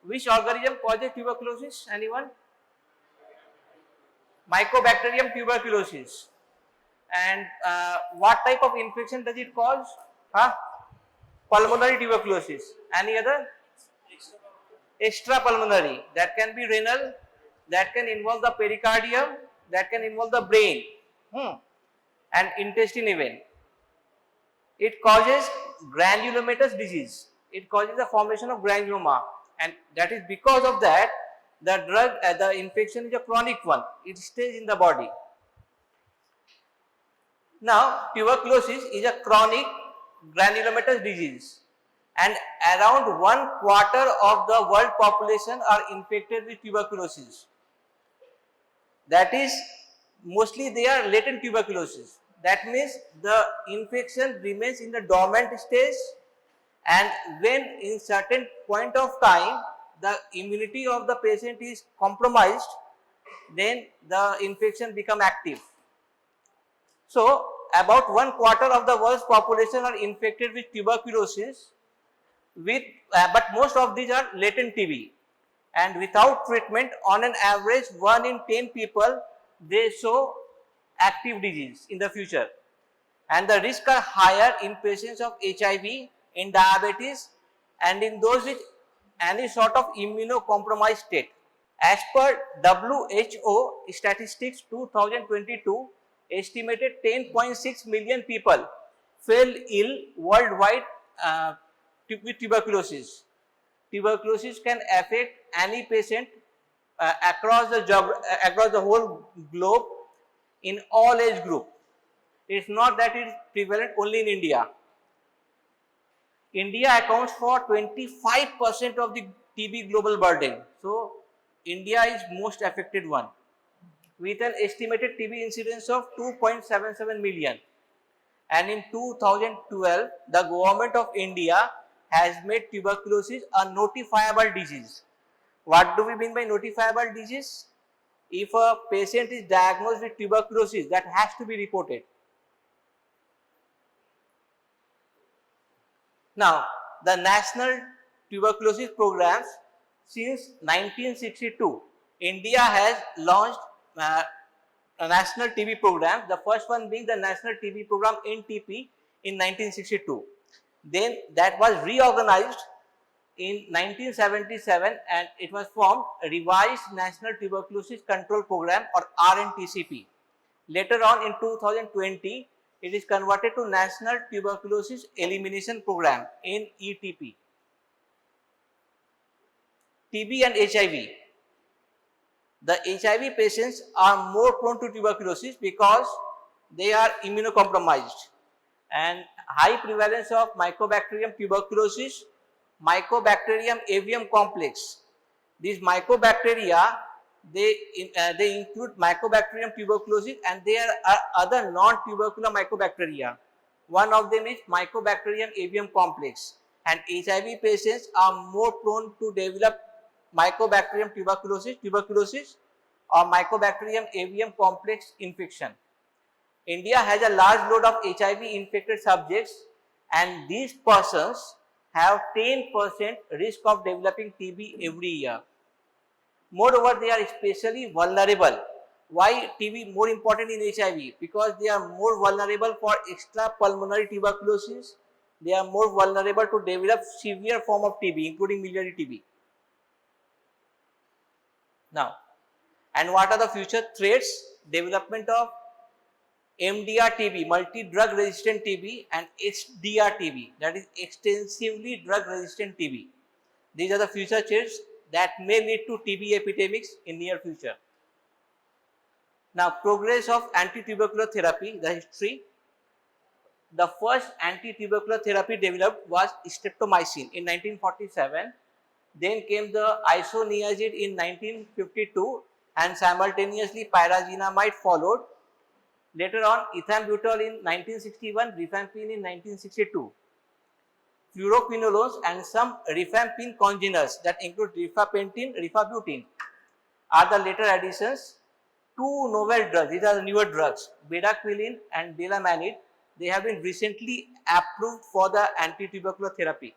Which organism causes tuberculosis? Anyone? Mycobacterium tuberculosis. And what type of infection does it cause? Pulmonary tuberculosis. Any other? Extrapulmonary. That can be renal, that can involve the pericardium, that can involve the brain, and intestine even. It causes granulomatous disease. It causes the formation of granuloma, and that is because of that the drug, the infection is a chronic one. It stays in the body. Now, tuberculosis is a chronic granulomatous disease, and around 1/4 of the world population are infected with tuberculosis. That is, mostly they are latent tuberculosis. That means the infection remains in the dormant stage, and when in certain point of time the immunity of the patient is compromised, then the infection become active. So, about 1/4 of the world's population are infected with tuberculosis, but most of these are latent TB, and without treatment, on an average 1 in 10 people they show active disease in the future, and the risks are higher in patients of HIV, in diabetes, and in those with any sort of immunocompromised state. As per WHO statistics 2022, estimated 10.6 million people fell ill worldwide with tuberculosis. Tuberculosis can affect any patient across the whole globe in all age group. It is not that it is prevalent only in India. India accounts for 25% of the TB global burden. So, India is most affected one, with an estimated TB incidence of 2.77 million. And in 2012, the government of India has made tuberculosis a notifiable disease. What do we mean by notifiable disease? If a patient is diagnosed with tuberculosis, that has to be reported. Now, the national tuberculosis programs, since 1962, India has launched a national TB program, the first one being the National TB Program NTP in 1962. Then that was reorganized in 1977 and it was formed Revised National Tuberculosis Control Program or RNTCP. Later on in 2020, it is converted to National Tuberculosis Elimination Program NETP. TB and HIV. The HIV patients are more prone to tuberculosis because they are immunocompromised, and high prevalence of Mycobacterium tuberculosis, Mycobacterium avium complex. These mycobacteria, they include Mycobacterium tuberculosis, and there are other non-tubercular mycobacteria. One of them is Mycobacterium avium complex, and HIV patients are more prone to develop Mycobacterium tuberculosis or Mycobacterium avium complex infection. India has a large load of HIV infected subjects, and these persons have 10% risk of developing TB every year. Moreover, they are especially vulnerable. Why TB more important in HIV? Because they are more vulnerable for extrapulmonary tuberculosis. They are more vulnerable to develop severe form of TB, including miliary TB. Now, and what are the future threats? Development of MDR TB, multi-drug resistant TB, and HDR TB, that is extensively drug resistant TB. These are the future threats that may lead to TB epidemics in near future. Now, progress of anti-tubercular therapy, the history. The first anti-tubercular therapy developed was streptomycin in 1947. Then came the isoniazid in 1952, and simultaneously pyrazinamide followed. Later on, ethambutol in 1961, rifampin in 1962. Fluoroquinolones and some rifampin congeners that include rifapentin, rifabutine are the later additions. Two novel drugs, these are the newer drugs, bedaquiline and delamanid. They have been recently approved for the anti-tubercular therapy.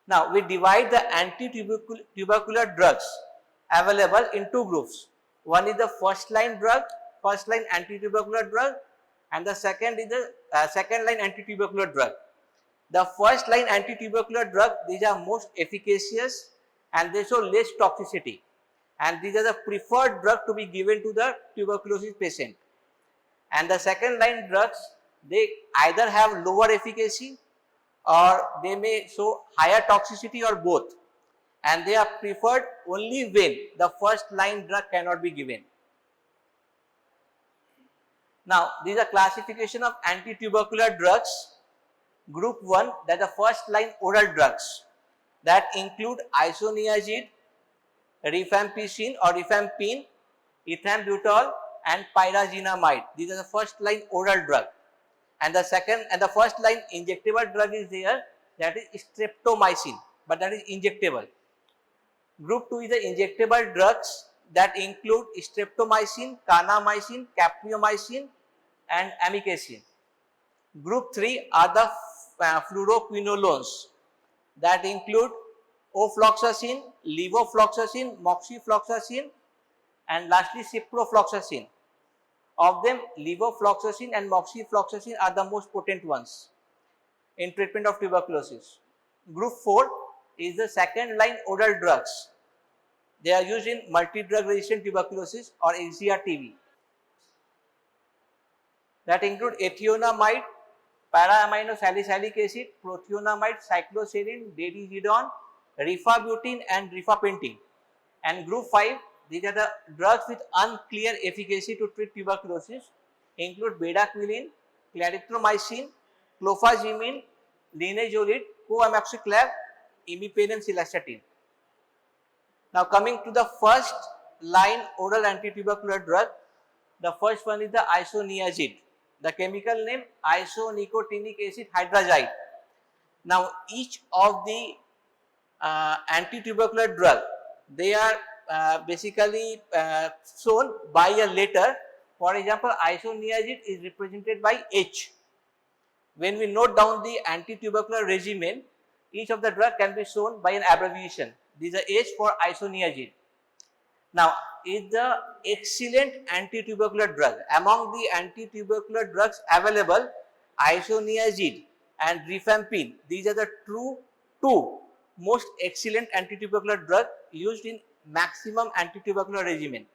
Now we divide the anti-tubercular drugs available in two groups. One is the first line anti-tubercular drug, and the second is the second line anti-tubercular drug. The first line anti-tubercular drug, these are most efficacious and they show less toxicity, and these are the preferred drug to be given to the tuberculosis patient. And the second line drugs, they either have lower efficacy or they may show higher toxicity or both, and they are preferred only when the first line drug cannot be given. Now, these are classification of anti-tubercular drugs. Group 1, that the first line oral drugs that include isoniazid, rifampicin or rifampin, ethambutol and pyrazinamide. These are the first line oral drug. And the second and the first line injectable drug is there, that is streptomycin, but that is injectable. Group 2 is the injectable drugs that include streptomycin, kanamycin, capreomycin and amikacin. Group 3 are the fluoroquinolones that include ofloxacin, levofloxacin, moxifloxacin and lastly ciprofloxacin. Of them, levofloxacin and moxifloxacin are the most potent ones in treatment of tuberculosis. Group 4 is the second line oral drugs. They are used in multi-drug resistant tuberculosis or HDR-TB. That include ethionamide, para-amino salicylic acid, proteonamide, cycloserine, dadizidone, rifabutin and rifapentin. And group 5, these are the drugs with unclear efficacy to treat tuberculosis, include bedaquiline, clarithromycin, clofazimine, linezolid, coamoxiclav, imipenem, cilastatin. Now coming to the first line oral anti-tubercular drug, the first one is the isoniazid. The chemical name isonicotinic acid hydrazide. Now each of the anti-tubercular drug, they are basically shown by a letter. For example, isoniazid is represented by H. When we note down the anti-tubercular regimen, each of the drug can be shown by an abbreviation. These are H for isoniazid. Now, is the excellent anti-tubercular drug. Among the anti-tubercular drugs available, isoniazid and rifampin, these are the two most excellent anti-tubercular drug used in maximum anti-tubercular regimen.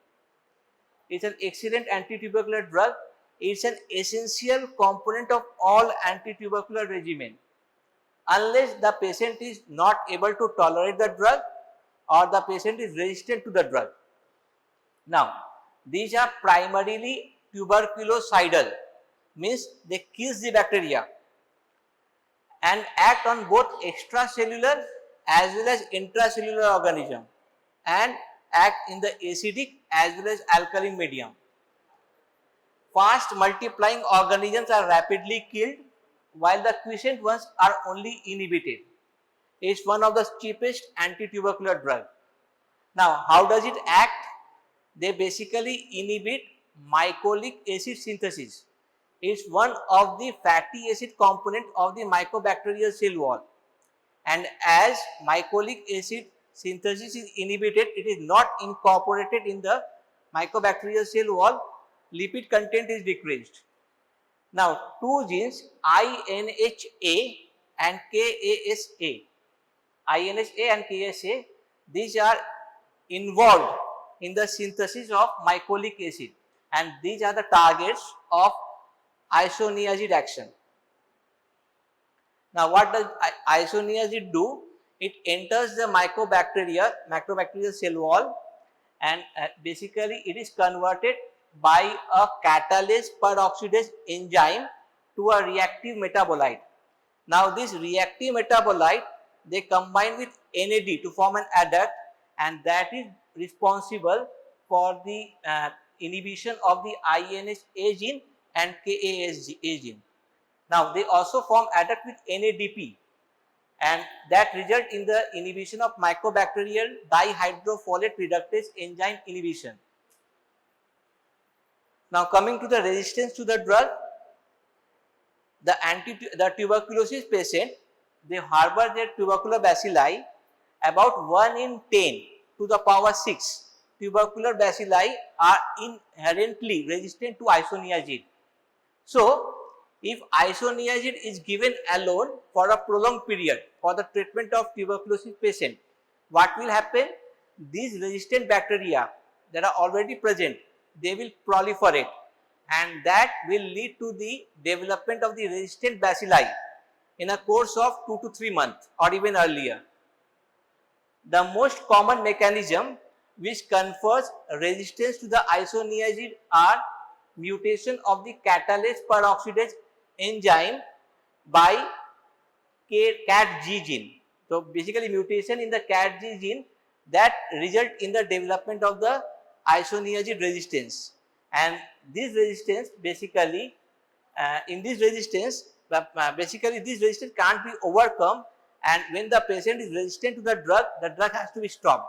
It's an excellent anti-tubercular drug. It's an essential component of all anti-tubercular regimen, unless the patient is not able to tolerate the drug or the patient is resistant to the drug. Now, these are primarily tuberculocidal, means they kill the bacteria and act on both extracellular as well as intracellular organism and act in the acidic as well as alkaline medium. Fast multiplying organisms are rapidly killed while the quiescent ones are only inhibited. It's one of the cheapest anti-tubercular drug. Now, how does it act? They basically inhibit mycolic acid synthesis. It's one of the fatty acid component of the mycobacterial cell wall. And as mycolic acid synthesis is inhibited, it is not incorporated in the mycobacterial cell wall, lipid content is decreased. Now, two genes INHA and KASA, INHA and KSA, these are involved in the synthesis of mycolic acid, and these are the targets of isoniazid action. Now, what does isoniazid do? It enters the mycobacterial cell wall, and basically it is converted by a catalase peroxidase enzyme to a reactive metabolite. Now, this reactive metabolite, they combine with NAD to form an adduct, and that is responsible for the inhibition of the INHA gene and KASA gene. Now, they also form adduct with NADP, and that result in the inhibition of mycobacterial dihydrofolate reductase enzyme inhibition. Now, coming to the resistance to the drug, the tuberculosis patient, they harbor their tubercular bacilli. About 1 in 10 to the power 6 tubercular bacilli are inherently resistant to isoniazid. So, if isoniazid is given alone for a prolonged period for the treatment of tuberculosis patient, what will happen? These resistant bacteria that are already present, they will proliferate, and that will lead to the development of the resistant bacilli in a course of 2 to 3 months or even earlier. The most common mechanism which confers resistance to the isoniazid are mutation of the catalase peroxidase enzyme by CAT-G gene. So, basically mutation in the CAT-G gene that result in the development of the isoniazid resistance, and this resistance basically basically this resistance can't be overcome, and when the patient is resistant to the drug has to be stopped.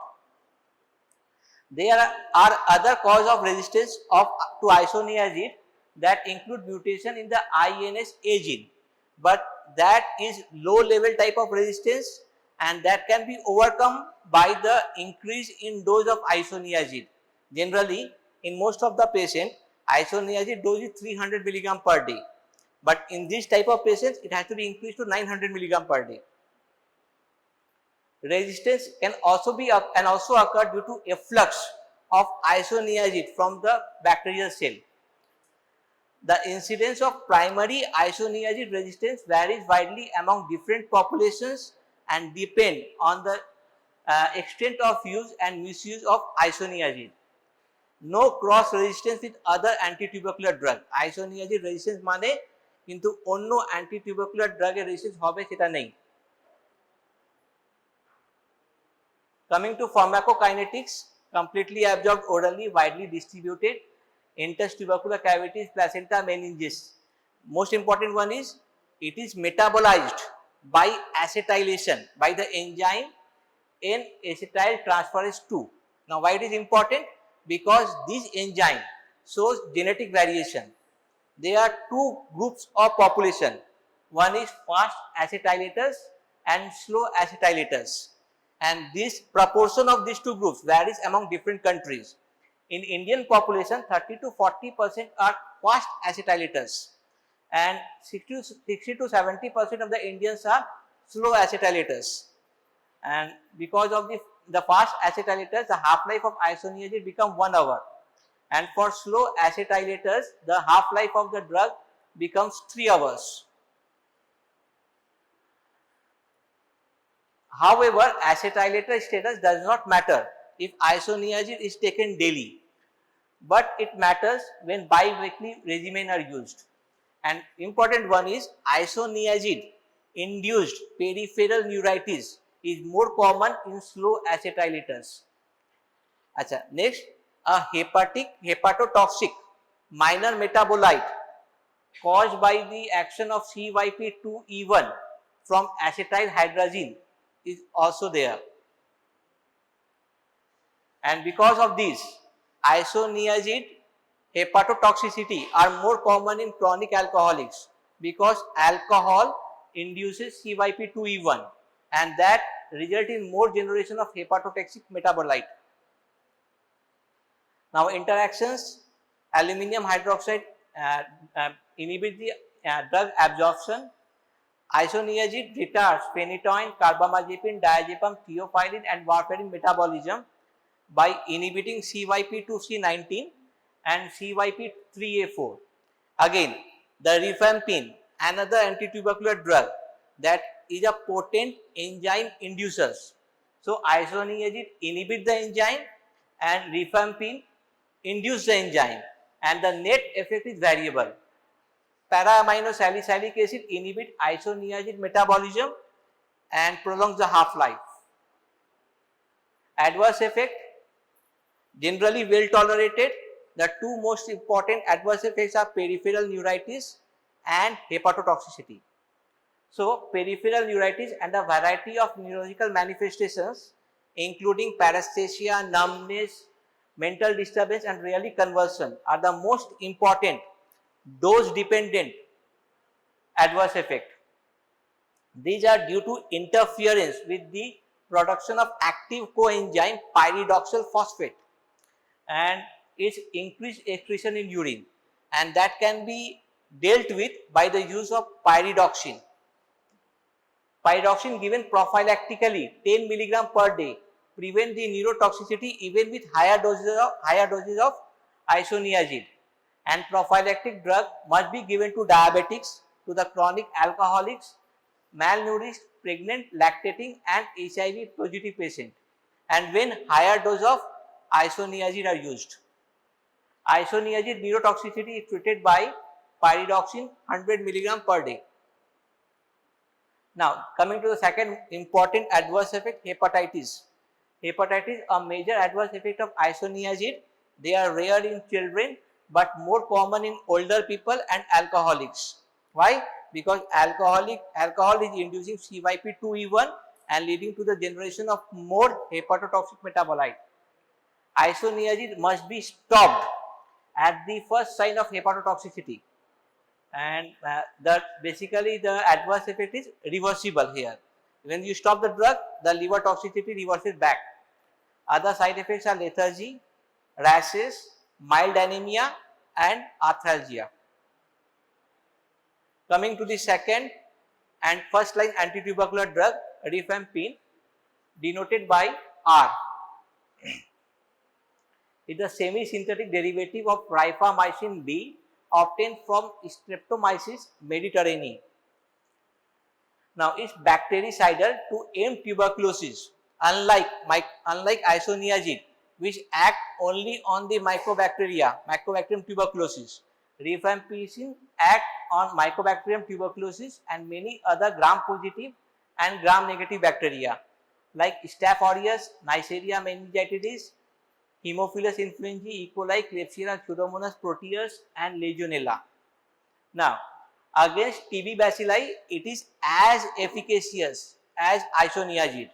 There are other cause of resistance to isoniazid that include mutation in the INS-A gene, but that is low level type of resistance, and that can be overcome by the increase in dose of isoniazid. Generally, in most of the patient, isoniazid dose is 300 milligram per day, but in this type of patients, it has to be increased to 900 milligram per day. Resistance can also occur due to efflux of isoniazid from the bacterial cell. The incidence of primary isoniazid resistance varies widely among different populations and depend on the extent of use and misuse of isoniazid. No cross resistance with other anti-tubercular drug. Isoniazid resistance মানে কিন্তু অন্য anti-tubercular drug এর resistance হবে সেটা নেই। Coming to pharmacokinetics, completely absorbed orally, widely distributed, enters tubercular cavities, placenta, meninges. Most important one is it is metabolized by acetylation by the enzyme N-acetyl transferase 2. Now, why it is important? Because this enzyme shows genetic variation. There are two groups of population. One is fast acetylators and slow acetylators, and this proportion of these two groups varies among different countries. In Indian population, 30 to 40% are fast acetylators, and 60 to 70% of the Indians are slow acetylators. And because of the fast acetylators, the half-life of isoniazid become 1 hour, and for slow acetylators, the half-life of the drug becomes 3 hours. However, acetylator status does not matter if isoniazid is taken daily, but it matters when bi-weekly regimen are used. And important one is isoniazid induced peripheral neuritis is more common in slow acetylators. Achha, next, a hepatotoxic minor metabolite caused by the action of CYP2E1 from acetyl hydrazine is also there, and because of this, isoniazid hepatotoxicity are more common in chronic alcoholics, because alcohol induces CYP2E1, and that result in more generation of hepatotoxic metabolite. Now, interactions: aluminum hydroxide inhibit the drug absorption. Isoniazid retards phenytoin, carbamazepine, diazepam, theophylline and warfarin metabolism by inhibiting CYP2C19 and CYP3A4. Again, the rifampin, another anti-tubercular drug that is a potent enzyme inducers. So, isoniazid inhibit the enzyme and rifampin induce the enzyme, and the net effect is variable. Para-amino salicylic acid inhibit isoniazid metabolism and prolongs the half-life. Adverse effect, generally well tolerated. The two most important adverse effects are peripheral neuritis and hepatotoxicity. So, peripheral neuritis and a variety of neurological manifestations including paresthesia, numbness, mental disturbance and rarely convulsion are the most important dose dependent adverse effect. These are due to interference with the production of active coenzyme pyridoxal phosphate and its increased excretion in urine, and that can be dealt with by the use of pyridoxine. Pyridoxine given prophylactically 10 milligram per day prevent the neurotoxicity even with higher doses of isoniazid. And prophylactic drug must be given to diabetics, to the chronic alcoholics, malnourished, pregnant, lactating and HIV positive patient, and when higher dose of isoniazid are used. Isoniazid neurotoxicity is treated by pyridoxine 100 milligram per day. Now, coming to the second important adverse effect, hepatitis. Hepatitis, a major adverse effect of isoniazid. They are rare in children but more common in older people and alcoholics. Why? Because alcohol is inducing CYP2E1 and leading to the generation of more hepatotoxic metabolite. Isoniazid must be stopped at the first sign of hepatotoxicity, and basically the adverse effect is reversible here. When you stop the drug, the liver toxicity reverses back. Other side effects are lethargy, rashes, mild anemia and arthralgia. Coming to the second and first line antitubercular drug, rifampin, denoted by R. It is a semi-synthetic derivative of rifamycin B obtained from Streptomyces mediterraneae. Now, it's bactericidal to end tuberculosis, unlike isoniazid, which act only on the Mycobacterium tuberculosis. Rifampicin act on Mycobacterium tuberculosis and many other gram-positive and gram-negative bacteria like Staph aureus, Neisseria meningitidis, Haemophilus influenzae, E. coli, Klebsiella, Pseudomonas proteus and Legionella. Now, against TB bacilli, it is as efficacious as isoniazid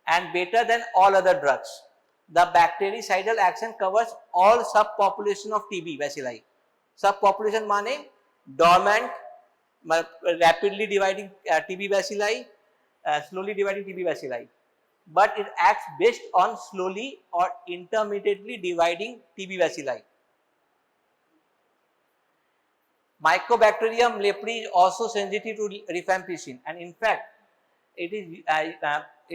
and better than all other drugs. The bactericidal action covers all subpopulation of TB bacilli. Subpopulation means dormant, rapidly dividing TB bacilli, slowly dividing TB bacilli. But it acts based on slowly or intermittently dividing TB bacilli. Mycobacterium leprae is also sensitive to rifampicin, and in fact, it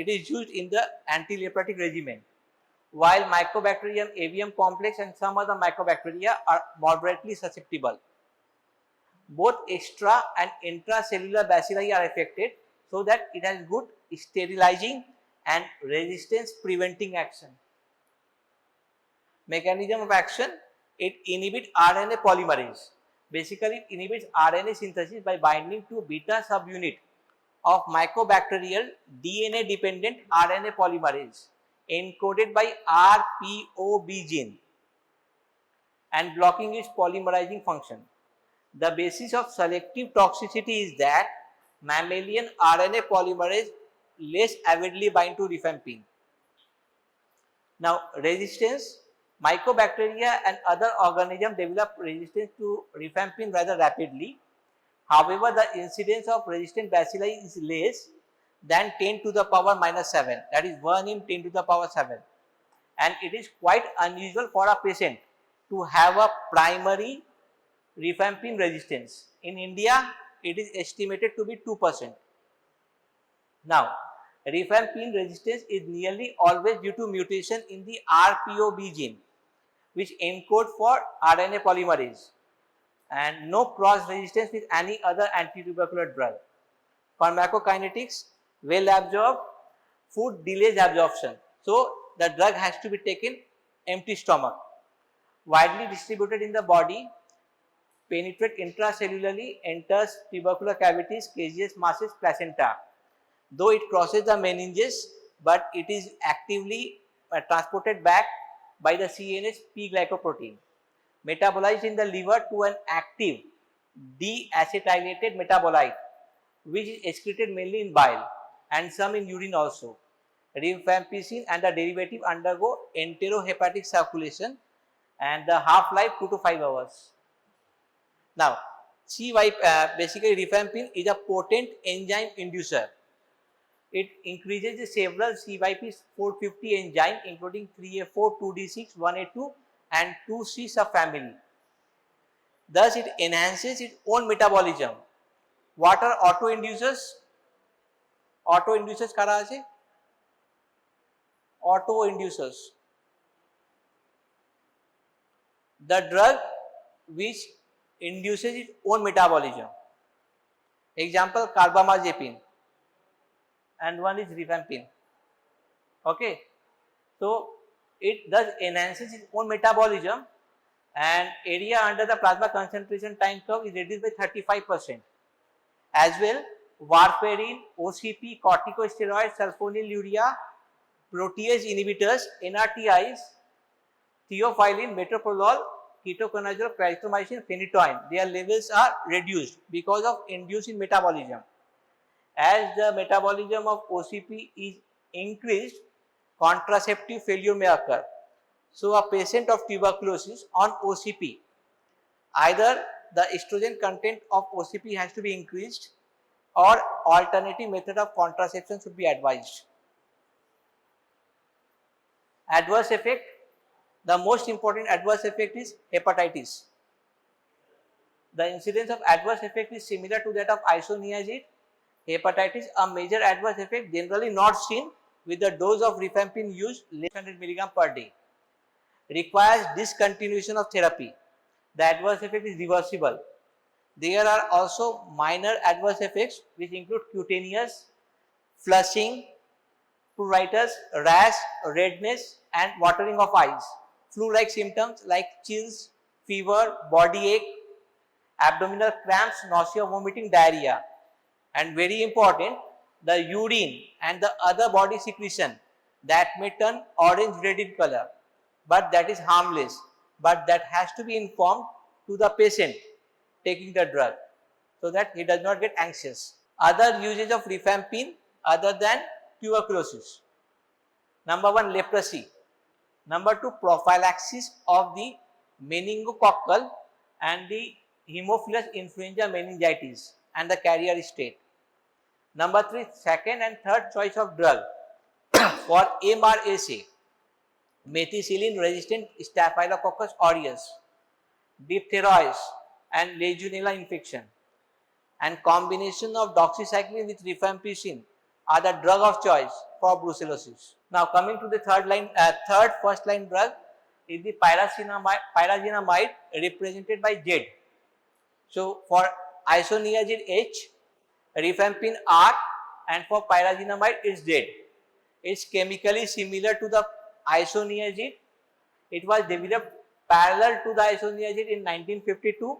is used in the anti-lepratic regimen, while Mycobacterium avium complex and some other mycobacteria are moderately susceptible. Both extra and intracellular bacilli are affected, so that it has good sterilizing and resistance preventing action. Mechanism of action, it inhibits RNA polymerase. Basically, it inhibits RNA synthesis by binding to beta subunit of mycobacterial DNA dependent RNA polymerase encoded by RPOB gene and blocking its polymerizing function. The basis of selective toxicity is that mammalian RNA polymerase less avidly bind to rifampin. Now, resistance, mycobacteria and other organisms develop resistance to rifampin rather rapidly. However, the incidence of resistant bacilli is less than 10 to the power minus 7, that is 1 in 10 to the power 7, and it is quite unusual for a patient to have a primary rifampin resistance. In India, it is estimated to be 2%. Now, rifampin resistance is nearly always due to mutation in the RPOB gene, which encodes for RNA polymerase, and no cross resistance with any other antitubercular drug. Pharmacokinetics, well absorbed, food delays absorption, so the drug has to be taken empty stomach. Widely distributed in the body, penetrate intracellularly, enters tubercular cavities, caseous masses, placenta. Though it crosses the meninges, but it is actively transported back by the CNS P-glycoprotein, metabolized in the liver to an active deacetylated metabolite, which is excreted mainly in bile and some in urine also. Rifampicin and the derivative undergo enterohepatic circulation and the half-life 2 to 5 hours. Now, basically rifampin is a potent enzyme inducer. It increases the several CYP450 enzyme including 3A4, 2D6, 1A2 and 2C subfamily. Thus, it enhances its own metabolism. What are autoinducers? Autoinducers kara ache? Autoinducers. The drug which induces its own metabolism. Example, carbamazepine and one is rifampin. Okay. So, it thus enhances its own metabolism and area under the plasma concentration time curve is reduced by 35%. As well, warfarin, OCP, corticosteroids, sulfonylurea, protease inhibitors, NRTIs, theophylline, metoprolol, ketoconazole, clarithromycin, phenytoin, their levels are reduced because of inducing metabolism. As the metabolism of OCP is increased, contraceptive failure may occur. So, a patient of tuberculosis on OCP, either the estrogen content of OCP has to be increased or alternative method of contraception should be advised. Adverse effect, the most important adverse effect is hepatitis. The incidence of adverse effect is similar to that of isoniazid. Hepatitis, a major adverse effect generally not seen with the dose of rifampin used less than 100 mg per day. Requires discontinuation of therapy. The adverse effect is reversible. There are also minor adverse effects which include cutaneous, flushing, pruritus, rash, redness and watering of eyes. Flu-like symptoms like chills, fever, body ache, abdominal cramps, nausea, vomiting, diarrhea. And very important, the urine and the other body secretion that may turn orange red in color, but that is harmless, but that has to be informed to the patient taking the drug so that he does not get anxious. Other uses of rifampin other than tuberculosis. Number 1, leprosy. Number 2, prophylaxis of the meningococcal and the Haemophilus influenza meningitis and the carrier state. Number 3, second and third choice of drug for MRSA, methicillin resistant Staphylococcus aureus, diphtheroids and Legionella infection, and combination of doxycycline with rifampicin are the drug of choice for brucellosis. Now coming to the third first line drug is the pyrazinamide represented by Z. So for isoniazid H, rifampin R and for pyrazinamide is Z. It's chemically similar to the isoniazid. It was developed parallel to the isoniazid in 1952.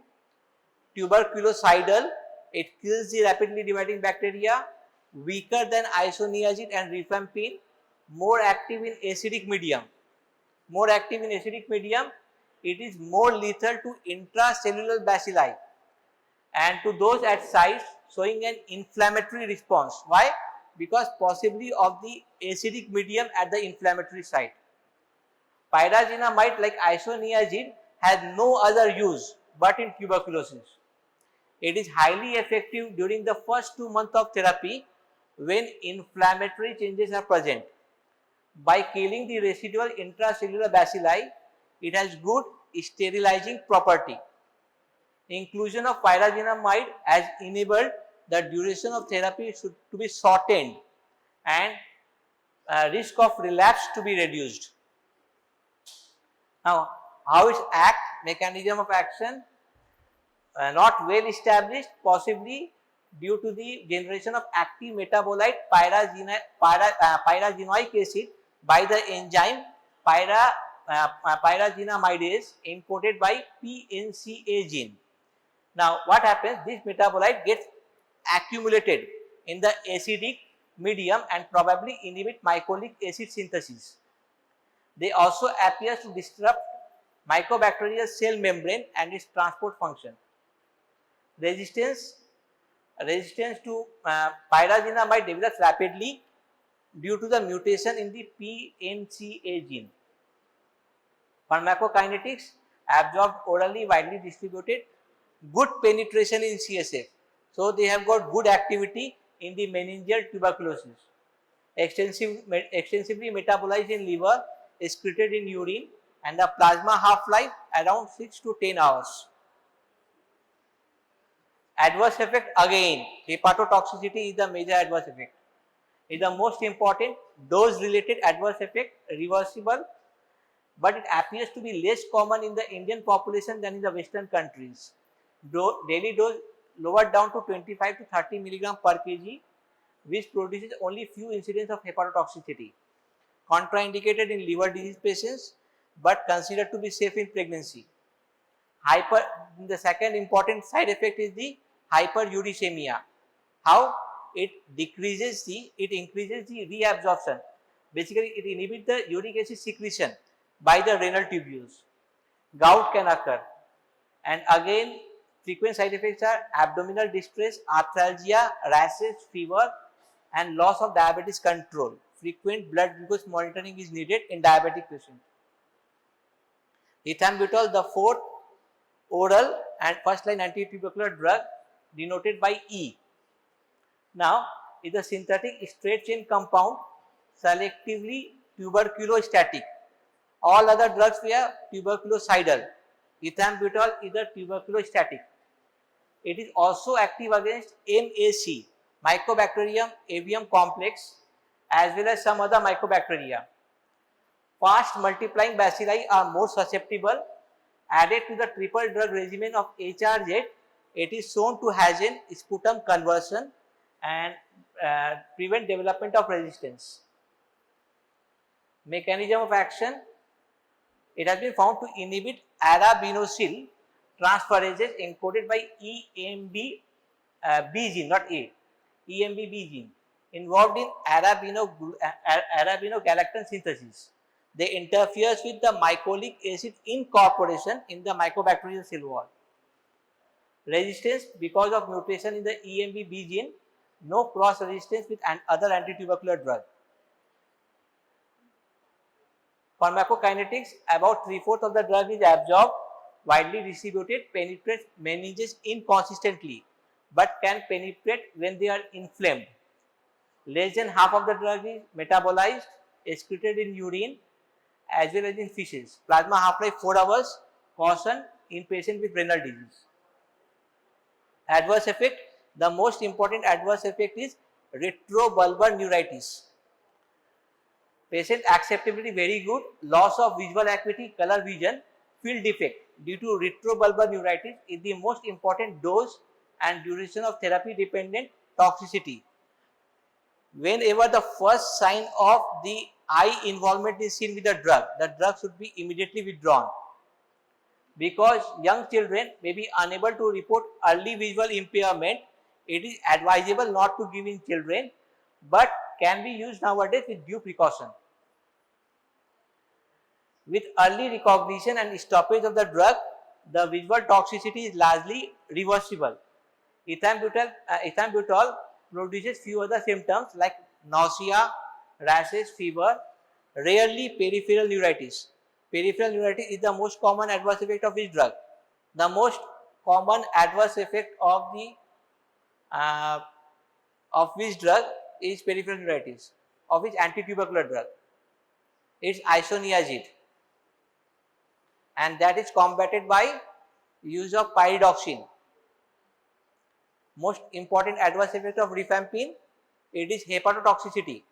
Tuberculocidal, it kills the rapidly dividing bacteria, weaker than isoniazid and rifampin, more active in acidic medium. More active in acidic medium, it is more lethal to intracellular bacilli and to those at sites showing an inflammatory response. Why? Because possibly of the acidic medium at the inflammatory site. Pyrazinamide like isoniazid has no other use but in tuberculosis. It is highly effective during the first 2 months of therapy when inflammatory changes are present. By killing the residual intracellular bacilli, it has good sterilizing property. Inclusion of pyrazinamide has enabled the duration of therapy to be shortened and risk of relapse to be reduced. Now, how its mechanism of action? Not well established, possibly due to the generation of active metabolite pyrazinoic acid by the enzyme pyrazinamidase encoded by PNCA gene. Now, what happens? This metabolite gets accumulated in the acidic medium and probably inhibit mycolic acid synthesis. They also appear to disrupt mycobacterial cell membrane and its transport function. Resistance to pyrazinamide develops rapidly due to the mutation in the PNCA gene. Pharmacokinetics, absorbed orally, widely distributed, good penetration in CSF. So they have got good activity in the meningeal tuberculosis. Extensively metabolized in liver, excreted in urine, and the plasma half-life around 6 to 10 hours. Adverse effect, again, hepatotoxicity is the major adverse effect. It is the most important dose related adverse effect, reversible, but it appears to be less common in the Indian population than in the Western countries. Daily dose lowered down to 25 to 30 milligram per kg, which produces only few incidents of hepatotoxicity. Contraindicated in liver disease patients, but considered to be safe in pregnancy. The second important side effect is the hyperuricemia. How? It increases the reabsorption. Basically, it inhibits the uric acid secretion by the renal tubules. Gout can occur, and again frequent side effects are abdominal distress, arthralgia, rashes, fever, and loss of diabetes control. Frequent blood glucose monitoring is needed in diabetic patients. Ethambutol, the fourth oral and first line antitubercular drug, denoted by E. Now, is a synthetic straight chain compound, selectively tuberculostatic. All other drugs were tuberculocidal. Ethambutol is a tuberculostatic. It is also active against MAC, Mycobacterium avium complex, as well as some other mycobacteria. Fast multiplying bacilli are more susceptible. Added to the triple drug regimen of HRZ, it is shown to hasten sputum conversion and prevent development of resistance. Mechanism of action, it has been found to inhibit arabinosyl transferases encoded by EMB B gene, not A, EMB B gene, involved in arabinogalactan synthesis. They interferes with the mycolic acid incorporation in the mycobacterial cell wall. Resistance because of mutation in the EMB B gene, no cross resistance with other antitubercular drug. Pharmacokinetics, about 3/4 of the drug is absorbed, widely distributed, penetrates meninges inconsistently, but can penetrate when they are inflamed. Less than half of the drug is metabolized, excreted in urine as well as in fishes. Plasma half-life 4 hours, caution in patient with renal disease. Adverse effect, the most important adverse effect is retrobulbar neuritis. Patient acceptability very good, loss of visual acuity, color vision, field defect due to retrobulbar neuritis is the most important dose and duration of therapy dependent toxicity. Whenever the first sign of the eye involvement is seen with the drug should be immediately withdrawn. Because young children may be unable to report early visual impairment, it is advisable not to give in children, but can be used nowadays with due precaution. With early recognition and stoppage of the drug, the visual toxicity is largely reversible. Ethambutol produces few other symptoms like nausea, rashes, fever, rarely peripheral neuritis. Peripheral neuritis is the most common adverse effect of this drug. The most common adverse effect of which drug is peripheral neuritis, of which antitubercular drug. It's isoniazid, and that is combated by use of pyridoxine. Most important adverse effect of rifampin, it is hepatotoxicity.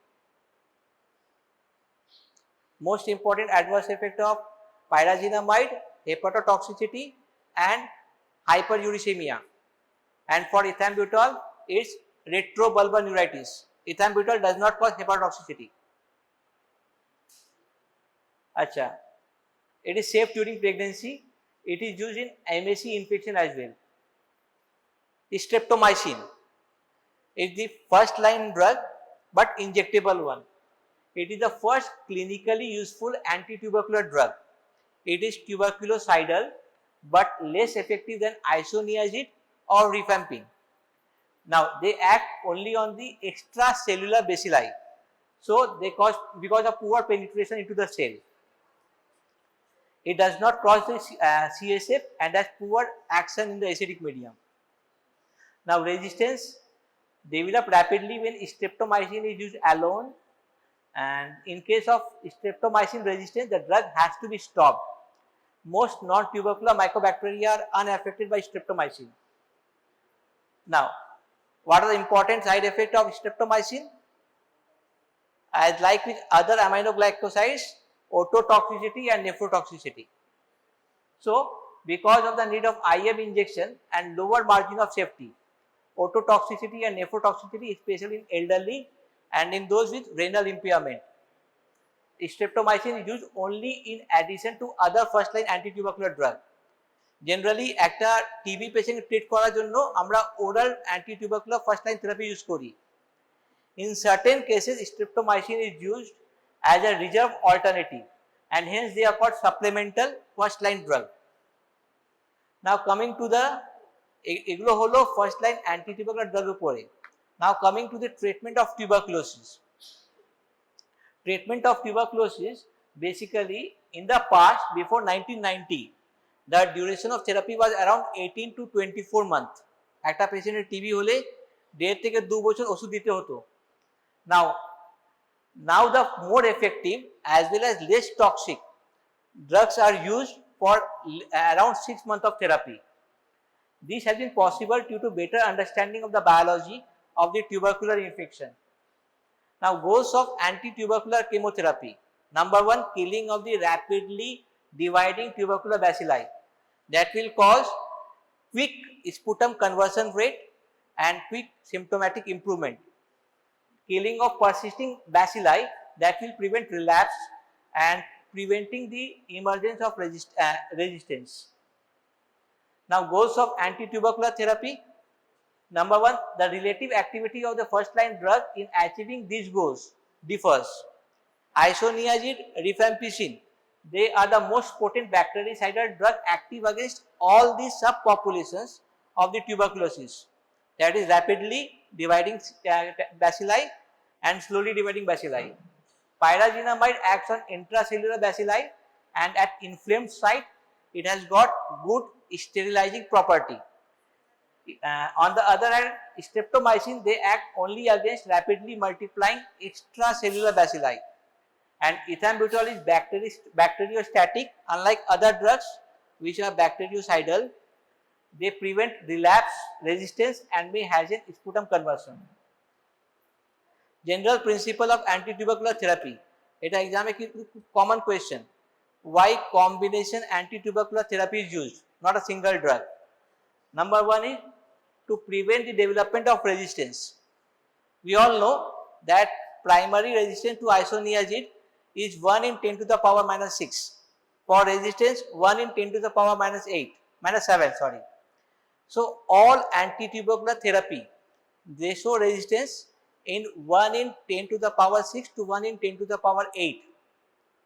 Most important adverse effect of pyrazinamide, hepatotoxicity and hyperuricemia. And for ethambutol, it's retrobulbar neuritis. Ethambutol does not cause hepatotoxicity. Acha. It is safe during pregnancy. It is used in MAC infection as well. Streptomycin is the first line drug but injectable one. It is the first clinically useful antitubercular drug. It is tuberculocidal but less effective than isoniazid or rifampin. Now they act only on the extracellular bacilli, so they cause because of poor penetration into the cell. It does not cross the CSF and has poor action in the acidic medium. Now resistance develop rapidly when streptomycin is used alone, and in case of streptomycin resistance the drug has to be stopped. Most non-tubercular mycobacteria are unaffected by streptomycin. Now what are the important side effects of streptomycin? As like with other aminoglycosides, ototoxicity and nephrotoxicity. So because of the need of IM injection and lower margin of safety, ototoxicity and nephrotoxicity, especially in elderly and in those with renal impairment, streptomycin is used only in addition to other first line anti-tubercular drug. Generally একটা TB patient treat করার জন্য আমরা oral anti-tubercular first line therapy use করি. In certain cases streptomycin is used as a reserve alternative and hence they are called supplemental first line drug. Now coming to the এগুলো হলো first line anti-tubercular drug উপরে. Now coming to the treatment of tuberculosis. Treatment of tuberculosis, basically in the past before 1990 the duration of therapy was around 18 to 24 months. একটা পেশেন্টের TB হলে 1.5 থেকে 2 বছর ওষুধ দিতে হতো. Now the more effective as well as less toxic drugs are used for around 6 months of therapy. This has been possible due to better understanding of the biology of the tubercular infection. Now goals of anti-tubercular chemotherapy. Number 1, killing of the rapidly dividing tubercular bacilli that will cause quick sputum conversion rate and quick symptomatic improvement. Killing of persisting bacilli that will prevent relapse and preventing the emergence of resistance. Now goals of anti-tubercular therapy. Number 1, the relative activity of the first line drug in achieving these goals differs. Isoniazid, rifampicin, they are the most potent bactericidal drug active against all the subpopulations of the tuberculosis, that is rapidly dividing bacilli and slowly dividing bacilli. Pyrazinamide acts on intracellular bacilli and at inflamed site it has got good sterilizing property. On the other hand, streptomycin, they act only against rapidly multiplying extracellular bacilli, and ethambutol is bacteriostatic. Unlike other drugs which are bactericidal, they prevent relapse, resistance and may hasten sputum conversion. General principle of anti-tubercular therapy. এটা exam common question. Why combination anti-tubercular therapy is used, not a single drug? Number 1 is to prevent the development of resistance. We all know that primary resistance to isoniazid is 1 in 10 to the power minus 6. For resistance 1 in 10 to the power minus 7 sorry. So all anti-tubercular therapy, they show resistance in 1 in 10 to the power 6 to 1 in 10 to the power 8.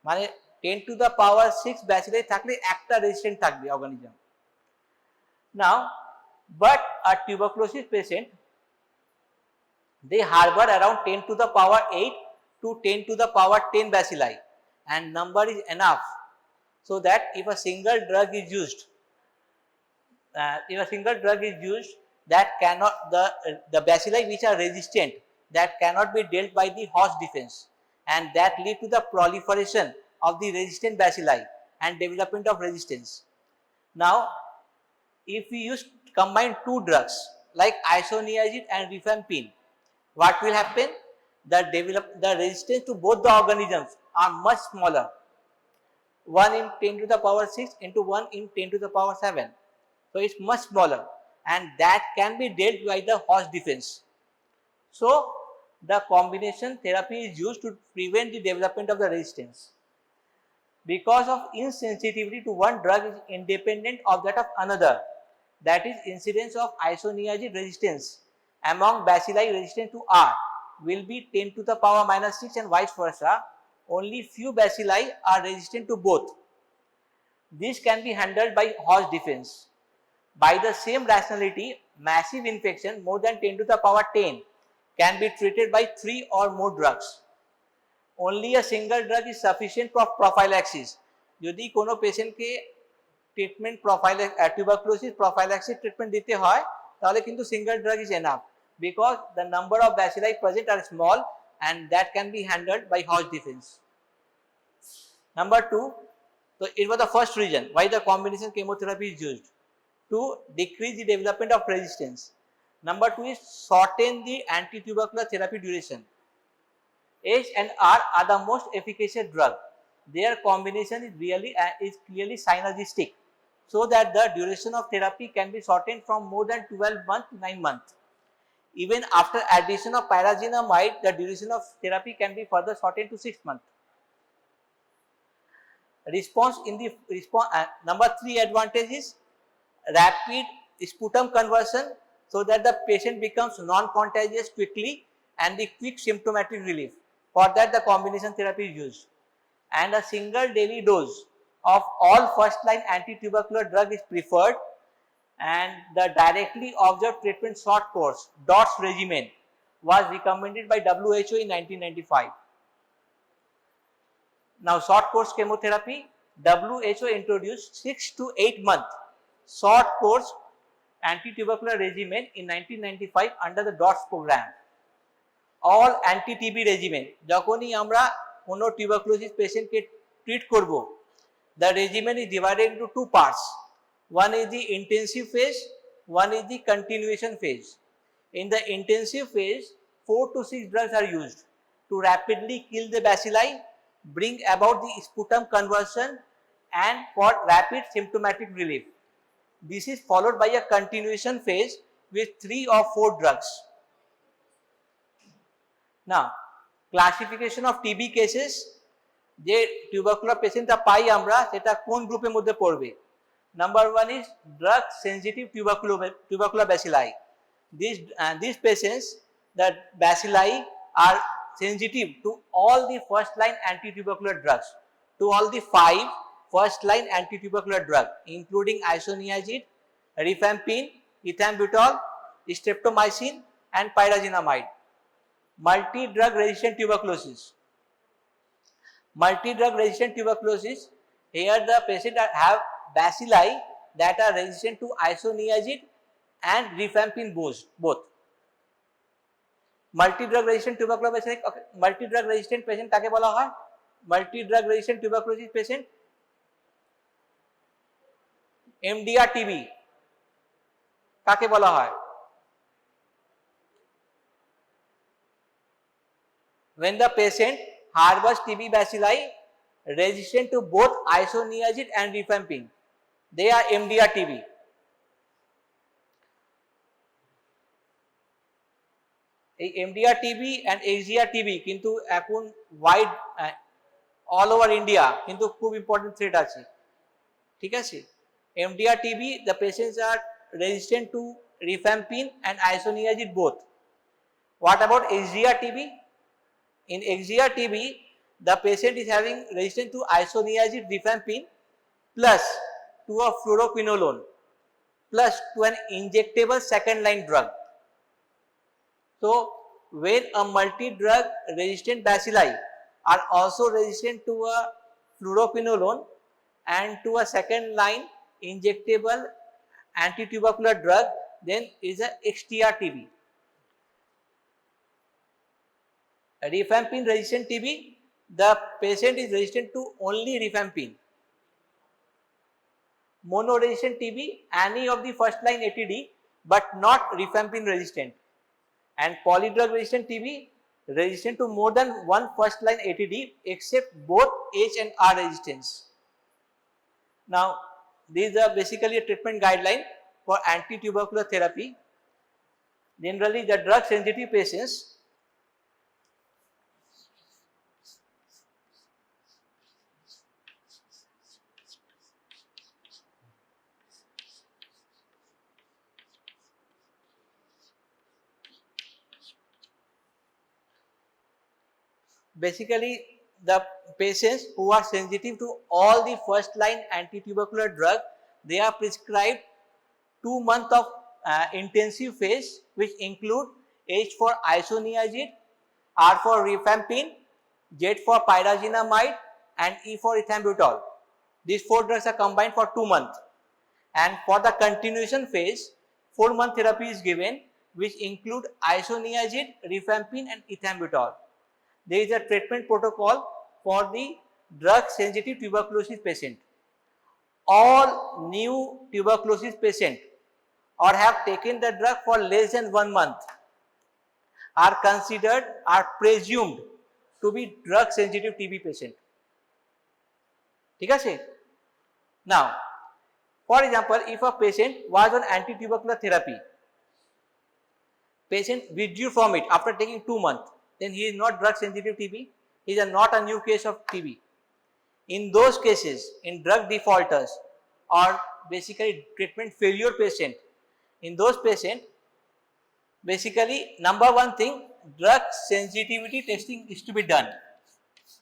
মানে 10 to the power 6 bacilli থাকলে একটা resistant থাকবে organism. Now but a tuberculosis patient, they harbor around 10 to the power 8 to 10 to the power 10 bacilli, and number is enough so that if a single drug is used, that cannot the bacilli which are resistant, that cannot be dealt by the host defense, and that lead to the proliferation of the resistant bacilli and development of resistance. Now if we combine 2 drugs like isoniazid and rifampicin, what will happen? The resistance to both the organisms are much smaller, 1 in 10 to the power 6 into 1 in 10 to the power 7. So it's much smaller, and that can be dealt by the host defense. So the combination therapy is used to prevent the development of the resistance. Because of insensitivity to one drug is independent of that of another, that is incidence of isoniazid resistance among bacilli resistant to R will be 10 to the power minus 6 and vice versa. Only few bacilli are resistant to both. This can be handled by host defense. By the same rationality, massive infection more than 10 to the power 10 can be treated by 3 or more drugs. Only a single drug is sufficient for prophylaxis যদি কোনো পেশেন্টকে treatment tuberculosis prophylaxis treatment দিতে হয় তাহলে কিন্তু single drug is enough, because the number of bacilli present are small and that can be handled by Hodge defense. Number 2, so it was the first reason why the combination chemotherapy is used, to decrease the development of resistance. Number 2 is shorten the anti-tubercular therapy duration. H and R are the most efficacious drug. Their combination is clearly synergistic, so that the duration of therapy can be shortened from more than 12 months to 9 months. Even after addition of pyrazinamide, the duration of therapy can be further shortened to 6 months. Number 3 advantage is rapid sputum conversion, so that the patient becomes non-contagious quickly, and the quick symptomatic relief. For that, the combination therapy is used. And a single daily dose of all first-line anti-tubercular drug is preferred, and the directly observed treatment short course DOTS regimen was recommended by WHO in 1995. Now, short course chemotherapy, WHO introduced 6 to 8 month short course anti-tubercular regimen in 1995 under the DOTS program. All anti-TB regimen, যখনই আমরা কোনো tuberculosis patient কে treat করব, the regimen is divided into 2 parts. One is the intensive phase, one is the continuation phase. In the intensive phase, 4 to 6 drugs are used to rapidly kill the bacilli, bring about the sputum conversion, and for rapid symptomatic relief. This is followed by a continuation phase with 3 or 4 drugs. Now, classification of TB cases, যে tubercular পেশেন্টটা পাই আমরা সেটা কোন গ্রুপের মধ্যে পড়বে? Number 1 is drug sensitive tubercular bacilli. These patients, the bacilli are sensitive to all the first line anti-tubercular drugs, to all the 5 first line anti-tubercular drugs, including isoniazid, rifampin, ethambutol, streptomycin, and pyrazinamide. Multi-drug resistant tuberculosis. Multi-drug resistant tuberculosis, here the patient have bacilli that are resistant to isoniazid and rifampin both. Multi-drug resistant tubercular bacilli, multi-drug resistant patient কাকে বলা হয়? Multi-drug resistant tuberculosis patient MDR TB কাকে বলা হয়? When the patient harbors TB bacilli resistant to both isoniazid and rifampin, they are MDR TB. এই MDR TB and XDR TB কিন্তু এখন wide all over India কিন্তু খুব important threat আছে, ঠিক আছে? MDR TB, the patients are resistant to rifampin and isoniazid both. What about XDR TB? In XDR TB, the patient is having resistance to isoniazid rifampin plus to a fluoroquinolone plus to an injectable second line drug. So, when a multi-drug resistant bacilli are also resistant to a fluoroquinolone and to a second line injectable anti-tubercular drug, then is a XTR TB. Rifampin resistant TB, the patient is resistant to only rifampin. Mono resistant TB, any of the first line ATD but not rifampin resistant. And polydrug resistant TB, resistant to more than one first line ATD except both H and R resistance. Now, these are basically a treatment guideline for anti-tubercular therapy. Generally, the drug sensitive patients basically the patients who are sensitive to all the first line anti-tubercular drug, they are prescribed 2 months of intensive phase, which include H for isoniazid, R for rifampin, Z for pyrazinamide, and E for ethambutol. These 4 drugs are combined for 2 months, and for the continuation phase 4-month therapy is given, which include isoniazid, rifampin and ethambutol. There is a treatment protocol for the drug sensitive tuberculosis patient. All new tuberculosis patient or have taken the drug for less than 1 month are presumed to be drug sensitive TB patient. ठीक है? Now, for example, if a patient was on anti-tubercular therapy, patient withdrew from it after taking 2 months, then he is not drug sensitive TB, he is not a new case of TB. In those cases, in drug defaulters or basically treatment failure patient, in those patients, basically number one thing, drug sensitivity testing is to be done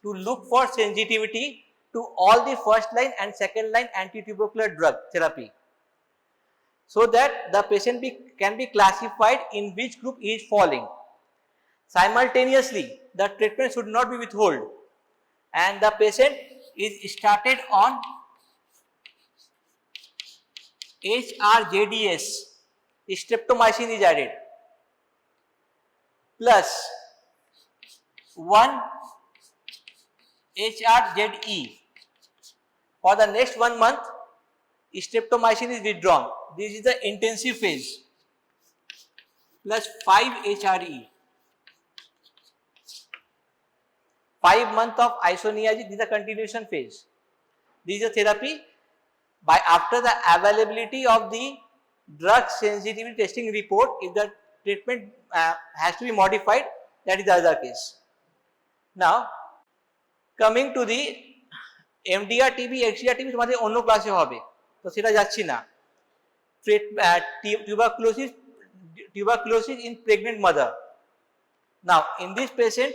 to look for sensitivity to all the first line and second line anti-tubercular drug therapy, so that the patient can be classified in which group he is falling. Simultaneously, the treatment should not be withheld and the patient is started on HRJDS, streptomycin is added, plus 1 HRZE. For the next 1 month, streptomycin is withdrawn. This is the intensive phase, plus 5 HRE. 5 months of isoniazid, this is the continuation phase. This is the therapy. By after the availability of the drug sensitivity testing report, if the treatment has to be modified, that is the other case. Now, coming to the MDR TB, XDR TB তোমাদের অন্য ক্লাসে হবে, তো সেটা যাচ্ছি না। Tuberculosis in pregnant mother. Now, in this patient,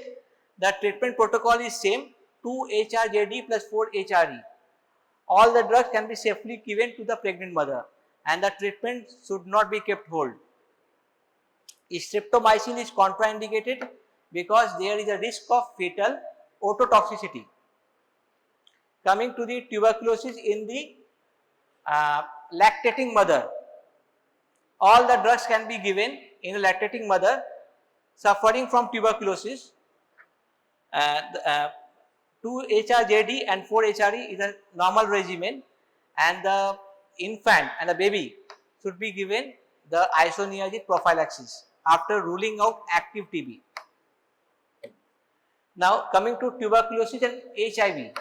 the treatment protocol is same, 2 HRJD plus 4 HRE. All the drugs can be safely given to the pregnant mother and the treatment should not be kept hold. Streptomycin is contraindicated because there is a risk of fetal ototoxicity. Coming to the tuberculosis in the lactating mother, all the drugs can be given in a lactating mother suffering from tuberculosis. 2 HRJD and 4 HRE is a normal regimen, and the infant and the baby should be given the isoniazid prophylaxis after ruling out active TB. Now, coming to tuberculosis and HIV,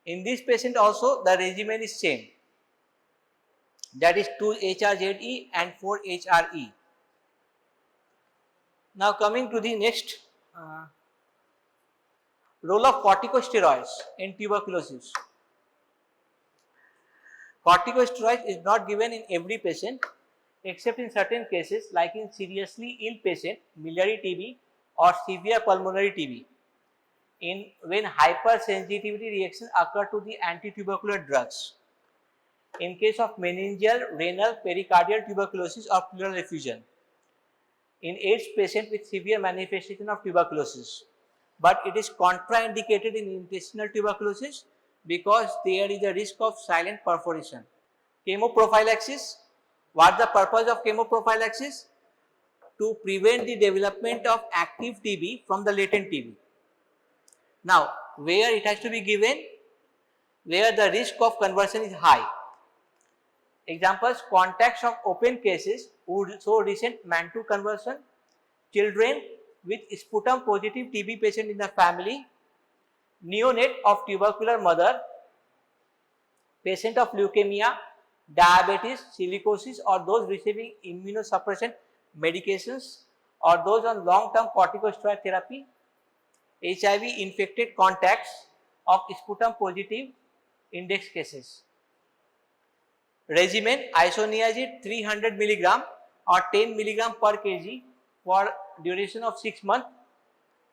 in this patient also the regimen is same, that is 2 HRZE and 4 HRE. Now, coming to the next role of corticosteroids in tuberculosis. Corticosteroids is not given in every patient except in certain cases like in seriously ill patient, miliary TB or severe pulmonary TB, when hypersensitivity reaction occur to the anti-tubercular drugs. In case of meningeal, renal, pericardial tuberculosis or pleural effusion. In AIDS patient with severe manifestation of tuberculosis. But it is contraindicated in intestinal tuberculosis because there is a risk of silent perforation. Chemoprophylaxis. What is the purpose of chemoprophylaxis? To prevent the development of active TB from the latent TB. Now, where it has to be given? Where the risk of conversion is high. Examples: contacts of open cases who show recent Mantoux conversion, children with sputum positive TB patient in the family, neonate of tubercular mother, patient of leukemia, diabetes, silicosis or those receiving immunosuppressant medications or those on long-term corticosteroid therapy, HIV infected contacts of sputum positive index cases. Regimen: isoniazid 300 mg or 10 mg per kg for duration of 6 months.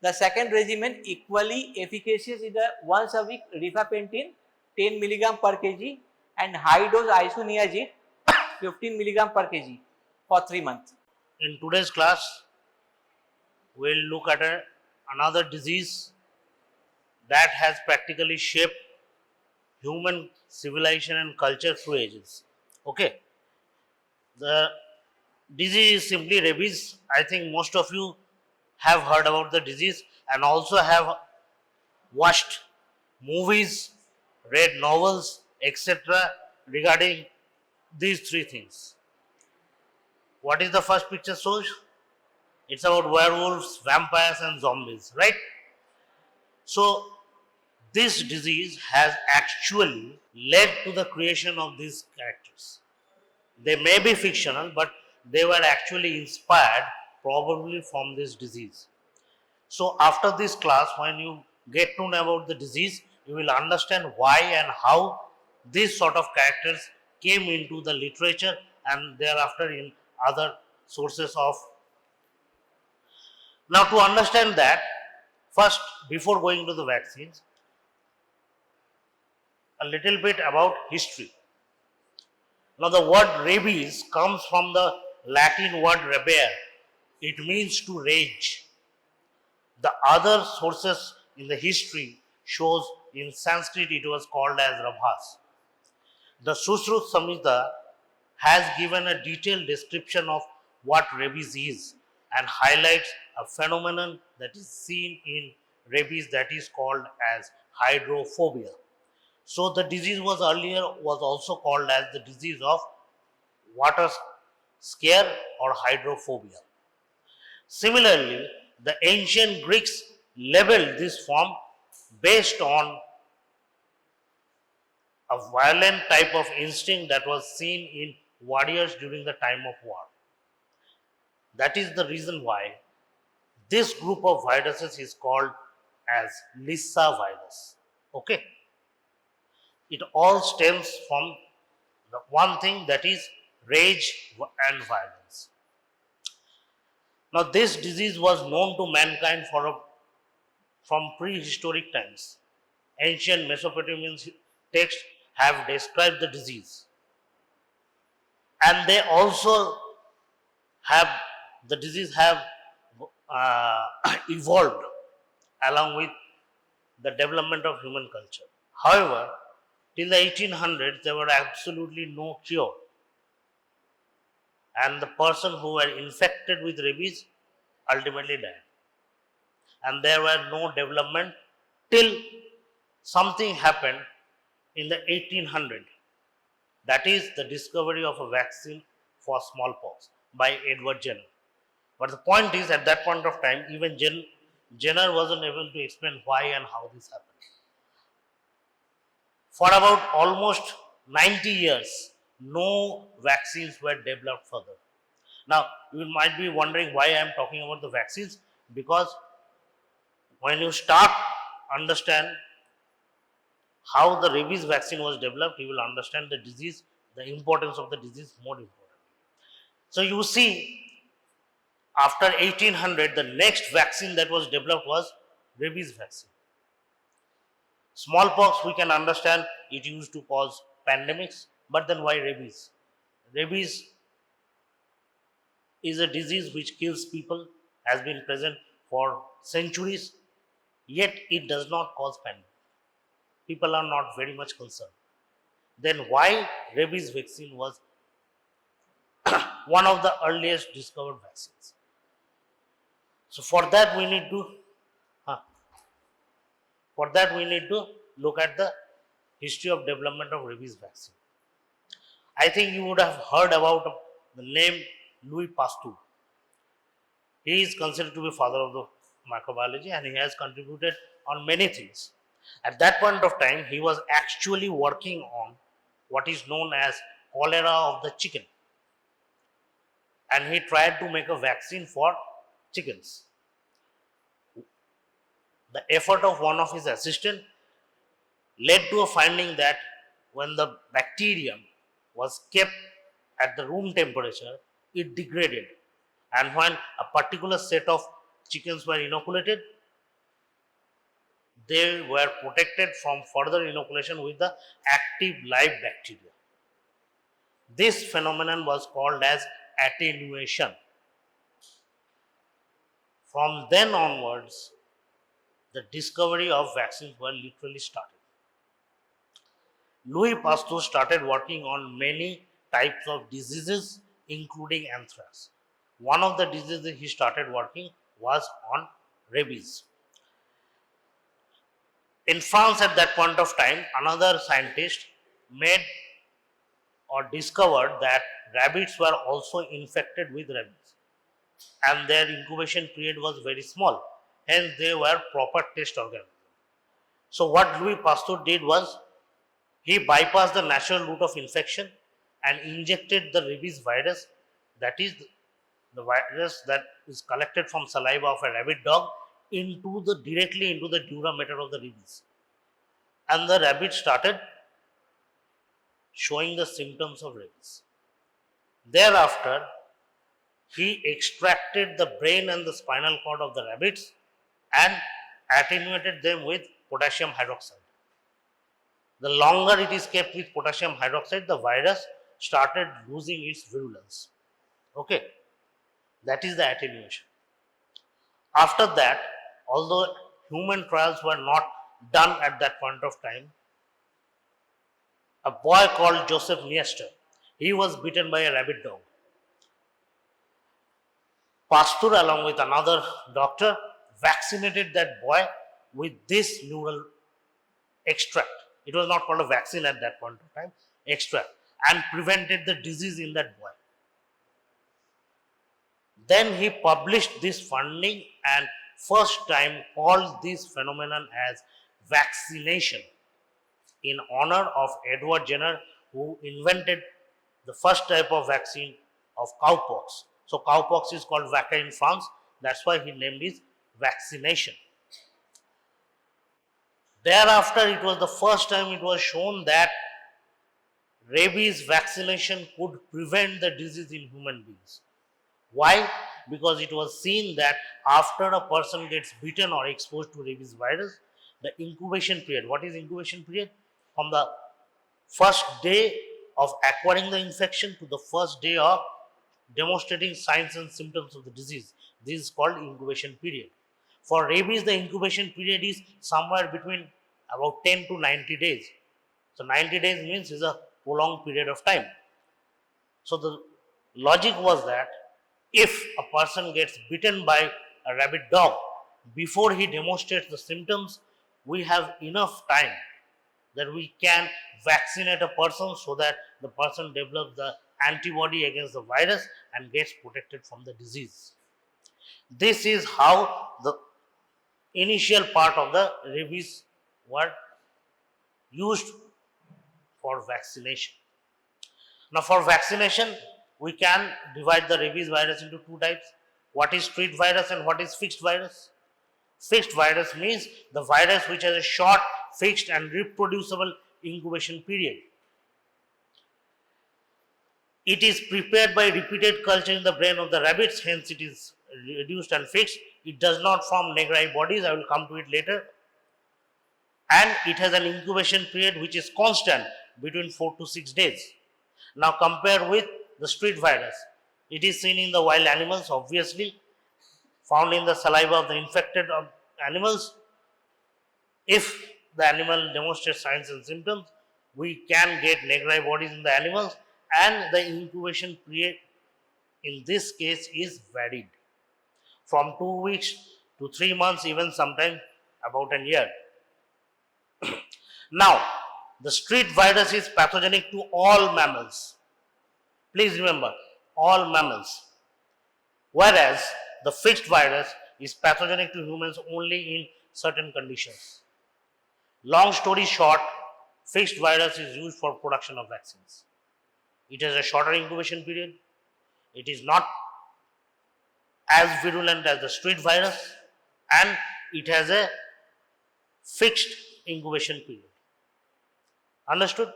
The second regimen equally efficacious is the once a week rifampicin 10 mg per kg and high dose isoniazid 15 mg per kg for 3 months. In today's class, we'll look at another disease that has practically shaped human civilization and culture through ages. Okay, the disease is simply rabies. I think most of you have heard about the disease and also have watched movies, read novels, etc. regarding these three things. What is the first picture shows? It's about werewolves, vampires, and zombies, right? So, this disease has actually led to the creation of these characters. They may be fictional, but they were actually inspired probably from this disease. So, after this class, when you get to know about the disease, you will understand why and how these sort of characters came into the literature and thereafter in other sources of. Now, to understand that, first, before going to the vaccines, a little bit about history. Now, the word rabies comes from the Latin word rabere. It means to rage. The other sources in the history shows in Sanskrit it was called as rabhas. The Sushrut Samhita has given a detailed description of what rabies is and highlights a phenomenon that is seen in rabies that is called as hydrophobia. So the disease was earlier was also called as the disease of water scare or hydrophobia. Similarly, the ancient Greeks labeled this form based on a violent type of instinct that was seen in warriors during the time of war. That is the reason why this group of viruses is called as Lissa virus. Okay, it all stems from the one thing that is rage and violence. Now, this disease was known to mankind from prehistoric times. Ancient Mesopotamian texts have described the disease, and they also have the disease have uh, evolved along with the development of human culture. However, till the 1800s, there were absolutely no cure, and the person who were infected with rabies ultimately died. And there were no development till something happened in the 1800. That is the discovery of a vaccine for smallpox by Edward Jenner. But the point is, at that point of time, even Jenner wasn't able to explain why and how this happened. For about almost 90 years, no vaccines were developed further. Now, you might be wondering why I am talking about the vaccines, because when you start understand how the rabies vaccine was developed, you will understand the disease, the importance of the disease more important. So you see, after 1800, the next vaccine that was developed was rabies vaccine. Smallpox, we can understand it used to cause pandemics, but then why rabies? Rabies is a disease which kills people, has been present for centuries, yet it does not cause pandemic. People are not very much concerned. Then why rabies vaccine was one of the earliest discovered vaccines? So uh, for that we need to look at the history of development of rabies vaccine. I think you would have heard about the name Louis Pasteur. He is considered to be father of the microbiology and he has contributed on many things. At that point of time, he was actually working on what is known as cholera of the chicken. And he tried to make a vaccine for chickens. The effort of one of his assistants led to a finding that when the bacterium was kept at the room temperature, it degraded. And when a particular set of chickens were inoculated, they were protected from further inoculation with the active live bacteria. This phenomenon was called as attenuation. From then onwards, the discovery of vaccines were literally started. Louis Pasteur started working on many types of diseases, including anthrax. One of the diseases he started working was on rabies. In France, at that point of time, another scientist made or discovered that rabbits were also infected with rabies, and their incubation period was very small. Hence, they were proper test organisms. So, what Louis Pasteur did was he bypassed the natural route of infection and injected the rabies virus, that is the virus that is collected from saliva of a rabid dog, directly into the dura mater of the rabies. And the rabbit started showing the symptoms of rabies. Thereafter, he extracted the brain and the spinal cord of the rabbits and attenuated them with potassium hydroxide. The longer it is kept with potassium hydroxide, the virus started losing its virulence. Okay, that is the attenuation. After that, although human trials were not done at that point of time, a boy called Joseph Niester, he was bitten by a rabid dog. Pasteur, along with another doctor, vaccinated that boy with this neural extract. It was not called a vaccine at that point of time, extract, and prevented the disease in that boy. Then he published this finding and first time called this phenomenon as vaccination in honor of Edward Jenner, who invented the first type of vaccine of cowpox. So cowpox is called vacca in France. That's why he named it vaccination. Thereafter, it was the first time it was shown that rabies vaccination could prevent the disease in human beings. Why? Because it was seen that after a person gets bitten or exposed to rabies virus, the incubation period, what is incubation period? From the first day of acquiring the infection to the first day of demonstrating signs and symptoms of the disease. This is called incubation period. For rabies, the incubation period is somewhere between about 10 to 90 days. So 90 days means is a prolonged period of time. So the logic was that if a person gets bitten by a rabid dog, before he demonstrates the symptoms, we have enough time that we can vaccinate a person so that the person develops the antibody against the virus and gets protected from the disease. This is how the initial part of the rabies were used for vaccination. Now, for vaccination, we can divide the rabies virus into two types. What is street virus and what is fixed virus? Fixed virus means the virus which has a short, fixed and reproducible incubation period. It is prepared by repeated culture in the brain of the rabbits, hence it is reduced and fixed. It does not form negri bodies, I will come to it later. And it has an incubation period which is constant between 4 to 6 days. Now compare with the street virus. It is seen in the wild animals, obviously, found in the saliva of the infected animals. If the animal demonstrates signs and symptoms, we can get negri bodies in the animals, and the incubation period in this case is varied from 2 weeks to 3 months, even sometimes about a year. Now, the street virus is pathogenic to all mammals. Please remember, all mammals. Whereas the fixed virus is pathogenic to humans only in certain conditions. Long story short, fixed virus is used for production of vaccines. It has a shorter incubation period. It is not as virulent as the street virus, and it has a fixed incubation period. Understood?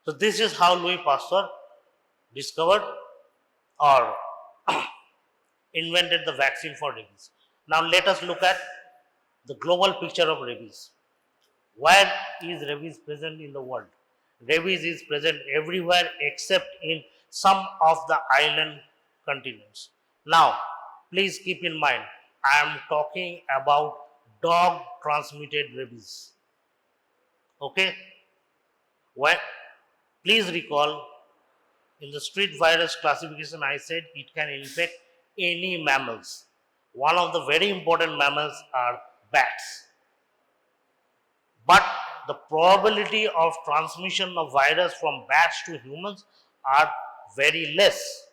So this is how Louis Pasteur discovered or invented the vaccine for rabies. Now let us look at the global picture of rabies. Where is rabies present in the world? Rabies is present everywhere except in some of the island continents. Now, please keep in mind, I am talking about dog transmitted rabies. Okay? When, please recall, in the street virus classification, I said it can infect any mammals. One of the very important mammals are bats. But the probability of transmission of virus from bats to humans are very less.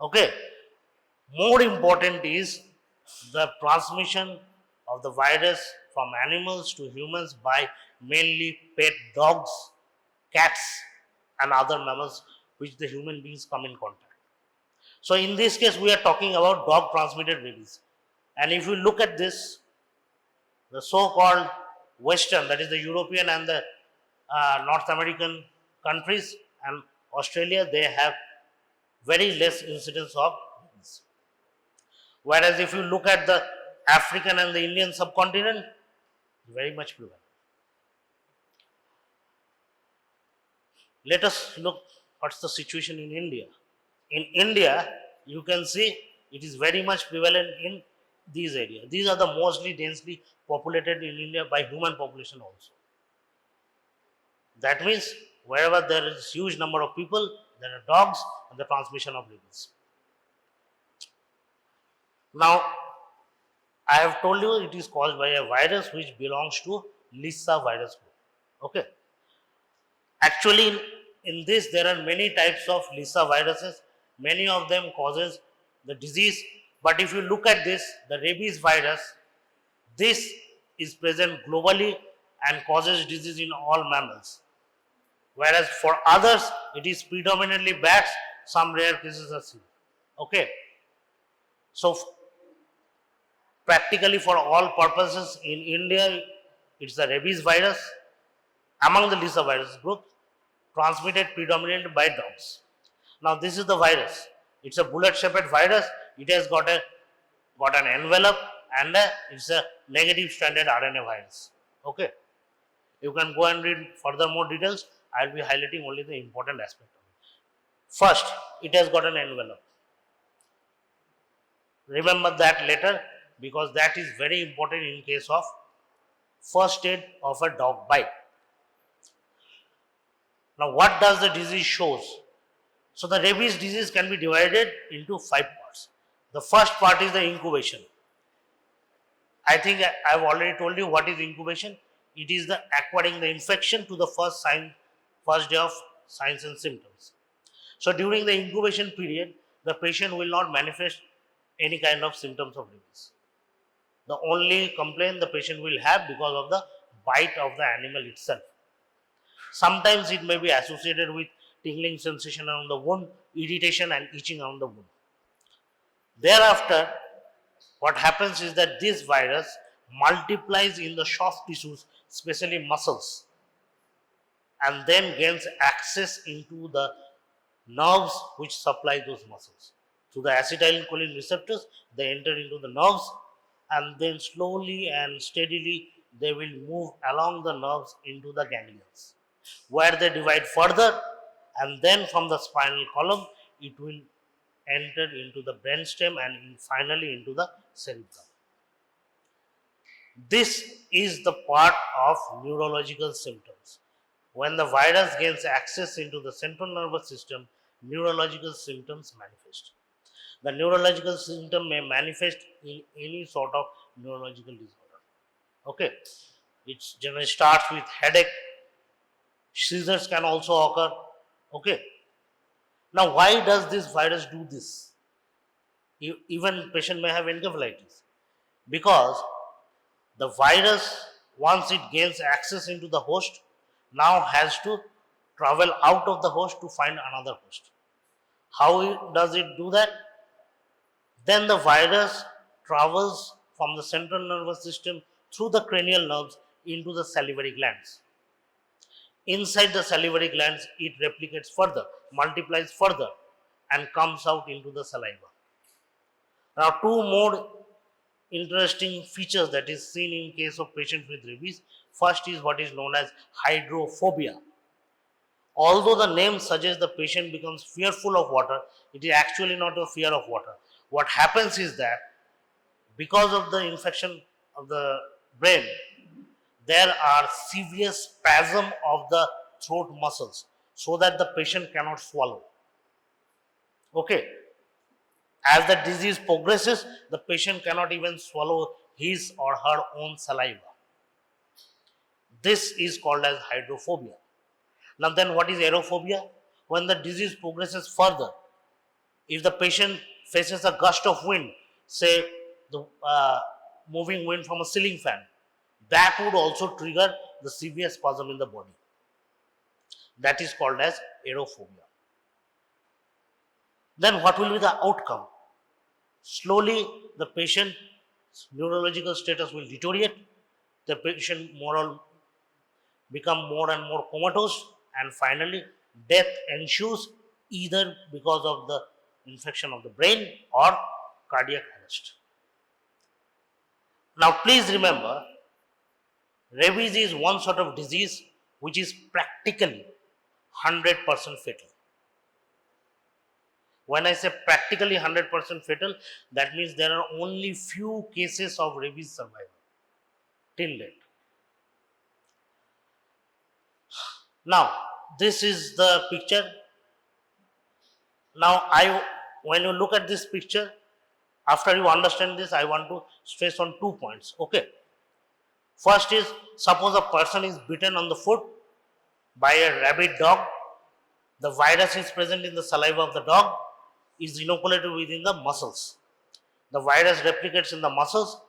Okay. More important is the transmission of the virus from animals to humans by mainly pet dogs, cats, and other mammals which the human beings come in contact. So in this case, we are talking about dog transmitted rabies. And if you look at this, the so-called Western, that is the European and the North American countries and Australia, they have very less incidence of rabies. Whereas if you look at the African and the Indian subcontinent, very much prevalent. Let us look what's the situation in India. In India, you can see it is very much prevalent in these areas. These are the mostly densely populated in India by human population also. That means wherever there is huge number of people, there are dogs and the transmission of rabies. Now, I have told you it is caused by a virus which belongs to Lissa virus group. Okay. Actually, in this there are many types of Lissa viruses. Many of them causes the disease. But if you look at this, the rabies virus, this is present globally and causes disease in all mammals. Whereas for others, it is predominantly bats, some rare cases are seen. Okay. So, practically for all purposes in India, it's the rabies virus among the Lissa virus group, transmitted predominantly by dogs. Now this is the virus. It's a bullet-shaped virus. It has got an envelope and it's a negative stranded RNA virus. Okay. You can go and read further more details. I will be highlighting only the important aspect of it. First, it has got an envelope. Remember that later because that is very important in case of first aid of a dog bite. Now, what does the disease shows? So, the rabies disease can be divided into 5 parts. The first part is the incubation. I think I have already told you what is incubation. It is the acquiring the infection to the first day of signs and symptoms. So, during the incubation period, the patient will not manifest any kind of symptoms of rabies. The only complaint the patient will have because of the bite of the animal itself. Sometimes it may be associated with tingling sensation around the wound, irritation and itching around the wound. Thereafter, what happens is that this virus multiplies in the soft tissues, especially muscles, and then gains access into the nerves which supply those muscles. Through the acetylcholine receptors, they enter into the nerves and then slowly and steadily they will move along the nerves into the ganglions, where they divide further and then from the spinal column it will enter into the brainstem and finally into the cerebrum. This is the part of neurological symptoms. When the virus gains access into the central nervous system, neurological symptoms manifest. The neurological symptom may manifest in any sort of neurological disorder. Okay, it generally starts with headache. Seizures can also occur. Okay. Now, why does this virus do this? Even patient may have encephalitis because the virus, once it gains access into the host, now has to travel out of the host to find another host. How does it do that? Then the virus travels from the central nervous system through the cranial nerves into the salivary glands. Inside the salivary glands, it replicates further, multiplies further, and comes out into the saliva. Now, 2 more interesting features that is seen in case of patients with rabies. First is what is known as hydrophobia. Although the name suggests the patient becomes fearful of water, it is actually not a fear of water. What happens is that because of the infection of the brain, there are severe spasm of the throat muscles so that the patient cannot swallow. Okay. As the disease progresses, the patient cannot even swallow his or her own saliva. This is called as hydrophobia. Now then, what is aerophobia? When the disease progresses further, if the patient faces a gust of wind, say the moving wind from a ceiling fan, that would also trigger the severe spasm in the body. That is called as aerophobia. Then what will be the outcome? Slowly the patient's neurological status will deteriorate, the patient become more and more comatose, and finally death ensues either because of the infection of the brain or cardiac arrest. Now please remember, rabies is one sort of disease which is practically 100% fatal. When I say practically 100% fatal, that means there are only few cases of rabies survival till date. Now, this is the picture. Now, when you look at this picture, after you understand this, I want to stress on 2 points. Okay. First is, suppose a person is bitten on the foot by a rabid dog. The virus is present in the saliva of the dog, is inoculated within the muscles. The virus replicates in the muscles,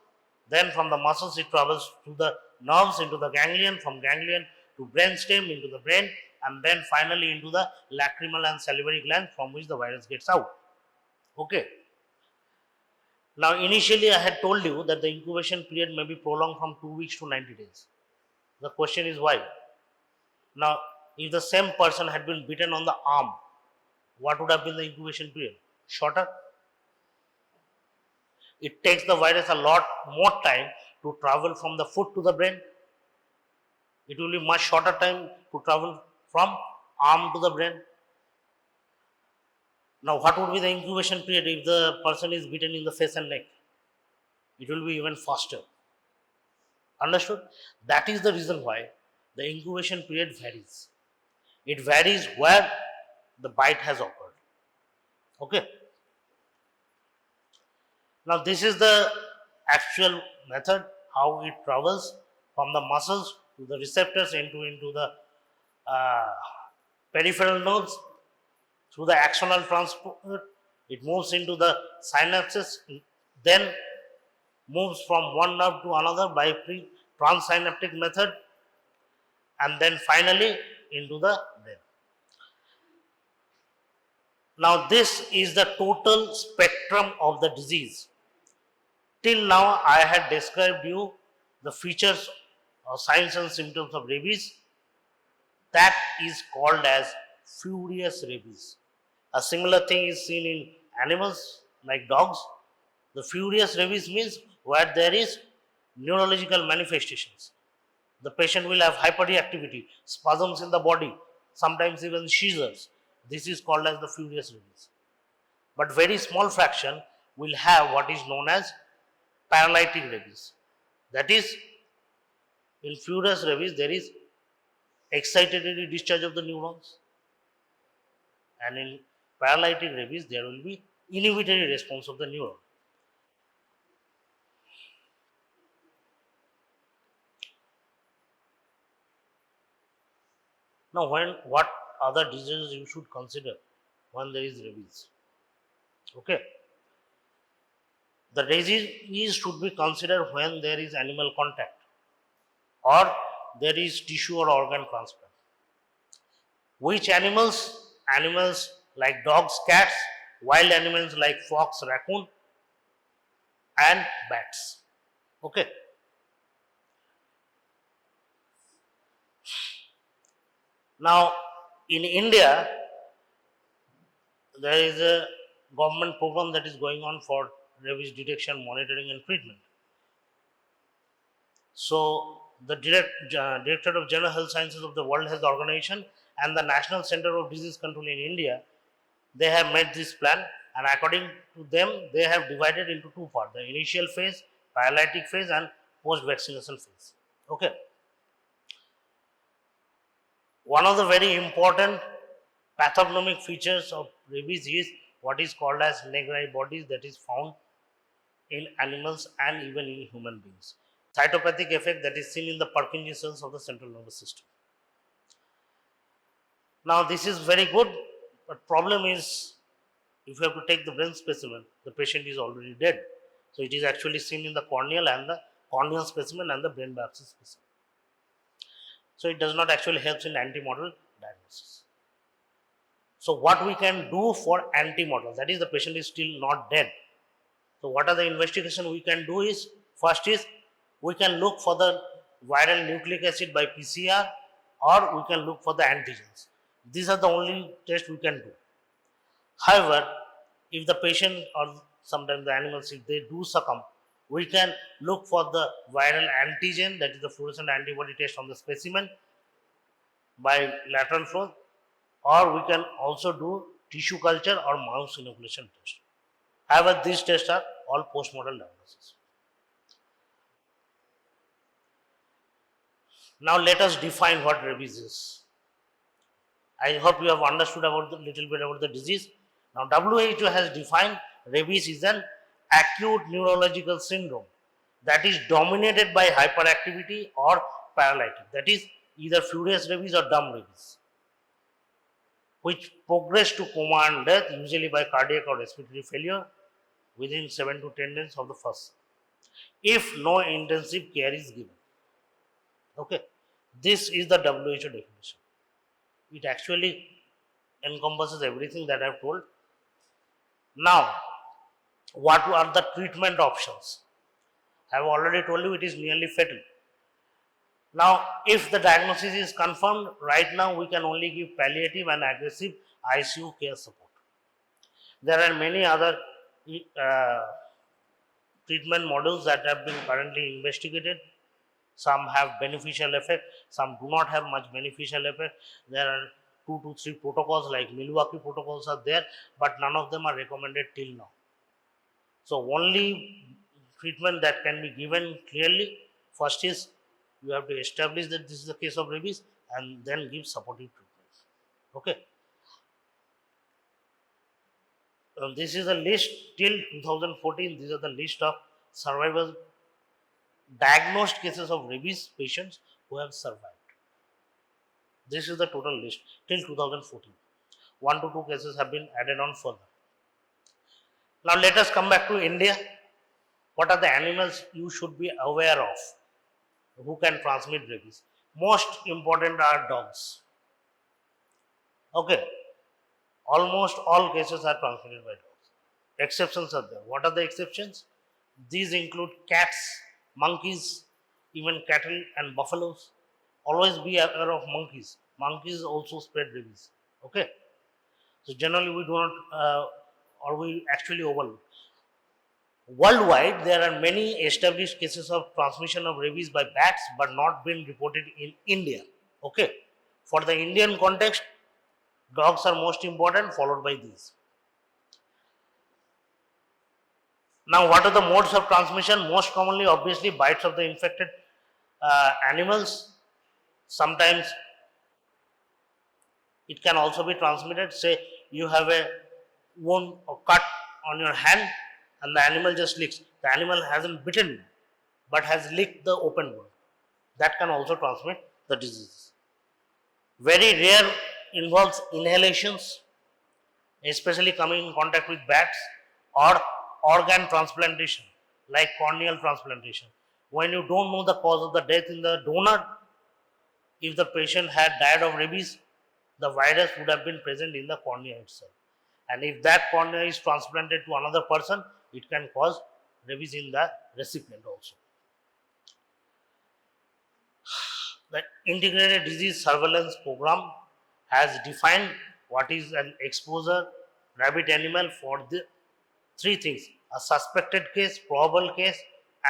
then from the muscles it travels to the nerves, into the ganglion, from ganglion to brainstem, into the brain, and then finally into the lacrimal and salivary gland from which the virus gets out. Okay. Now initially I had told you that the incubation period may be prolonged from 2 weeks to 90 days. The question is why? Now if the same person had been bitten on the arm, what would have been the incubation period? Shorter. It takes the virus a lot more time to travel from the foot to the brain. It will be much shorter time to travel from arm to the brain. Now what would be the incubation period if the person is bitten in the face and neck? It will be even faster. Understood? That is the reason why the incubation period varies. It varies where the bite has occurred. Okay. Now this is the actual method how it travels from the muscles to the receptors into the peripheral nerves, through the axonal transport. It moves into the synapses, then moves from one nerve to another by transsynaptic method, and then finally into the brain. Now this is the total spectrum of the disease. Till now I had described you the features or signs and symptoms of rabies. That is called as furious rabies. A similar thing is seen in animals like dogs. The furious rabies means where there is neurological manifestations. The patient will have hyperreactivity, spasms in the body, sometimes even seizures. This is called as the furious rabies. But very small fraction will have what is known as paralytic rabies. That is, in furious rabies there is excitatory discharge of the neurons, and in paralytic rabies there will be inhibitory response of the neuron. Now what other diseases you should consider when there is rabies? Okay. The disease should be considered when there is animal contact or there is tissue or organ transplant. Which animals? Animals like dogs, cats, wild animals like fox, raccoon, and bats. Okay. Now in India there is a government program that is going on for rabies detection, monitoring and treatment. So the Directorate of General Health Sciences of the World Health Organization and the National Center of Disease Control in India, they have made this plan, and according to them they have divided into 2 parts: the initial phase, paralytic phase, and post vaccination phase. Okay. One of the very important pathognomic features of rabies is what is called as negri bodies, that is found in animals and even in human beings. Cytopathic effect that is seen in the Purkinje cells of the central nervous system. Now this is very good, but problem is if you have to take the brain specimen, the patient is already dead. So it is actually seen in the corneal specimen and the brain biopsy specimen. So it does not actually help in antemortal diagnosis. So what we can do for antemortal, that is the patient is still not dead. So what are the investigation we can do is, first is we can look for the viral nucleic acid by PCR, or we can look for the antigens. These are the only tests we can do. However, if the patient or sometimes the animals, if they do succumb, we can look for the viral antigen, that is the fluorescent antibody test on the specimen by lateral flow, or we can also do tissue culture or mouse inoculation test. However, these tests are all post-mortem diagnosis. Now let us define what rabies is. I hope you have understood about the little bit about the disease. Now WHO has defined rabies is an acute neurological syndrome that is dominated by hyperactivity or paralytic, that is either furious rabies or dumb rabies, which progress to coma and death usually by cardiac or respiratory failure within 7 to 10 days of the first, if no intensive care is given. Okay, this is the WHO definition. It actually encompasses everything that I have told. Now, what are the treatment options? I have already told you it is nearly fatal. Now, if the diagnosis is confirmed, right now we can only give palliative and aggressive ICU care support. There are many other treatment models that have been currently investigated. Some have beneficial effect, some do not have much beneficial effect. There are 2 to 3 protocols like Milwaukee protocols are there, but none of them are recommended till now. So only treatment that can be given clearly, first is you have to establish that this is a case of rabies and then give supportive treatment. Okay. This is a list till 2014. These are the list of survivors, diagnosed cases of rabies patients who have survived. This is the total list till 2014. 1 to 2 cases have been added on further. Now let us come back to India. What are the animals you should be aware of who can transmit rabies? Most important are dogs. Okay. Almost all cases are transmitted by dogs. Exceptions are there. What are the exceptions? These include cats, monkeys, even cattle and buffaloes. Always be aware of monkeys. Monkeys also spread rabies. Okay. So generally we do not, or we actually overlook. Worldwide, there are many established cases of transmission of rabies by bats, but not been reported in India. Okay. For the Indian context, dogs are most important, followed by these. Now, what are the modes of transmission? Most commonly, obviously, bites of the infected animals. Sometimes it can also be transmitted. Say you have a wound or cut on your hand and the animal just licks. The animal hasn't bitten you, but has licked the open wound. That can also transmit the disease. Very rare involves inhalations, especially coming in contact with bats, or organ transplantation like corneal transplantation. When you don't know the cause of the death in the donor, if the patient had died of rabies, the virus would have been present in the cornea itself. And if that cornea is transplanted to another person, it can cause rabies in the recipient also. The Integrated Disease Surveillance Program has defined what is an exposure rabbit animal for the 3 things: a suspected case, probable case,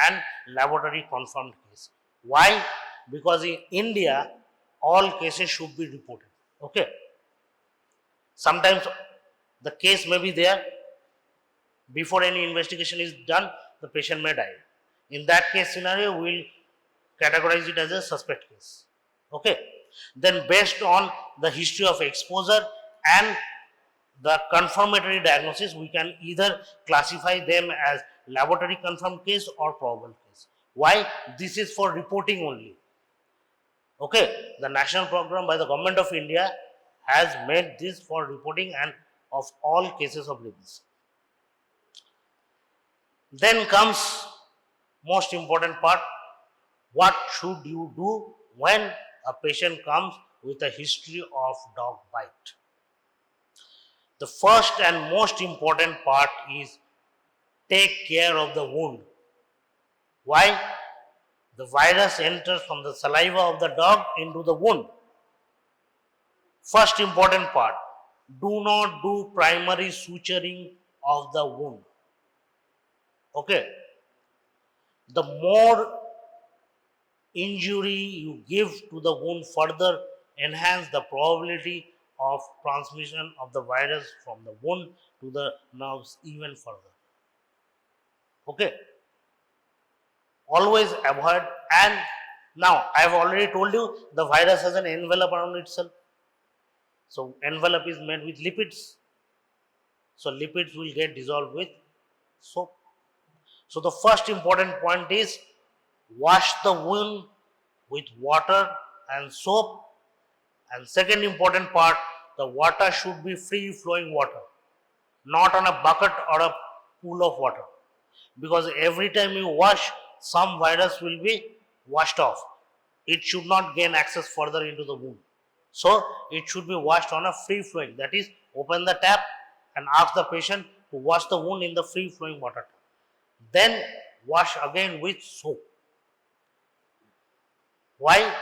and laboratory confirmed case. Why? Because in India, all cases should be reported. Okay. Sometimes the case may be there, before any investigation is done, the patient may die. In that case scenario, we will categorize it as a suspect case. Okay. Then based on the history of exposure and the confirmatory diagnosis, we can either classify them as laboratory confirmed case or probable case. Why? This is for reporting only. Okay, the national program by the government of India has made this for reporting and of all cases of rabies. Then comes most important part, what should you do when a patient comes with a history of dog bite? The first and most important part is take care of the wound. Why? The virus enters from the saliva of the dog into the wound. First important part, do not do primary suturing of the wound. Okay. The more injury you give to the wound further enhance the probability of transmission of the virus from the wound to the nerves even further. Okay. Always avoid, and now I have already told you the virus has an envelope around itself. So envelope is made with lipids. So lipids will get dissolved with soap. So the first important point is wash the wound with water and soap. And second important part, the water should be free flowing water, not on a bucket or a pool of water. Because every time you wash, some virus will be washed off. It should not gain access further into the wound. So it should be washed on a free flowing, that is, open the tap and ask the patient to wash the wound in the free flowing water. Then wash again with soap. Why?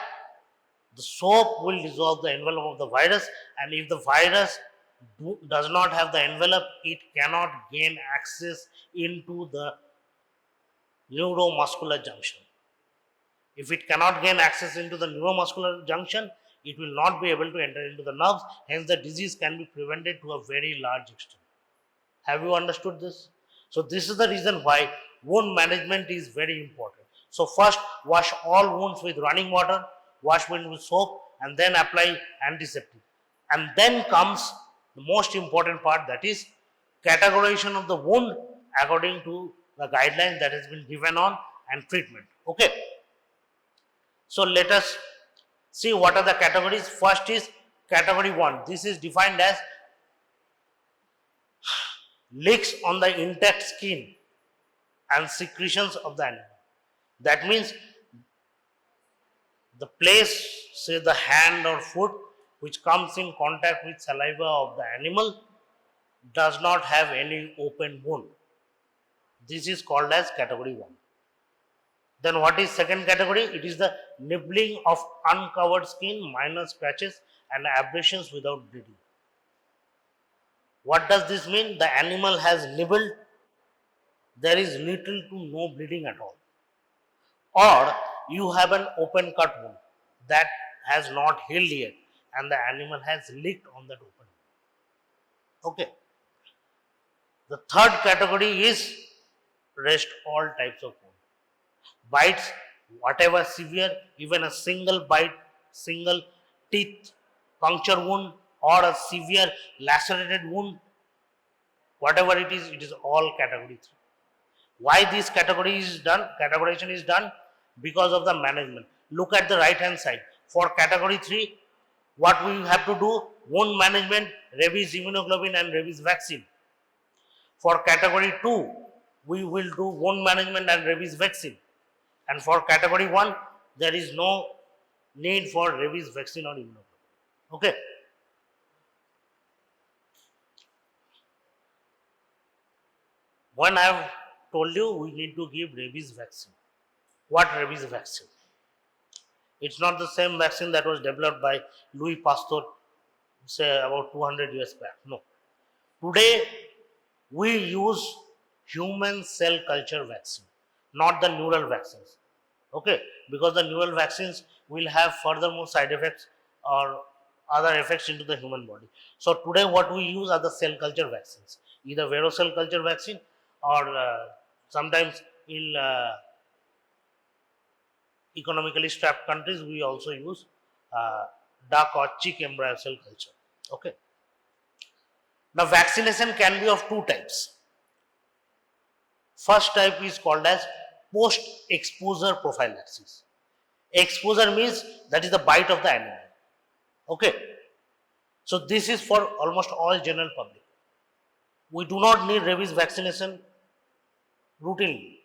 The soap will dissolve the envelope of the virus, and if the virus does not have the envelope, it cannot gain access into the neuromuscular junction. If it cannot gain access into the neuromuscular junction, it will not be able to enter into the nerves, hence the disease can be prevented to a very large extent. Have you understood this? So this is the reason why wound management is very important. So first, wash all wounds with running water, wash wound with soap, and then apply antiseptic. And then comes the most important part, that is categorization of the wound according to the guidelines that has been given on and treatment. Okay. So let us see what are the categories. First is category 1. This is defined as leaks on the intact skin and secretions of the animal. That means the place, say the hand or foot, which comes in contact with saliva of the animal does not have any open wound. This is called as category 1. Then what is second category? It is the nibbling of uncovered skin, minor scratches and abrasions without bleeding. What does this mean? The animal has nibbled, there is little to no bleeding at all. Or you have an open cut wound that has not healed yet and the animal has licked on that open wound. Okay. The third category is rest all types of wound. Bites, whatever severe, even a single bite, single teeth puncture wound or a severe lacerated wound, whatever it is all category 3. Why this category is done? Categorization is done because of the management. Look at the right hand side. For category 3, what we have to do? Wound management, rabies immunoglobulin and rabies vaccine. For category 2, we will do wound management and rabies vaccine. And for category 1, there is no need for rabies vaccine or immunoglobulin. Okay. When I have told you we need to give rabies vaccine. What rabies vaccine? It's not the same vaccine that was developed by Louis Pasteur, say about 200 years back. No. Today, we use human cell culture vaccine, not the neural vaccines. Okay, because the neural vaccines will have furthermore side effects or other effects into the human body. So today what we use are the cell culture vaccines, either vero cell culture vaccine or sometimes in economically strapped countries we also use duck or chick embryo cell culture. Okay. Now vaccination can be of two types. First type is called as post-exposure prophylaxis. Exposure means that is the bite of the animal. Okay. So this is for almost all general public. We do not need rabies vaccination routinely.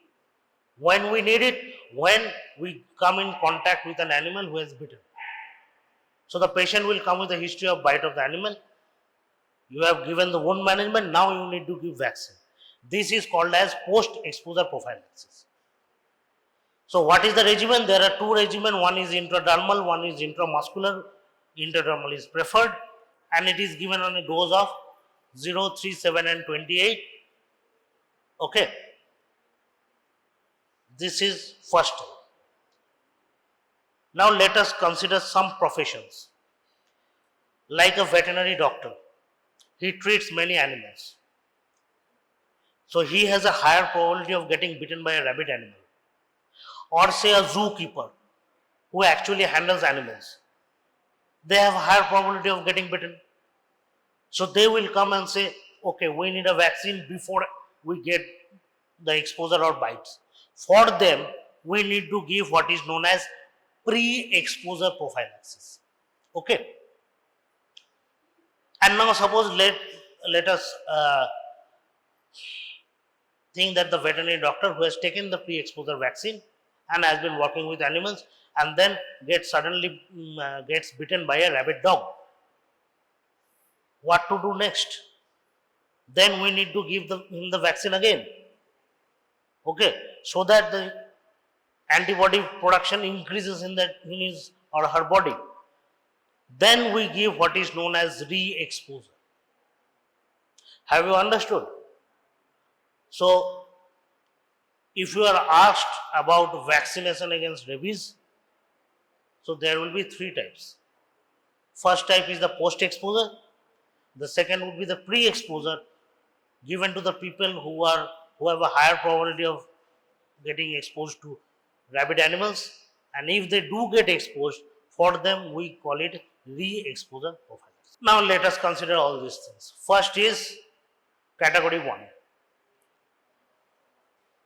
When we need it, when we come in contact with an animal who has bitten. So the patient will come with a history of bite of the animal. You have given the wound management, now you need to give vaccine. This is called as post-exposure prophylaxis. So what is the regimen? There are two regimens, one is intradermal, one is intramuscular. Intradermal is preferred and it is given on a dose of 0, 3, 7 and 28. Okay. This is first. Now let us consider some professions. Like a veterinary doctor, he treats many animals. So he has a higher probability of getting bitten by a rabid animal. Or say a zookeeper who actually handles animals. They have a higher probability of getting bitten. So they will come and say, okay, we need a vaccine before we get the exposure or bites. For them, we need to give what is known as pre-exposure prophylaxis. Okay. And now suppose let us think that the veterinary doctor who has taken the pre-exposure vaccine and has been working with animals and then suddenly gets bitten by a rabid dog. What to do next? Then we need to give him the vaccine again. Okay, so that the antibody production increases in his or her body. Then we give what is known as re-exposure. Have you understood? So, if you are asked about vaccination against rabies, so there will be three types. First type is the post-exposure. The second would be the pre-exposure given to the people who have a higher probability of getting exposed to rabid animals. And if they do get exposed, for them we call it re-exposure prophylaxis. Now let us consider all these things. First is category 1.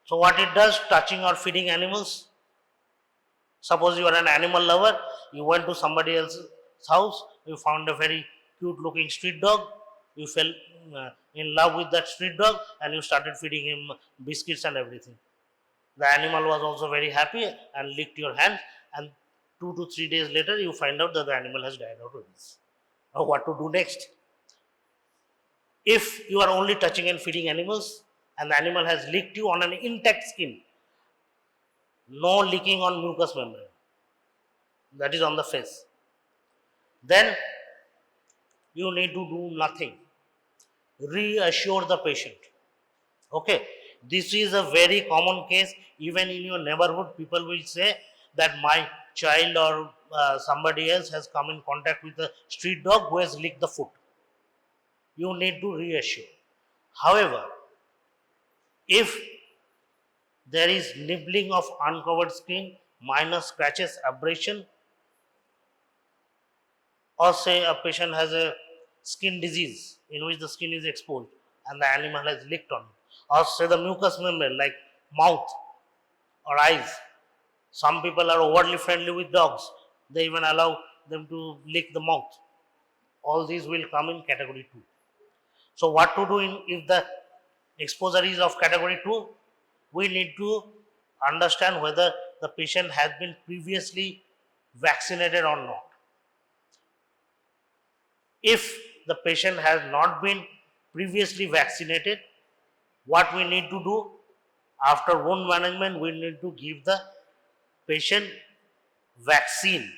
So what it does, touching or feeding animals. Suppose you are an animal lover, you went to somebody else's house, you found a very cute looking street dog, you fell in love with that street dog and you started feeding him biscuits and everything. The animal was also very happy and licked your hand, and 2 to 3 days later you find out that the animal has died out of this. Now what to do next? If you are only touching and feeding animals and the animal has licked you on an intact skin, no licking on mucous membrane, that is on the face, then you need to do nothing. Reassure the patient. Okay, this is a very common case. Even in your neighborhood, people will say that my child or somebody else has come in contact with a street dog who has licked the foot. You need to reassure. However, if there is nibbling of uncovered skin, minor scratches, abrasion, or say a patient has a skin disease in which the skin is exposed and the animal has licked on it, or say the mucous membrane like mouth or eyes. Some people are overly friendly with dogs, they even allow them to lick the mouth. All these will come in category 2. So what to do if the exposure is of category 2? We need to understand whether the patient has been previously vaccinated or not. If the patient has not been previously vaccinated, what we need to do after wound management, we need to give the patient vaccine,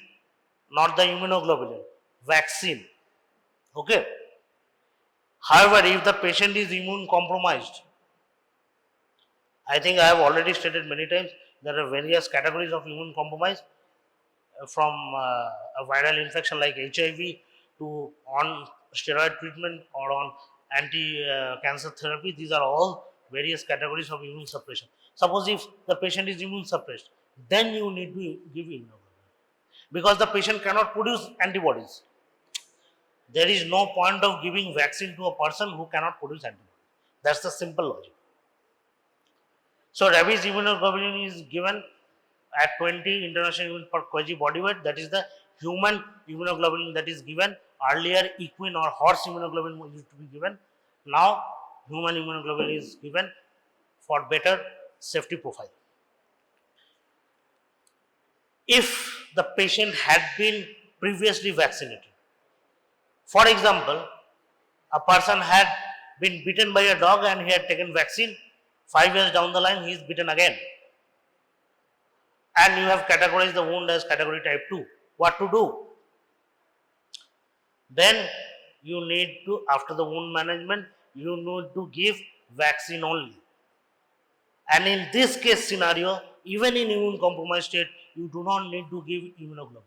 not the immunoglobulin, vaccine. Okay. However, if the patient is immune compromised, I think I have already stated many times, there are various categories of immune compromise, from a viral infection like HIV to on steroid treatment or on anti-cancer therapy. These are all various categories of immune suppression. Suppose if the patient is immune suppressed, then you need to give immunoglobulin. because the patient cannot produce antibodies. There is no point of giving vaccine to a person who cannot produce antibodies. That's the simple logic. So rabies immunoglobulin is given at 20 international units per kg body weight. That is the human immunoglobulin that is given. Earlier equine or horse immunoglobulin used to be given. Now human immunoglobulin is given for better safety profile. If the patient had been previously vaccinated, for example, a person had been bitten by a dog and he had taken vaccine, 5 years down the line he is bitten again, and you have categorized the wound as category type 2. What to do? Then you need to, after the wound management, you need to give vaccine only. And in this case scenario, even in immune compromised state, you do not need to give immunoglobulin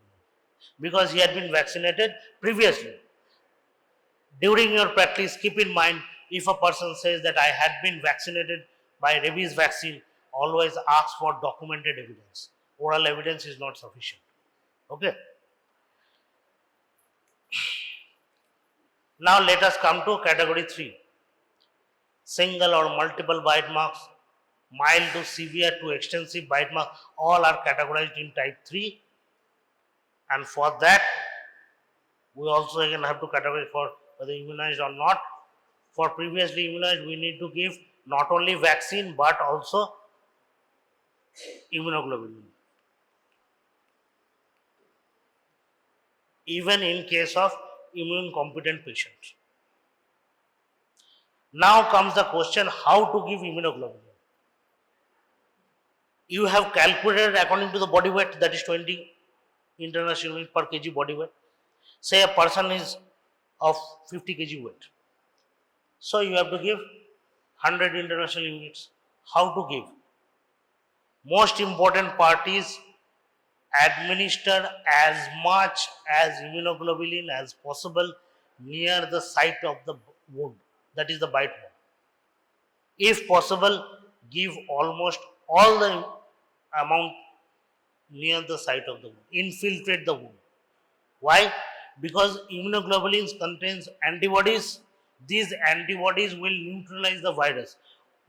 because he had been vaccinated previously. During your practice, keep in mind, if a person says that I had been vaccinated by rabies vaccine, always ask for documented evidence. Oral evidence is not sufficient. Okay. Now let us come to category 3. Single or multiple bite marks, mild to severe to extensive bite marks, all are categorized in type 3. And for that, we also again have to categorize for whether immunized or not. For previously immunized, we need to give not only vaccine but also immunoglobulin. Even in case of immune competent patients. Now comes the question, how to give immunoglobulin. You have calculated according to the body weight, that is 20 international units per kg body weight. Say a person is of 50 kg weight. So you have to give 100 international units. How to give? Most important part is administer as much as immunoglobulin as possible near the site of the wound, that is the bite wound. If possible, give almost all the amount near the site of the wound. Infiltrate the wound. Why? Because immunoglobulins contains antibodies. These antibodies will neutralize the virus.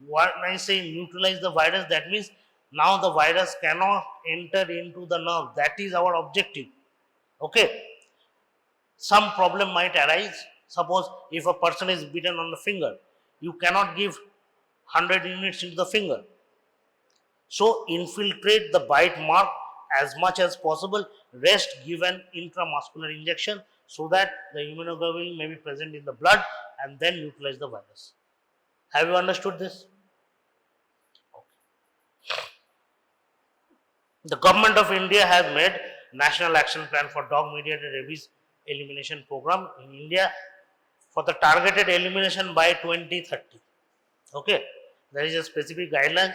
When I say neutralize the virus, that means now the virus cannot enter into the nerve. That is our objective. Okay. Some problem might arise. Suppose if a person is bitten on the finger, you cannot give 100 units into the finger. So infiltrate the bite mark as much as possible. Rest, give an intramuscular injection so that the immunoglobulin may be present in the blood and then neutralize the virus. Have you understood this? Okay. The government of India has made National Action Plan for Dog Mediated Rabies Elimination Program in India for the targeted elimination by 2030. Okay, there is a specific guidelines.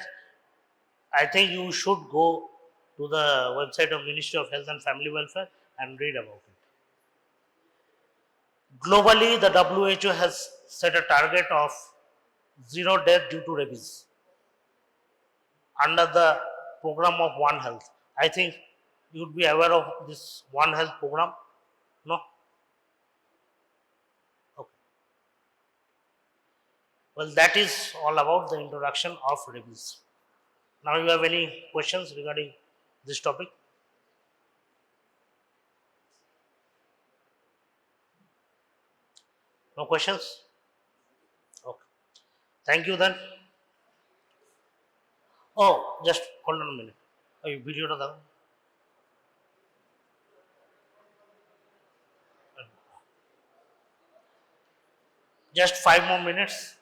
I think you should go to the website of Ministry of Health and Family Welfare and read about it. Globally, the WHO has set a target of 0 death due to rabies under the program of One Health. I think you would be aware of this One Health program. No? Okay. Well, that is all about the introduction of rabies. Now, you have any questions regarding this topic? No questions? Okay. Thank you then. Oh, just hold on a minute. Video to the just 5 more minutes.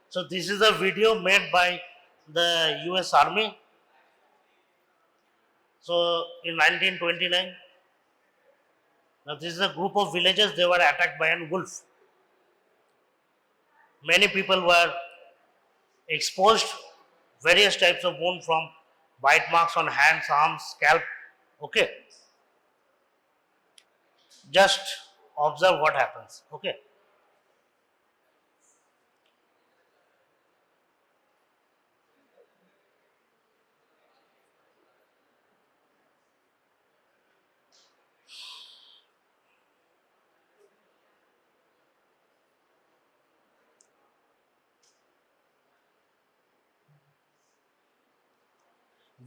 So this is a video made by the US Army. So in 1929, now this is a group of villagers, they were attacked by a wolf. Many people were exposed, various types of wound from bite marks on hands, arms, scalp. Okay. Just observe what happens. Okay.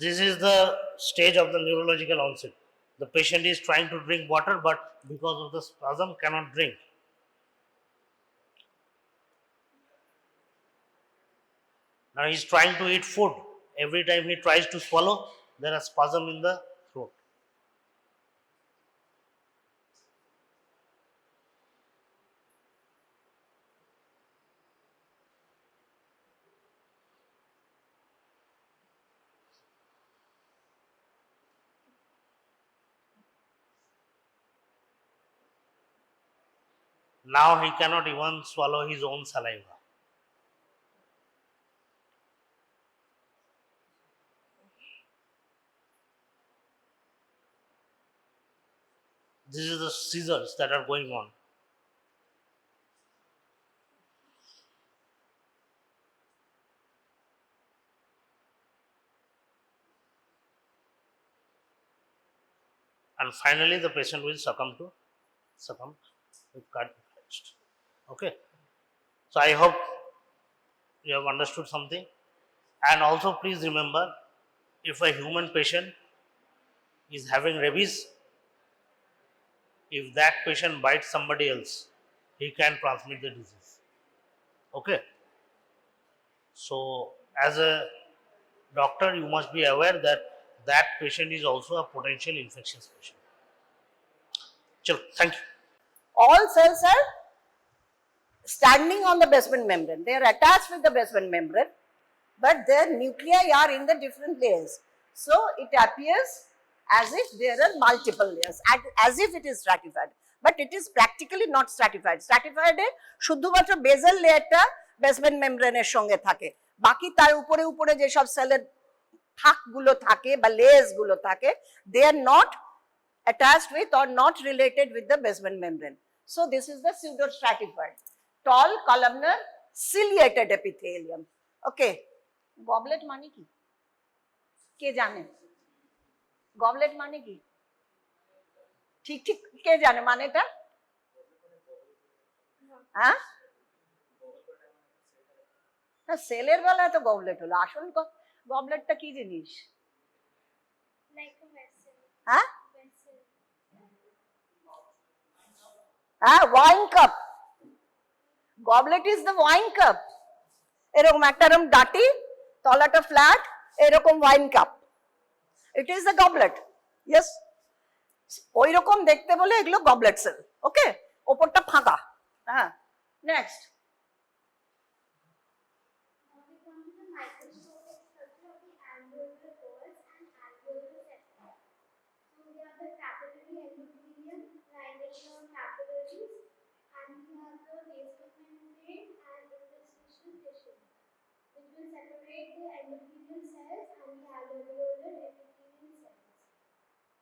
This is the stage of the neurological onset. The patient is trying to drink water, but because of the spasm cannot drink. Now he is trying to eat food. Every time he tries to swallow, there is spasm in the throat. Now he cannot even swallow his own saliva. This is the seizures that are going on. And finally the patient will succumb with cardiac. Okay. So I hope you have understood something. And also please remember, if a human patient is having rabies, if that patient bites somebody else, he can transmit the disease. Okay. So as a doctor, you must be aware that that patient is also a potential infectious patient. Chalo, thank you. All cells are standing on the basement membrane. They are attached with the basement membrane, but their nuclei are in the different layers. So it appears as if there are multiple layers, as if it is stratified. But it is practically not stratified. Stratified এ শুধুমাত্র basal লেয়ারটা basement মেমব্রেনের সঙ্গে থাকে, বাকি তার উপরে উপরে যে সব সেলের থাকগুলো থাকে বা লেয়ার্স গুলো থাকে, they are not attached with or not related with the basement membrane. So this is the pseudo-stratified, tall columnar ciliated epithelium. Okay, goblet মানে কি? কে জানে? Goblet মানে কি? ঠিক ঠিক কে জানে মানেটা? হ্যাঁ? না সেলের বেলায় তো গবলেট হলো, আসল গবলেটটা কি জিনিস? হ্যাঁ? হ্যাঁ, wine cup. Goblet is the wine cup. এরকম একটা এরকম ডাটি, তলাটা ফ্ল্যাট, এরকম wine cup. It is the goblet. Yes, ওই রকম দেখতে বলে এগুলো গবলেট সেল। ওকে, ওপরটা ফাঁকা। হ্যাঁ, next. Which will separate the endothelial cells and the alveolar epithelial cells.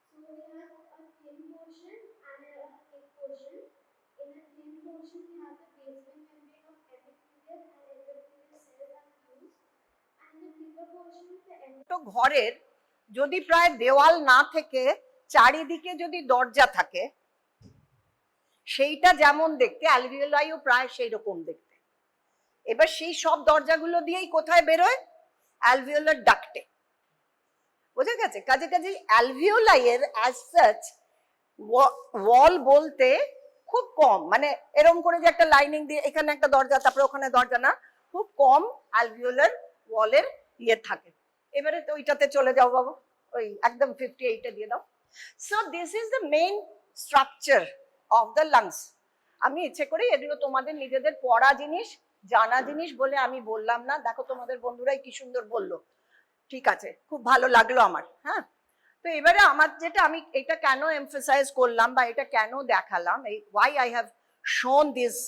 So we have a thin portion and a thick portion. In a thin portion, we have the basement membrane of epithelial and endothelial cells are fused, and in the thicker portion, the ঘরের যদি প্রায় দেওয়াল না থেকে চারিদিকে যদি দরজা থাকে, সেইটা যেমন দেখতে অ্যালভিওলাইও প্রায় সেই রকম দেখতে। এবার সেই সব দরজাগুলো দিয়েই কোথায় বেরোয়? অ্যালভিওলার ডাক্টে। বোঝা গেছে? কাজে কাজে অ্যালভিওলাইয়ের অ্যাজ সাচ ওয়াল বলতে খুব কম, মানে এরকম করে যে একটা লাইনিং দিয়ে এখানে একটা দরজা তারপরে ওখানে দরজা না, খুব কম অ্যালভিওলার ওয়ালের ইয়ে থাকে। এবারে তো ওইটাতে চলে যাও বাবু, ওই একদম 58-এ দিয়ে দাও। So this is the main structure of the lungs. আমি ইচ্ছে করে এগুলো তোমাদের নিজেদের পড়া জিনিস, জানা জিনিস বলে আমি বললাম না। দেখো তোমাদের বন্ধুরাই কি সুন্দর বললো, ঠিক আছে, খুব ভালো লাগলো আমার। হ্যাঁ, তো এবারে আমার যেটা, আমি এটা কেন এমফাসাইজ করলাম বা এটা কেন দেখালাম, এই why I have shown these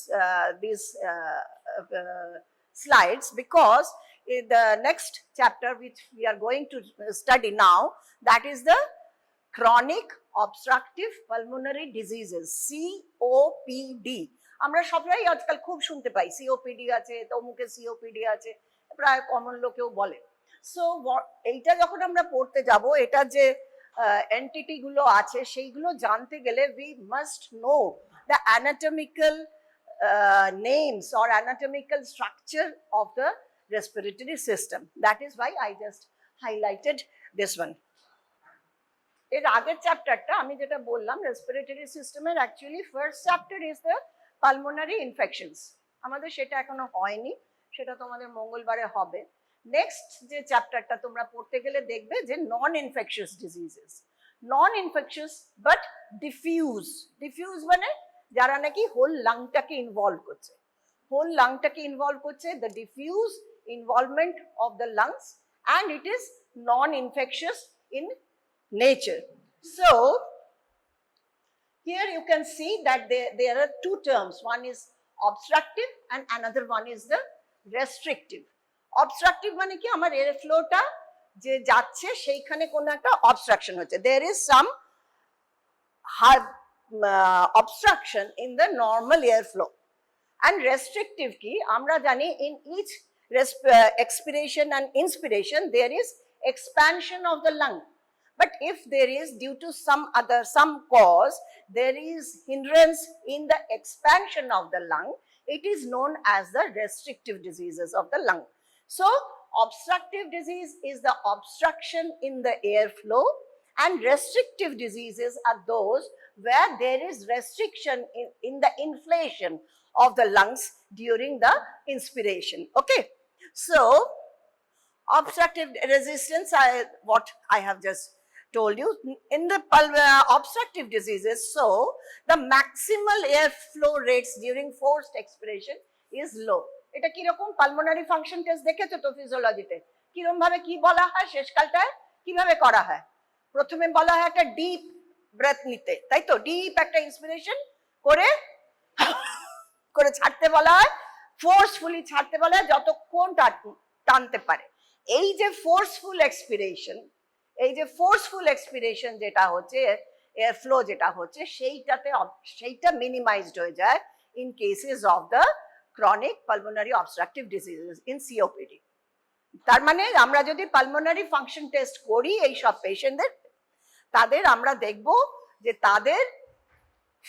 slides, because in the next chapter which we are going to study now, that is the chronic obstructive pulmonary diseases, COPD. আমরা সবাই আজকাল খুব শুনতে পাই সিওপিডি আছে, তমুকে সিওপিডি আছে, প্রায় কমন লোকেও বলে। সো এইটা যখন আমরা পড়তে যাব, এটা যে এন্টিটি গুলো আছে সেইগুলো জানতে গেলে we must know the anatomical names or anatomical structure of the respiratory system. That is why I just highlighted this one. এর আগের চ্যাপ্টারটা আমি যেটা বললাম রেসপিরেটরি সিস্টেমের actually first chapter is the pulmonary infections, আমাদের সেটা এখনো হয়নি, সেটা তোমাদের মঙ্গলবারে হবে। নেক্সট যে চ্যাপ্টারটা তোমরা পড়তে গেলে দেখবে যে non infectious diseases, non infectious but diffuse, diffuse মানে যারা নাকি হোল লাংটাকে ইনভলভ করছে, হোল লাংটাকে ইনভলভ করছে, the diffuse involvement of the lungs, and it is non-infectious in nature. So here you can see that there are two terms, one is obstructive and another one is the restrictive. Obstructive মানে কি আমার air flow টা যে যাচ্ছে সেইখানে কোনো একটা obstruction হচ্ছে, there is some obstruction in the normal air flow. And restrictive কি আমরা জানি in each expiration and inspiration there is expansion of the lung, but if there is due to some cause there is hindrance in the expansion of the lung, it is known as the restrictive diseases of the lung. So obstructive disease is the obstruction in the airflow, and restrictive diseases are those where there is restriction in the inflation of the lungs during the inspiration. Okay, so obstructive resistance, what I have just told you in the obstructive diseases, so the maximal airflow rates during forced expiration is low. এটা কিরকম pulmonary function test দেখেছো তো ফিজিওলজিতে, কিরকম ভাবে কি বলা হয় শেষকালটায় কিভাবে করা হয়, প্রথমে বলা হয় একটা ডিপ ব্রেথ নিতে, তাই তো, ডিপ একটা ইন্সপিরেশন করে করে ছাড়তে বলা হয়, ফোর্সফুলি ছাড়তে বলা হয় যতক্ষণ টানতে পারে। এই যে ফোর্সফুল এক্সপিরেশন, এই যে ফোর্সফুল এক্সপিরেশন যেটা হচ্ছে এয়ার ফ্লো যেটা হচ্ছে সেইটা মিনিমাইজড হয়ে যায় in cases of the chronic pulmonary obstructive diseases in COPD. তার মানে আমরা যদি পালমোনারি ফাংশন টেস্ট করি এই সব পেশেন্টদের, তাদের আমরা দেখব যে তাদের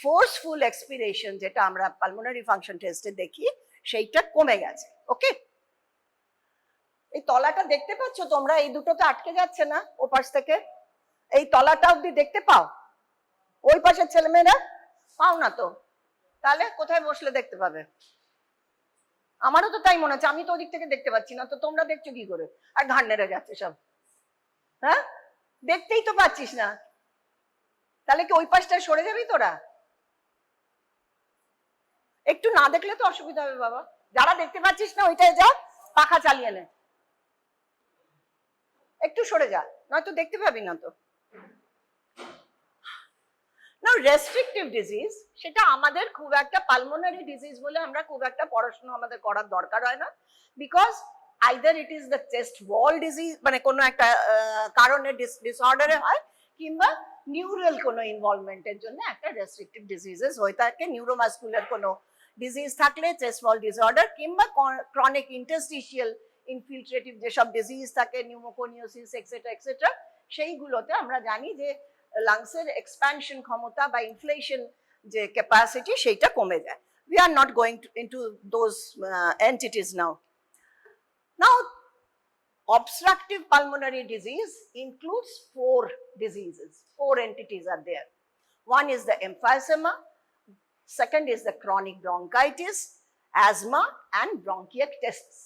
ফোর্সফুল এক্সপিরেশন যেটা আমরা পালমোনারি ফাংশন টেস্টে দেখি সেইটা কমে গেছে। ওকে, এই তলাটা দেখতে পাচ্ছ তোমরা, এই দুটো তো আটকে যাচ্ছে না ও পাশ থেকে, এই তলাটা অব্দি দেখতে পাও, ওই পাশের ছেলেমেয়েরা পাও না তো, তাহলে কোথায় বসলে দেখতে পাবে? আমারও তো তাই মনে হচ্ছে, আমি তো ওদিক থেকে দেখতে পাচ্ছি না, তো তোমরা দেখছো কি করে? আর ঘাড় নেড়ে যাচ্ছে সব, হ্যাঁ দেখতেই তো পাচ্ছিস না, তাহলে কি ওই পাশটায় সরে যাবি তোরা? একটু না দেখলে তো অসুবিধা হবে বাবা, যারা দেখতে পাচ্ছিস না ওইটাই যা, পাখা চালিয়ে নে, একটু সরে যা, নয়তো দেখতে পাবি না তো। না রেস্ট্রিকটিভ ডিজিজ সেটা আমাদের খুব একটা পালমোনারি ডিজিজ বলে আমরা খুব একটা পড়াশোনা আমাদের করার দরকার হয় না, because either it is the chest wall disease, মানে কোনো একটা কারণে ডিসঅর্ডারে হয়, কিংবা নিউরাল কোনো ইনভলভমেন্টের জন্য একটা রেস্ট্রিকটিভ ডিজিজেস হয়ে থাকে, নিউরোমাসকুলার কোনো ডিজিজ থাকলে চেস্ট ওয়াল ডিসঅর্ডার, কিংবা ক্রনিক ইন্টারস্টিশিয়াল ইনফিলট্রেটিভ যেসব ডিজিজ থাকে নিউমোকোনিওসিস এক্সেট্রা এক্সেট্রা, সেইগুলোতে আমরা জানি যে লাংসের এক্সপ্যানশন ক্ষমতা বা ইনফ্লেশন যে ক্যাপাসিটি সেইটা কমে যায়। We are not going into those entities now. Now, obstructive pulmonary disease includes 4 diseases, 4 entities are there. One is the emphysema, second is the chronic bronchitis, asthma and bronchiectasis.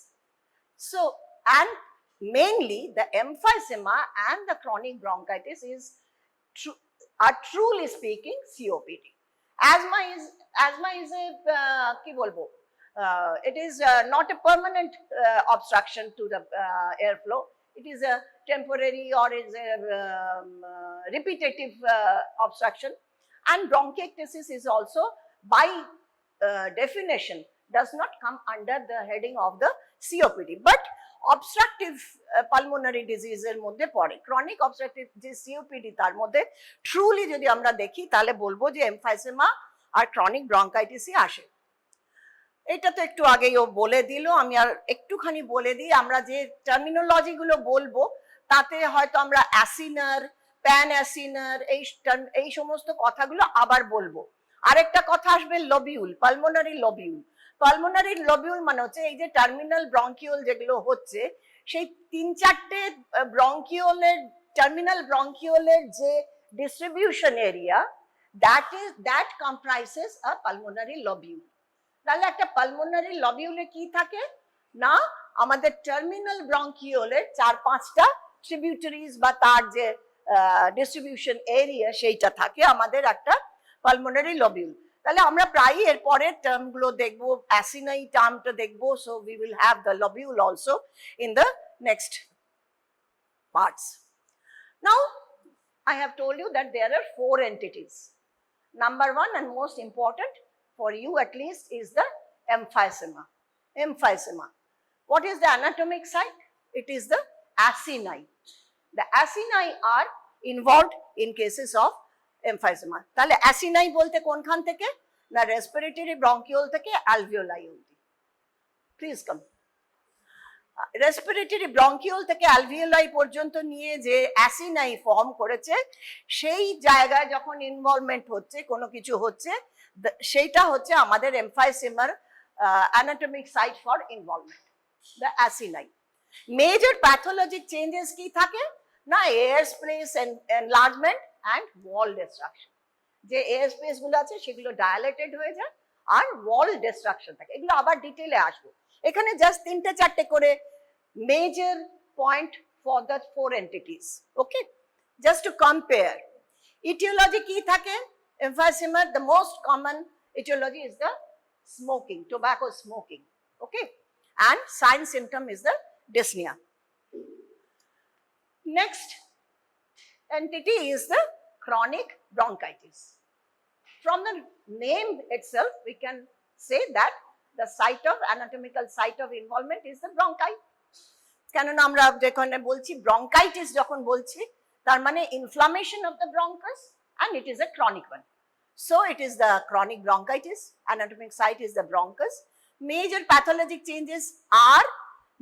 So, and mainly the emphysema and the chronic bronchitis are truly speaking COPD. Asthma is a ki bolbo, it is not a permanent obstruction to the airflow, it is a temporary or is a repetitive obstruction, and bronchiectasis is also by definition does not come under the heading of the COPD, but obstructive pulmonary disease এর মধ্যে পড়ে। Chronic obstructive যে COPD তার মধ্যে truly যদি আমরা দেখি তাহলে বলবো যে এমফাইসেমা আর ক্রনিক ব্রঙ্কাইটিসই আসে। এটা তো একটু আগেই ও বলে দিল, আমি আর একটুখানি বলে দিই, আমরা যে টার্মিনোলজি গুলো বলবো তাতে হয়তো আমরা অ্যাসিনার, প্যান অ্যাসিনার এই সমস্ত কথাগুলো আবার বলবো। আরেকটা কথা আসবে lobule, pulmonary lobule. Pulmonary lobule মানে হচ্ছে এই যে টার্মিনাল ব্রঙ্কিউল যেগুলো হচ্ছে সেই 3-4টে ব্রঙ্কিউলের টার্মিনাল ব্রঙ্কিওলের যে distribution area that comprises a pulmonary lobule. তাহলে একটা পালমোনারি লবিউলে কি থাকে না, আমাদের টার্মিনাল ব্রঙ্কিওলের 4-5টা ট্রিবিউটারিজ বা তার যে ডিস্ট্রিবিউশন এরিয়া সেইটা থাকে আমাদের একটা পালমোনারি লবিউল। তাহলে আমরা প্রায়ই এর পরের টার্মগুলো দেখবো, অ্যাসিনাই টার্মটা দেখবো, so we will have the lobule also in the next parts. Now I have told you that there are 4 entities. Number 1 and most important for you at least is the emphysema. Emphysema. What is the anatomic site? It is the acini. The acini are involved in cases of emphysema. তাহলে acini বলতে কোনখান থেকে না, respiratory bronchiole থেকে alveoli অবধি। Please come. Respiratory bronchiole থেকে alveoli পর্যন্ত নিয়ে যে অ্যাসিনাই ফর্ম করেছে, সেই জায়গায় যখন ইনভলভমেন্ট হচ্ছে, কোনো কিছু হচ্ছে, সেইটা হচ্ছে আমাদের এমফাইসেমার anatomic site for involvement, the acini. Major pathologic changes কি থাকে না, air space enlargement and wall destruction. যে এয়ার স্পেস গুলো আছে সেগুলো ডায়ালেটেড হয়ে যায় আর ওয়াল ডিস্ট্রাকশন থাকে। এগুলো আবার ডিটেইলে আসবো। এখানে জাস্ট 3-4টে করে major point for the 4 entities, okay, just to compare. Etiology কি থাকে এমফাইসেমার? The most common etiology is the smoking, tobacco smoking, okay, and sign symptom is the dyspnea. Next entity is the chronic bronchitis. From the name itself we can say that the site of anatomical site of involvement is the bronchi. কেননা আমরা যখন বলছি bronchitis, যখন বলছি তার মানে inflammation of the bronchus and it is a chronic one. So it is the chronic bronchitis. Anatomic site is the bronchus. Major pathologic changes are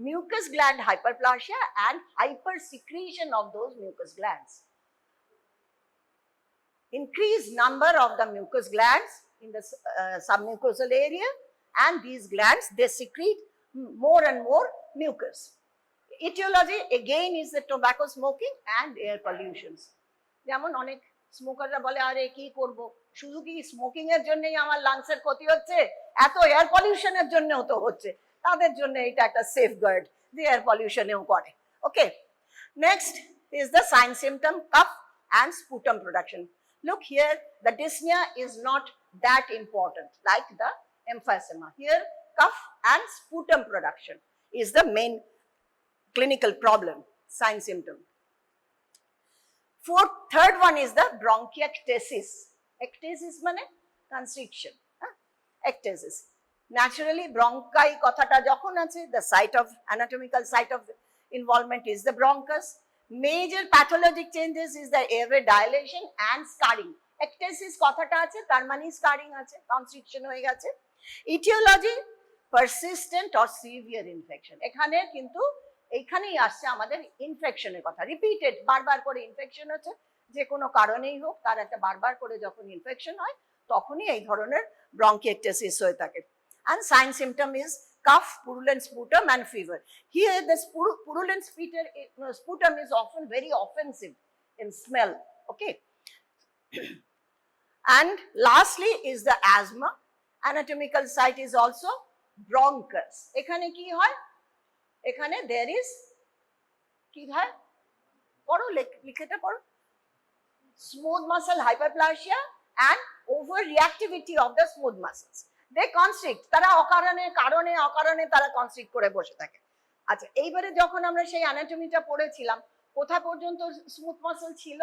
mucus gland hyperplasia and hypersecretion of those mucus glands. Increased number of the mucus glands in the submucosal area, and these glands they secrete more and more mucus. Etiology again is the tobacco smoking and air pollutions. যেমন অনেক স্মোকাররা বলে আরে কি করব, শুধু কি smoking এর জন্যই আমার লাংসের ক্ষতি হচ্ছে, এত এয়ার পলিউশনের জন্যও তো হচ্ছে। তাদের জন্য এটা একটা সেফগার্ড যে এয়ার পলিউশনেও করে। Okay, next is the sign symptom cough and sputum production. Look here, the dyspnea is not that important like the emphysema. Here cough and sputum production is the main clinical problem, sign symptom. Third one is the bronchiectasis. Ectasis মানে constriction, ectasis. Naturally bronchi কথাটা যখন আছে, the site of anatomical site of involvement is the bronchus. Major pathologic changes is the airway dilation and scarring. Ectasis কথাটা আছে তার মানে scarring আছে, constriction হয়ে গেছে। Etiology persistent or severe infection. এখানে কিন্তু এইখানেই আসছে আমাদের ইনফেকশনের কথা, রিপিটেড বারবার করে ইনফেকশন হচ্ছে, যে কোনো কারণেই হোক তার একটা বারবার করে যখন ইনফেকশন হয় তখনই এই ধরনের ব্রঙ্কিয়েক্টাসিস হয়ে থাকে। And sign symptom is cough, purulent sputum and fever. Here the purulent sputum is often very offensive in smell, okay. And lastly is the asthma. Anatomical site is also bronchus. এখানে কি হয়, এখানে there is কি হয়, পড়ো লিখেটা পড়ো, smooth muscle hyperplasia and overreactivity of the smooth muscles. They constrict, তারা অকারণে তারা constrict করে বসে থাকে। আচ্ছা, এইবারে যখন আমরা সেই অ্যানাটমিটা পড়েছিলাম, কোথা পর্যন্ত স্মুথ মাসল ছিল?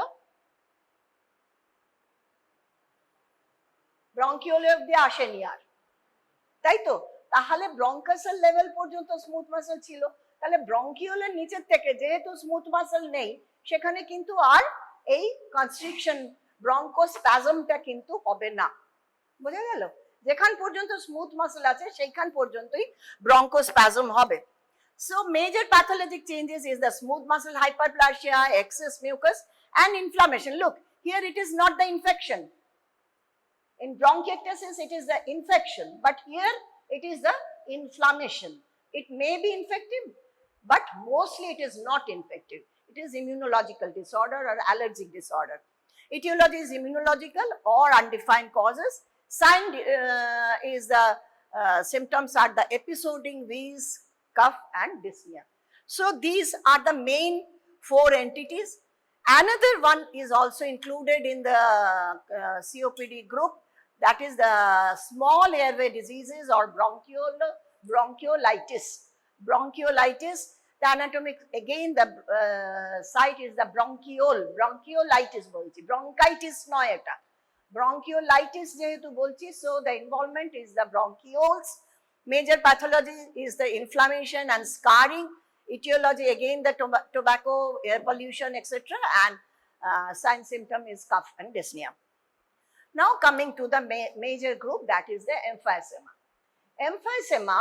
ব্রঙ্কিওলে অবধি আসেনি আর, তাই তো? তাহলে ব্রঙ্কাসাল লেভেল পর্যন্ত স্মুথ মাসল ছিল, তাহলে ব্রঙ্কিওলের নিচের থেকে যেহেতু স্মুথ মাসল নেই, সেখানে কিন্তু আর এই কনস্ট্রিকশন ব্রঙ্কোস্প্যাজমটা কিন্তু হবে না। বোঝা গেল? যেখান পর্যন্ত স্মুথ মাসল আছে সেইখান পর্যন্তই ব্রঙ্কোস্প্যাজম হবে। So major pathologic changes is the smooth muscle hyperplasia, excess mucus and inflammation. Look, here it is not the infection. In bronchiectasis it is the infection, but here it is the inflammation. It may be infective, but mostly it is not infective. It is immunological disorder or allergic disorder. Etiology is immunological or undefined causes. Sign is the symptoms are the episodic wheeze, cough and dyspnea. So these are the main 4 entities. Another one is also included in the COPD group, that is the small airway diseases or bronchiolitis. Bronchiolitis, the anatomic, again the site is the bronchiolitis bolchi, bronchitis noy eta. Bronchiolitis jehetu bolchi, so the involvement is the bronchioles. Major pathology is the inflammation and scarring. Etiology again the tobacco, air pollution, etc. And sign symptom is cough and dyspnea. Now coming to the major group, that is the emphysema. Emphysema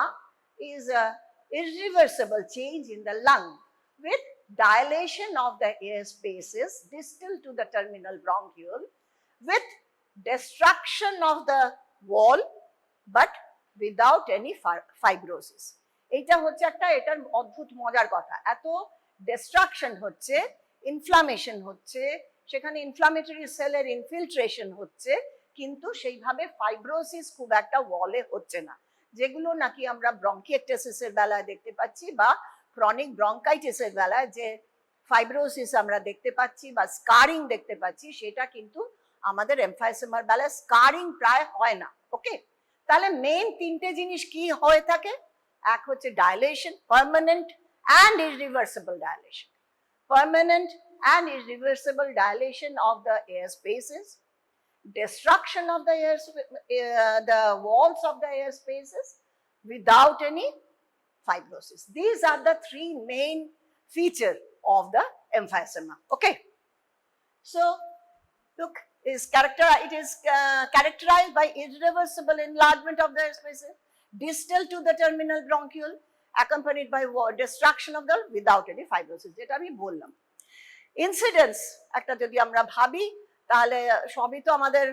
is a irreversible change in the lung with dilation of the air spaces distal to the terminal bronchiole with destruction of the wall but without any fibrosis. এটা হচ্ছে একটা এটার অদ্ভুত মজার কথা, এত distraction হচ্ছে, inflammation হচ্ছে, সেখানে ইনফ্লামেটরি সেলের ইনফিলট্রেশন হচ্ছে, কিন্তু সেইভাবে ফাইব্রোসিস খুব একটা ওয়ালে হচ্ছে না, যেগুলো নাকি আমরা ব্রঙ্কিয়েকটেসিসের বেলায় দেখতে পাচ্ছি বা ক্রনিক ব্রঙ্কাইটিসের বেলায় যে ফাইব্রোসিস আমরা দেখতে পাচ্ছি বা স্কারিং দেখতে পাচ্ছি, সেটা কিন্তু আমাদের এমফাইসেমার বেলায় স্কারিং প্রায় হয় না। ওকে, তাহলে মেইন 3টে জিনিস কি হয়ে থাকে, এক হচ্ছে dilation, permanent and irreversible dilation, permanent and irreversible dilation of the air spaces, destruction of the the walls of the air spaces without any fibrosis. These are the 3 main features of the emphysema. Okay, so look, it is characterized by irreversible enlargement of the air spaces distal to the terminal bronchiole, accompanied by destruction of the without any fibrosis, যেটা আমি বললাম। Incidence একটা যদি আমরা ভাবি, তাহলে সবই তো আমাদের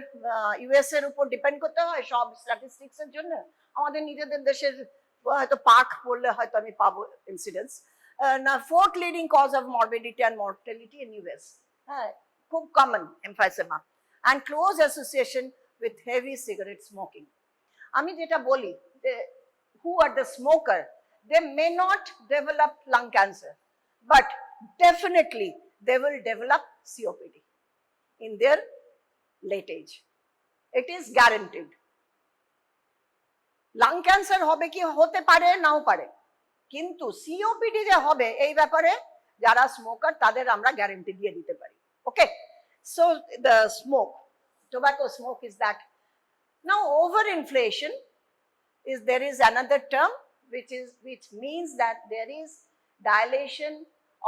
ইউএস এর উপর ডিপেন্ড করতে হয় সব স্ট্যাটিস্টিক্স এর জন্য, আমাদের নিজেদের দেশের হয়তো পার্ক পড়লে হয়তো আমি পাবো ইনসিডেন্স না। 4th leading cause of morbidity and mortality in US, হ্যাঁ খুব common emphysema, and close association with heavy cigarette smoking. আমি যেটা বলি যে who are the smoker, they may not develop lung cancer, but definitely they will develop COPD in their late age. It is guaranteed. Lung cancer hobe ki hote pare nao pare, kintu COPD je hobe ei byapare jara smoker tader amra guarantee diye dite pari. Okay, so the smoke, tobacco smoke is that. Now overinflation is, there is another term which means that there is dilation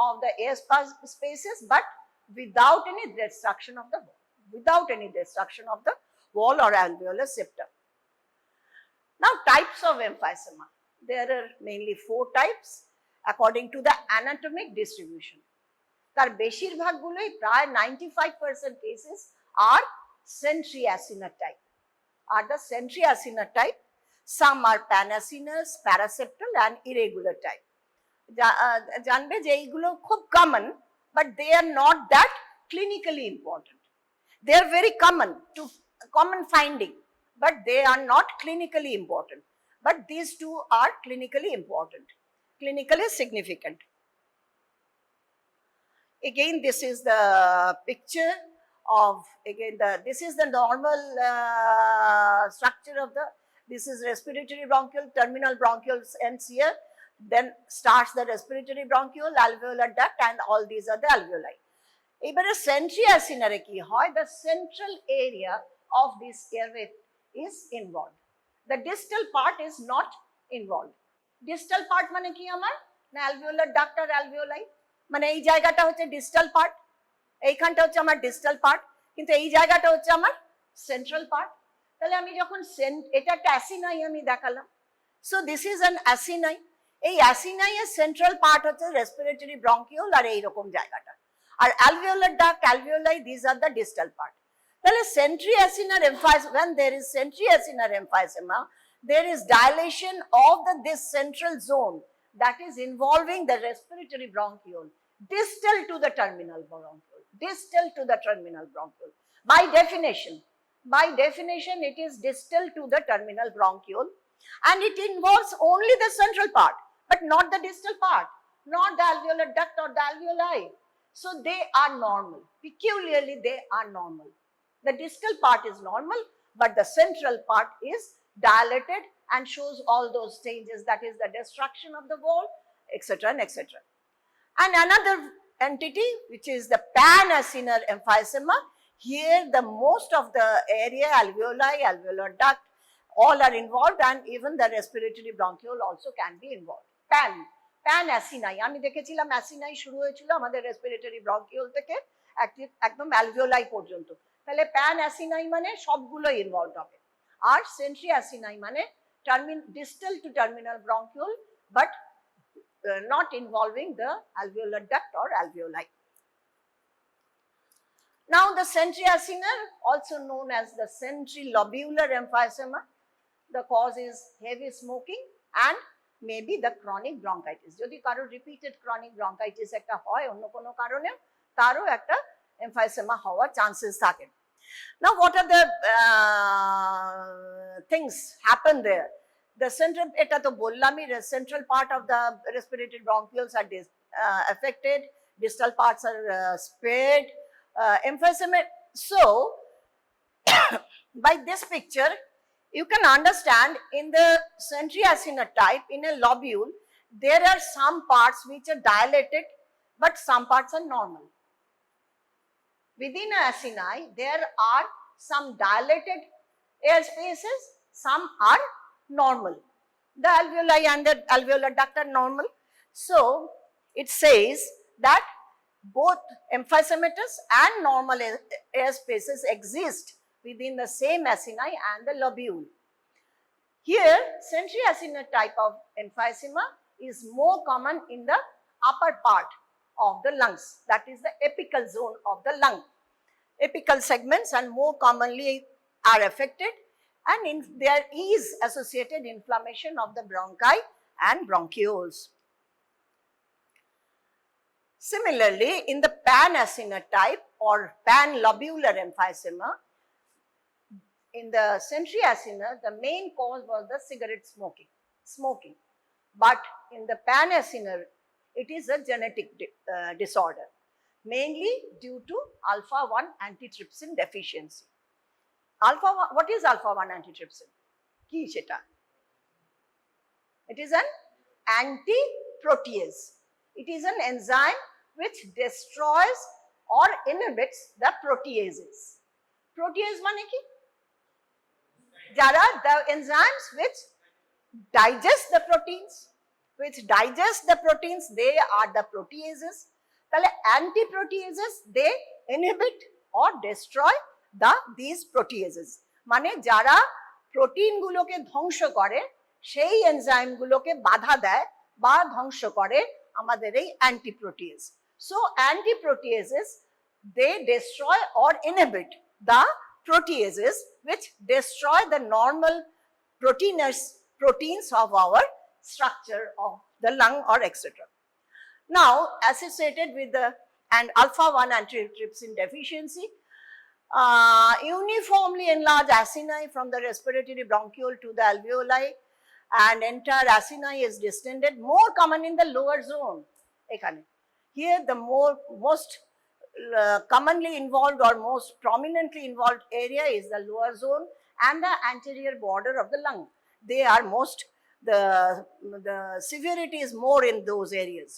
of the air spaces but without any destruction of the wall or alveolar septum. Now types of emphysema, there are mainly 4 types according to the anatomic distribution. তার বেশিরভাগ গুলোই প্রায় 95% cases are centriacinar type, Some are panacinous, paraseptal and irregular type. জানবে যে এইগুলো খুব common, but they are not that clinically important. They are very common finding, but they are not clinically important. But these 2 are clinically important, clinically significant. Again, this is the picture of, this is the normal structure of the, this is respiratory bronchiole, terminal bronchioles ends here, then starts the respiratory bronchiole, alveolar duct and all these are the alveoli. Ebare centriacinare ki hoy, the central area of this airway is involved. The distal part is not involved. Distal part mane ki amar na alveolar duct or alveoli, মানে এই জায়গাটা হচ্ছে distal part, এইখানটা হচ্ছে আমার distal part, কিন্তু এই জায়গাটা হচ্ছে আমার সেন্ট্রাল পার্ট। তাহলে আমি যখন এটা একটা অ্যাসিনাই আমি দেখালাম, so this is an acini, এই অ্যাসিনাই এর সেন্ট্রাল পার্ট হচ্ছে রেসপিরেটরি ব্রঙ্কিওল আর এইরকম জায়গাটা, আর alveolar duct, alveoli, this are the distal part. তাহলে centriacinar emphysema, when there is centriacinar emphysema, there is dilation of this central zone that is involving the respiratory bronchiole distal to the terminal bronchiole, distal to the terminal bronchiole. By definition, it is distal to the terminal bronchiole, and it involves only the central part, but not the distal part, not the alveolar duct or the alveoli. So they are normal. Peculiarly, they are normal. The distal part is normal, but the central part is dilated and shows all those changes, that is the destruction of the wall, etc. and etc. And another entity, which is the pan-acinar emphysema. Here the most of the area, alveoli, alveolar duct, all are involved, and even the respiratory bronchiole also can be involved. pan-acinai, আমি দেখেছিলাম অ্যাসিনাই শুরু হয়েছিল আমাদের respiratory bronchiole থেকে একদম alveoli পর্যন্ত। তাহলে pan-acinai মানে সবগুলো ইনভলভ হবে। আর centri-acinai মানে distal to terminal bronchiole, but not involving the alveolar duct or alveoli. Now the centri-acinar, also known as the centrilobular emphysema, the cause is heavy smoking and maybe the chronic bronchitis. যদি কারো repeated chronic bronchitis একটা হয় অন্য কোনো কারণে, তারও একটা emphysema হওয়ার chances থাকে। Now what are the things happen there? The central, এটা তো বললামই, the central part of the respiratory bronchioles are affected, distal parts are spared. Emphysema. So by this picture you can understand in the centri-acinar type, in a lobule there are some parts which are dilated but some parts are normal. Within acini there are some dilated air spaces, some are normal. The alveoli and the alveolar duct are normal. So it says that both emphysematous and normal air spaces exist within the same acini and the lobule. Here, centri-acinar type of emphysema is more common in the upper part of the lungs, that is the apical zone of the lung. Apical segments and more commonly are affected, and there is associated inflammation of the bronchi and bronchioles. Similarly, in the pan-acinar type or pan-lobular emphysema, in the centri-acinar, the main cause was the cigarette smoking. But in the pan-acinar, it is a genetic disorder, mainly due to alpha-1 antitrypsin deficiency. What is alpha-1 antitrypsin? Ki cheta? It is an antiprotease. It is an enzyme which destroys or inhibits the proteases. Protease mane ki? Jara, the enzymes which digest the proteins, they are the proteases. Tale antiproteases, they inhibit or destroy these proteases. Mane jara protein guloke dhongso kore, সেই enzyme গুলোকে বাধা দেয় বা ধ্বংস করে আমাদের এই অ্যান্টিপ্রোটিয়েজ। So antiproteases, they destroy or inhibit the proteases which destroy the normal proteins of our structure of the lung or etc. Now associated with the alpha-1 antitrypsin deficiency, uniformly enlarged acini from the respiratory bronchiole to the alveoli, and entire acini is distended, more common in the lower zone. Here the most commonly involved or most prominently involved area is the lower zone and the anterior border of the lung. They are most, the severity is more in those areas.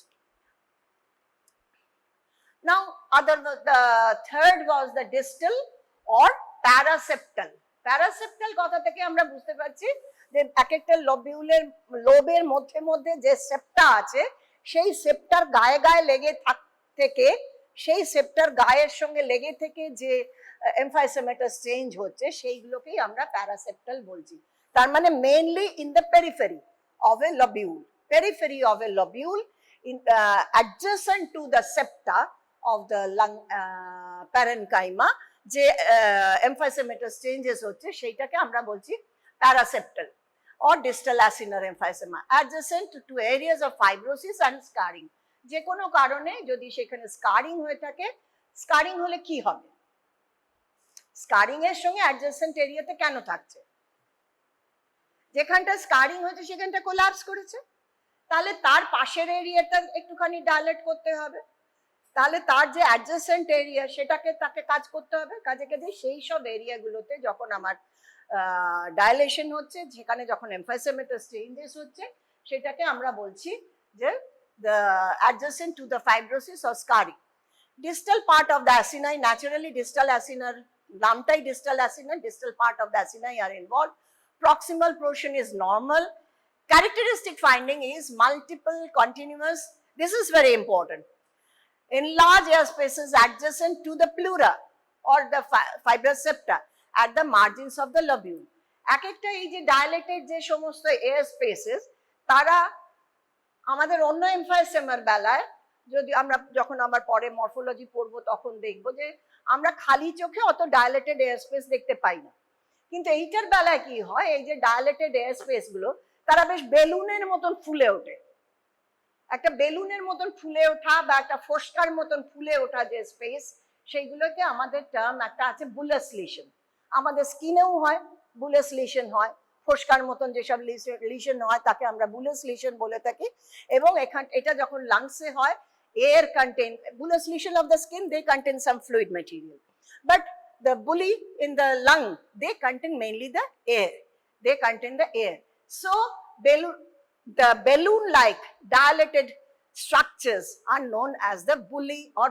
Now the third was the distal or paraseptal. Paraseptal কথা থেকে আমরা বুঝতে পারছি যে এক একটা লোবের মধ্যে যে সেপ্টা আছে, সেই সেপ্টার গায়ে গায়ে লেগে থেকে, সেই সেপ্টার গায়ের সঙ্গে লেগে থেকে যে এমফাইসেমাটাস চেঞ্জ হচ্ছে সেইগুলোকেই আমরা প্যারাসেপ্টাল বলছি। তার মানে mainly in the periphery of A lobule, adjacent to the septa of the lung parenchyma যে এমফাইসেমাটাস চেঞ্জেস হচ্ছে সেইটাকে আমরা বলছি প্যারাসেপ্টাল or distal acinar emphysema, adjacent to areas of fibrosis and scarring. যে কোনো কারণে যদি সেখানে স্কারিং হয়ে থাকে, স্কারিং হলে কি হবে? স্কারিং এর সঙ্গে অ্যাডজেসেন্ট এরিয়াতে কেন থাকছে? যেখানটা স্কারিং হয়েছে সেখানটা কোলাপস করেছে, তাহলে তার পাশের এরিয়াটা একটুখানি ডাইলেট করতে হবে, তাহলে তার যে অ্যাডজেসেন্ট এরিয়া সেটাকে তাকে কাজ করতে হবে। কাজে কাজে সেই সব এরিয়াগুলোতে যখন আমার ডাইলেশন হচ্ছে, যেখানে যখন এমফাইসেমাটাস চেঞ্জেস হচ্ছে, সেটাকে আমরা বলছি যে the adjacent to the fibrosis or scarring. Distal part of the acini, naturally distal acinar, namtai distal acinar, distal part of the acini are involved. Proximal portion is normal. Characteristic finding is multiple continuous. This is very important. Enlarged air spaces adjacent to the pleura or the fibrous septa at the margins of the lobule. এক একটা এই যে dilated যে সমস্ত air spaces, তারা আমাদের অন্য এমফাইসেমার বেলায় যদি আমরা যখন আমার পরে মরফোলজি পড়বো তখন দেখবো যে আমরা খালি চোখে অত ডাইলেটেড এয়ার স্পেস দেখতে পাই না, কিন্তু এইটার বেলায় কি হয়, এই যে ডাইলেটেড এয়ার স্পেস গুলো তারা বেশ বেলুনের মতন ফুলে ওঠে। একটা বেলুনের মতন ফুলে ওঠা বা একটা ফোস্কার মতন ফুলে ওঠা যে স্পেস, সেইগুলোকে আমাদের টার্ম একটা আছে বুলাস লিশন। আমাদের স্কিনেও হয় বুলাস লিশন হয়, ফোস্কার মতন যেসব লিশন হয় তাকে আমরা বুলাস লিশন বলে থাকি। এবং এটা যখন লাংসে হয়, air contain, bullous lesion of the skin, they contain some fluid material, but the bully in the lung, they contain mainly the air, they contain the air. So the balloon like dilated structures are known as the bully or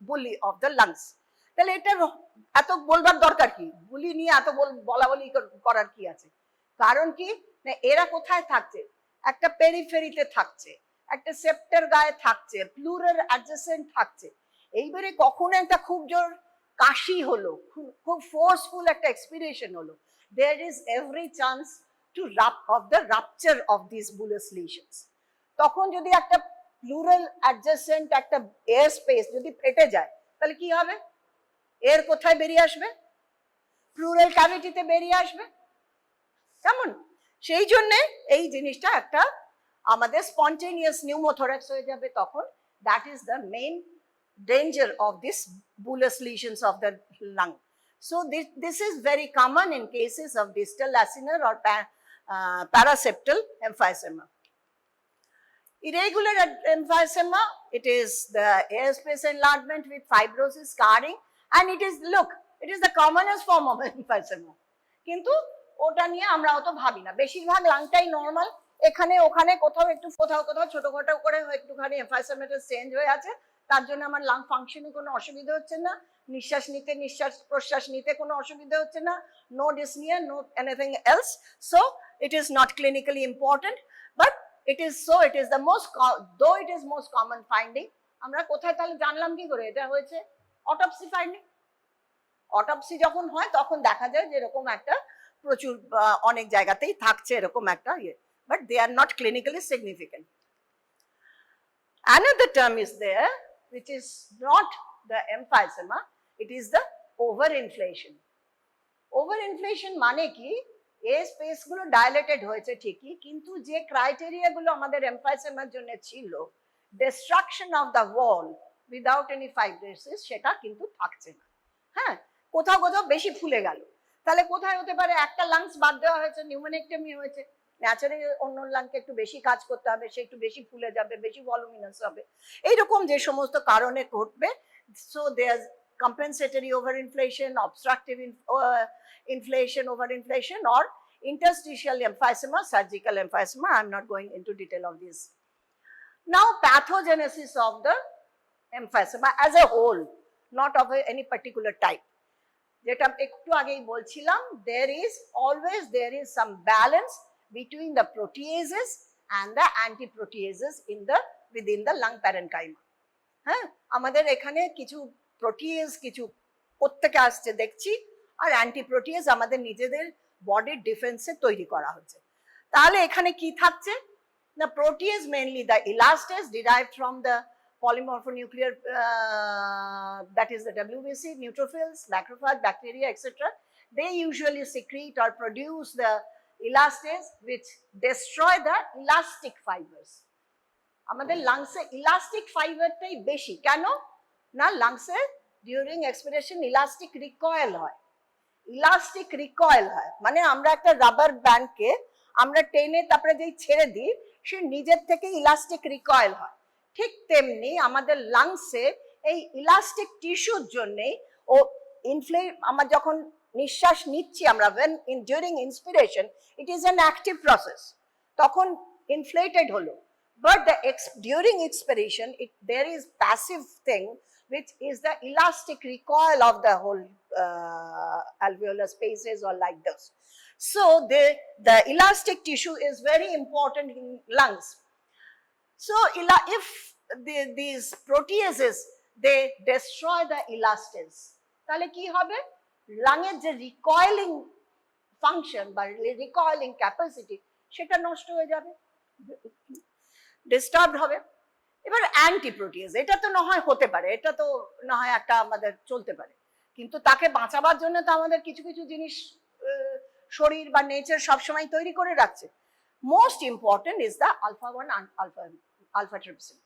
bully of the lungs. তাহলে এটা এত বলবার দরকার কি, বুলি নিয়ে এত বলা বলি করার কি আছে? কারণ কি না, এরা কোথায় থাকছে? একটা পেরিফেরিতে থাকছে, একটা সেপ্টার গায়ে থাকছে, প্লুরাল অ্যাডজেসেন্ট থাকছে। এইবারে কখনো একটা খুব জোর কাশি হলো, খুব ফোর্সফুল একটা এক্সপিরেশন হলো, there is every chance to of the rupture of these bullous lesions. তখন যদি একটা প্লুরাল অ্যাডজেসেন্ট একটা এয়ার স্পেস যদি ফেটে যায়, তাহলে কি হবে? এর কোথায় বেরিয়ে আসবে? প্লুরাল ক্যাভিটিতে বেরিয়ে আসবে। কেমন? সেই জন্য এই জিনিসটা একটা আমাদের স্পন্টেনিয়াস নিউমোথোরাক্স হয়ে যাবে তখন। That is the main danger of this bullous lesions of the lung. So this is very common in cases of distal acinar or paraseptal emphysema. Irregular emphysema, it is the airspace enlargement with fibrosis, scarring, and it is, look, it is the commonest form of emphysema. কিন্তু ওটা নিয়ে আমরা অত ভাবি না, বেশিরভাগ লাংটাই normal, এখানে ওখানে কোথাও একটু কোথাও ছোটখাটো করে একটুখানি এমফাইসেমাটাস চেঞ্জ হয়ে আছে, তার জন্য আমার লাং ফাংশনে কোনো অসুবিধা হচ্ছে না, নিঃশ্বাস নিতে নিঃশ্বাস প্রশ্বাস নিতে কোনো অসুবিধা হচ্ছে না, no dyspnoea, no anything else. So it is not clinically important, but it is the most, though it is most common finding. আমরা কোথায় তাহলে জানলাম কি করে এটা হয়েছে? Autopsy finding. অটোপসি যখন হয় তখন দেখা যায় যে এরকম একটা প্রচুর অনেক জায়গাতেই থাকছে এরকম একটা ইয়ে, but they are not clinically significant. Another term is there which is not the emphysema, it is the overinflation. Overinflation মানে কি, এই স্পেস গুলো ডাইলেটেড হয়েছে ঠিকই, কিন্তু যে ক্রাইটেরিয়া গুলো আমাদের এমফাইসেমার জন্য ছিল, destruction of the wall without any fibrosis, সেটা কিন্তু থাকছে না। হ্যাঁ, কোথাও কোথাও বেশি ফুলে গেল, তাহলে কোথায় হতে পারে? একটা লাংস বাদ দেওয়া হয়েছে, নিউমোনেক্টমি হয়েছে, ন্যাচারালি অন্য লাংকে একটু বেশি কাজ করতে হবে, সে একটু বেশি ফুলে যাবে, বেশি ভলিউমিনাস হবে, এইরকম যে সমস্ত কারণে ঘটবে। So there compensatory overinflation, obstructive inflation, overinflation, or interstitial emphysema, surgical emphysema. I am not going into detail of this. Now, pathogenesis of the emphysema as a whole, not of any particular type. যেটা একটু আগেই বলছিলাম, there is some balance between the proteases and the antiproteases within the lung parenchyma. হ্যাঁ, আমাদের এখানে কিছু protease কিছু প্রত্যেকে আসছে দেখছি, আর অ্যান্টিপ্রোটিয়েজ আমাদের নিজেদের বডির ডিফেন্সে তৈরি করা হচ্ছে। তাহলে এখানে কি থাকছে না, protease mainly the ইলাস্টেজ derived from the polymorphonuclear, that is the WBC, neutrophils, macrophage, bacteria, etc. They usually secrete or produce the elastase which destroy the elastic fibers. আমাদের লাংসে ইলাস্টিক ফাইবারটাই বেশি। কেন না, লাংসে ডিউরিং এক্সপিরেশন ইলাস্টিক রিকয়েল হয়, elastic recoil হয়, মানে আমরা একটা rubber ব্যান্ডকে আমরা টেনে তারপরে যেই ছেড়ে দিই সে নিজের থেকে ইলাস্টিক রিকয়েল হয়। ঠিক তেমনি আমাদের লাংসে এই ইলাস্টিক টিস্যুর জন্যেই ও আমরা যখন নিঃশ্বাস নিচ্ছি আমরা during inspiration it is an active process, তখন ইনফ্লেটেড হলো, but during expiration there is passive thing which is the elastic recoil of the whole alveolar spaces or like this. So the elastic tissue is very important in lungs. So if these proteases they destroy the elastases, তাহলে কি হবে, লাংয়ের যে রিকয়েলিং function বা রিকয়েলিং capacity সেটা নষ্ট হয়ে যাবে, disturbed হবে। এবার অ্যান্টিপ্রোটিয়েজ, এটা তো না হয় হতে পারে, এটা তো না হয় একটা আমাদের চলতে পারে, কিন্তু তাকে বাঁচাবার জন্য তো আমাদের কিছু কিছু জিনিস শরীর বা নেচার সবসময় তৈরি করে রাখছে। Most important is the alpha-1 antitrypsin,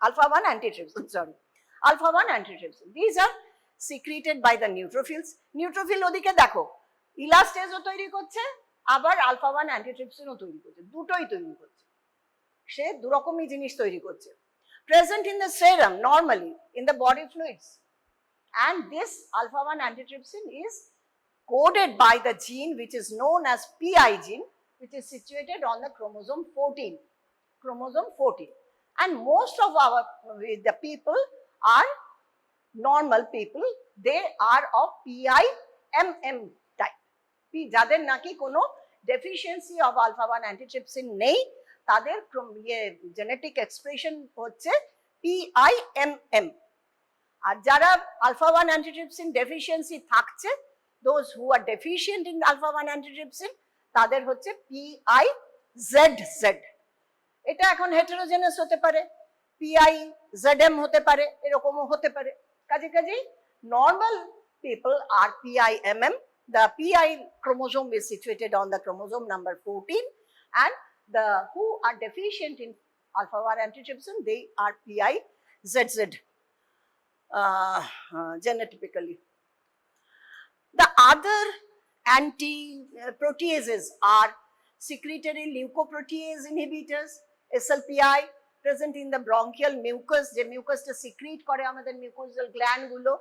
alpha-1 antitrypsin, sorry, alpha-1 antitrypsin. These are secreted by the neutrophils. Neutrophil ওদিকে দেখো ইলাস্টেজও তৈরি করছে, আবার alpha-1 antitrypsinও তৈরি করছে, দুটোই তৈরি করছে, সে দুরকমই জিনিস তৈরি করছে। Present in the serum normally in the body fluids, and this alpha-1 antitrypsin is coded by the gene which is known as PI gene, which is situated on the chromosome 14, and most of the people are normal people, they are of PIMM type, যাদের নাকি কোনো deficiency of alpha-1 antitrypsin নেই, তাদের genetic expression হচ্ছে PIMM, আর যারা alpha-1 antitrypsin deficiency থাকছে, those who are deficient in alpha-1 antitrypsin, তাদের হচ্ছে PIZZ। এটা এখন হেটেরোজেনাস হতে পারে, PIZM হতে পারে, এরকমও হতে পারে। কাজেই normal people are PIMM, the PI chromosome is situated on the chromosome number 14, and the who are deficient in alpha-1 antitrypsin, they are PIZZ genotypically. The other anti-proteases are secretory leukoprotease inhibitors, SLPI, present in the bronchial mucus, যে মিউকাসটা secrete করে আমাদের mucosal gland গুলো,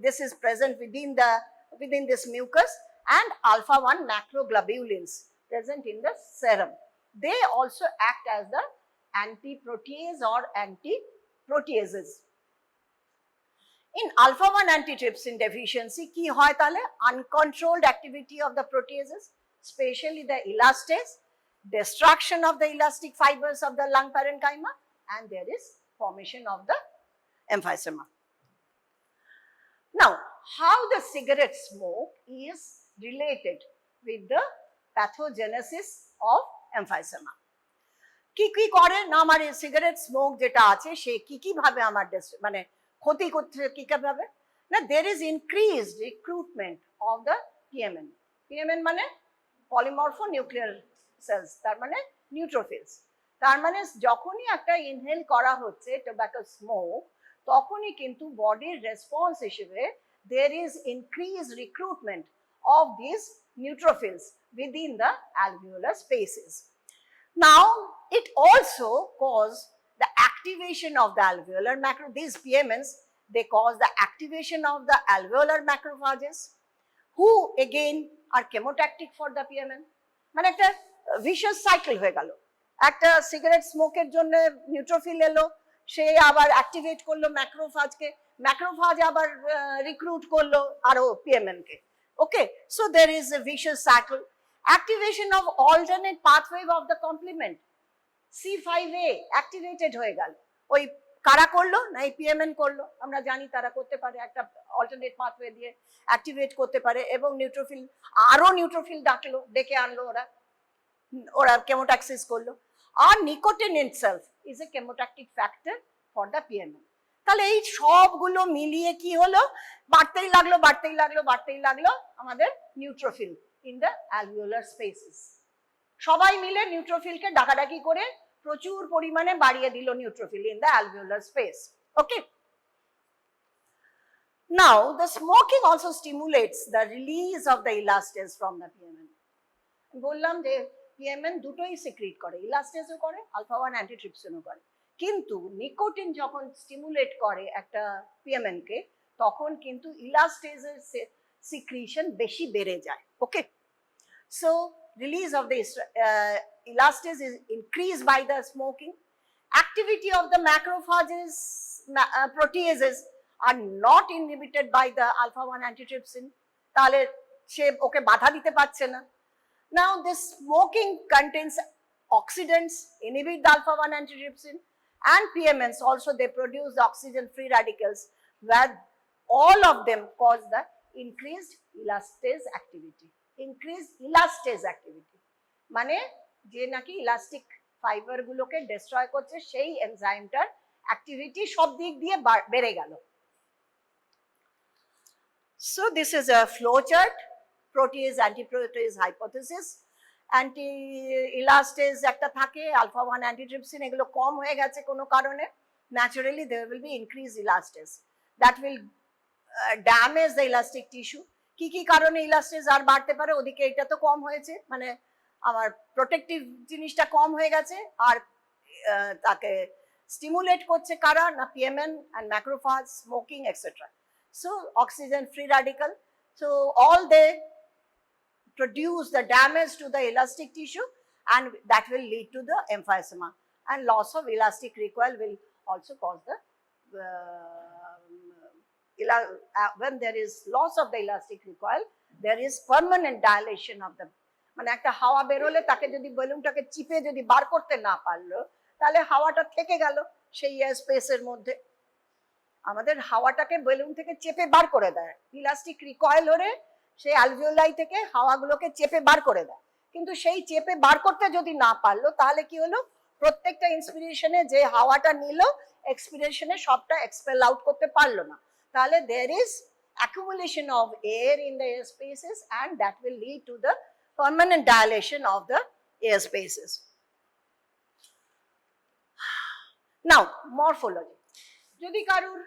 this is present within this mucus, and alpha-1 macroglobulins present in the serum. They also act as the anti-protease or anti-proteases. In alpha-1 antitrypsin deficiency কি হয় তাহলে, uncontrolled activity of the proteases, especially the elastase, destruction of the elastic fibers of the lung parenchyma, and there is formation of the emphysema. Now, how the cigarette smoke is related with the pathogenesis of emphysema. কি কি করে না, আমার cigarette smoke যেটা আছে সে কি কি ভাবে আমার মানে ক্ষতি করছে, কি কি ভাবে না, there is increased recruitment of the PMN মানে polymorphonuclear cells, তার মানে নিউট্রোফিলস, তার মানে যখনই একটা ইনহেল করা হচ্ছে টোব্যাকো স্মোক, তখনই কিন্তু বডির রেসপন্স হিসেবে there is increased recruitment of these neutrophils within the alveolar spaces. Now it also causes the activation of the alveolar these PMNs, they cause the activation of the alveolar macrophages, who again are chemotactic for the PMN. মানে একটা vicious cycle হয়ে গেল, একটা cigarette স্মোকের জন্য neutrophil এলো, সে আবার activate করলো ম্যাক্রোফাজকে, macrophage আবার রিক্রুট করলো আরো PMN K. Okay, so there is a vicious cycle. Activation of alternate pathway of the complement, C5a activated হয়ে গেল, ওই কারা করলো না এই PMN করলো, আমরা জানি তারা করতে পারে, একটা অল্টারনেট পাথওয়ে দিয়ে অ্যাক্টিভেট করতে পারে, এবং নিউট্রোফিল আরো নিউট্রোফিল ডেকে আনলো, ওরা কেমোট্যাক্সিস করলো। আর nicotine itself is a chemotactic factor for the PMN। তাহলে এই সবগুলো মিলিয়ে কি হলো, বাড়তেই লাগলো আমাদের neutrophil in the alveolar spaces. সবাই মিলে নিউট্রোফিলকে ডাকাডাকি করে প্রচুর পরিমাণে বাড়িয়ে দিল neutrophil in the alveolar space. Okay, now the smoking also stimulates the release of the elastase from the PMN. বললাম যে পিএমএন দুটোই সিক্রিট করে, ইলাস্টেজও করে, আলফা 1 অ্যান্টিট্রিপসিনও করে, কিন্তু নিকোটিন যখন স্টিমুলেট করে একটা পিএমএন কে তখন কিন্তু ইলাস্টেজের সিক্রিশন বেশি বেড়ে যায়। Okay, so release of the elastase is increased by the smoking. Activity of the macrophages, proteases are not inhibited by the alpha 1 antitrypsin, তাহলে সে ওকে বাধা দিতে পারছে না। Now this smoking contains oxidants, inhibit the alpha 1 antitrypsin, and PMNs also, they produce the oxygen free radicals, where all of them cause the increased elastase activity. Increased elastase activity মানে যে নাকি elastic fibre গুলোকে destroy করছে সেই এনজাইমটার activity সব দিক দিয়ে বেড়ে গেল। So this is a flow chart, protease antiprotease hypothesis, anti elastase একটা থাকে, alpha 1 antitrypsin এগুলো কম হয়ে গেছে কোনো কারণে, naturally there will be increased elastase that will damage the elastic tissue. কি কি কারণে elastase আর বাড়তে পারে, ওদিকে এটা তো কম হয়েছে, মানে আমার প্রোটেক্টিভ জিনিসটা কম হয়ে গেছে, আর তাকে স্টিমুলেট করছে কারা না PMN and macrophage, smoking etcetera. So oxygen free radical, so all they produce the damage to the elastic tissue, and that will lead to the emphysema, and loss of elastic recoil will also cause the when there is loss of the elastic recoil, there is permanent dilation of the, মানে একটা হাওয়া বেরোলে তাকে যদি বেলুনটাকে চিপে যদি বার করতে না পারলো তাহলে হাওয়াটা থেকে গেল সেই স্পেসের মধ্যে। আমাদের হাওয়াটাকে বেলুন থেকে চেপে বার করে দেয়, ইলাস্টিক রিকয়েল হলে সেই অ্যালভিওলাই থেকে হাওয়াগুলোকে চেপে বার করে দেয়, কিন্তু সেই চেপে বার করতে যদি না পারলো তাহলে কি হলো, প্রত্যেকটা ইন্সপিরেশনে যে হাওয়াটা নিল এক্সপিরেশনে সবটা এক্সপেল আউট করতে পারলো না, তাহলে there is accumulation of air in the air spaces, and that will lead to the permanent dilation of the air spaces. Now morphology, যদি কারুর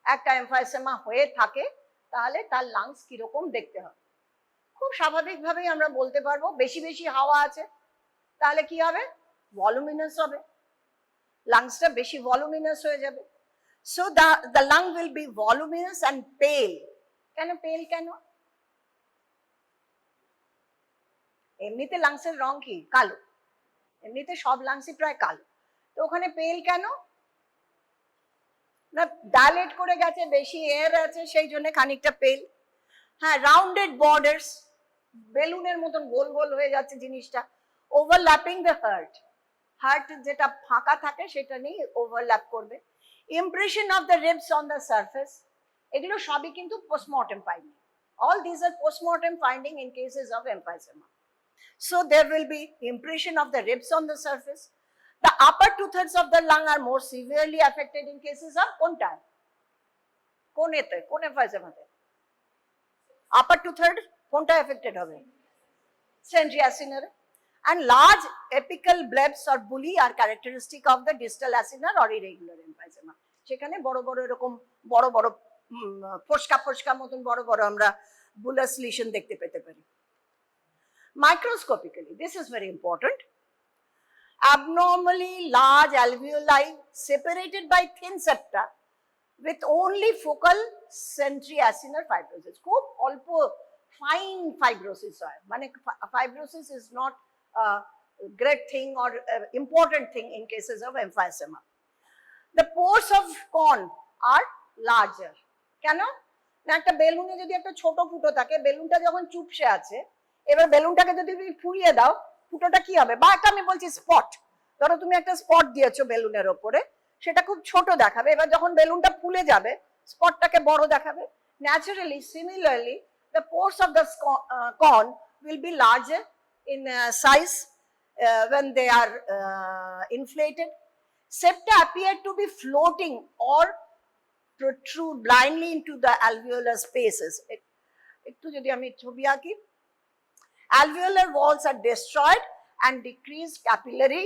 একটা এমফাইসেমা হয়ে থাকে তাহলে তার লাংস কিরকম দেখতে হবে, খুব স্বাভাবিকভাবেই আমরা বলতে পারবো বেশি বেশি হাওয়া আছে তাহলে কি হবে, ভলিউমিনাস হবে, লাংসটা বেশি ভলিউমিনাস হয়ে যাবে। So the lung will be voluminous and pale. কেন পেল, কেন? এমনিতে লাংসের রং কি কালো, এমনিতে সব লাংসই প্রায় কালো, তো ওখানে পেল কেন না, ডাইলেট করে গেছে, বেশি এয়ার আছে সেই জন্য খানিকটা পেল। হ্যাঁ, রাউন্ডেড বর্ডার্স, বেলুনের মতন গোল গোল হয়ে যাচ্ছে জিনিসটা, ওভারল্যাপিং দ্য হার্ট, হার্ট যেটা ফাঁকা থাকে সেটা নিয়ে ওভারল্যাপ করবে। Impression of the ribs on the surface, এগুলো সবই কিন্তু postmortem finding, all this are postmortem finding in cases of emphysema. So there will be impression of the ribs on the surface. The upper 2/3 of the lung are more severely affected in cases of কোনটা, কোনেতে, কোন এমফাইসেমাতে upper 2/3 কোনটা affected হবে, central acinar, and large apical blebs or bulli are characteristic of the distal acinar or irregular emphysema. সেখানে বড় বড় এরকম বড় বড় ফোসকা ফোসকা মতন বড় বড় আমরা বুলাস লিশন দেখতে পেতে পারি। Microscopically, this is very important. Abnormally large alveoli separated by thin septa with only focal centriacinar fibrosis. খুব অল্প ফাইন ফাইব্রোসিস হয়, মানে fibrosis is not a great thing or important thing in cases of emphysema. The pores of cone are larger. কেন না, একটা বেলুনে যদি একটা ছোট ফুটো থাকে, বেলুনটা যখন চুপসে আছে, এবার বেলুনটাকে যদি তুমি ফুলিয়ে দাও ফুটোটা কি হবে, বা একটা আমি বলছি স্পট, ধরো তুমি একটা স্পট দিয়েছো বেলুনের ওপরে, সেটা খুব ছোট দেখাবে, এবার যখন বেলুনটা ফুলে যাবে স্পটটাকে বড় দেখাবে। Naturally similarly the pores of the cone will be larger in size when they are inflated. Septa appear to be floating or protrude blindly into the alveolar spaces. একটু যদি আমি ছবি আঁকি, alveolar walls are destroyed and decreased capillary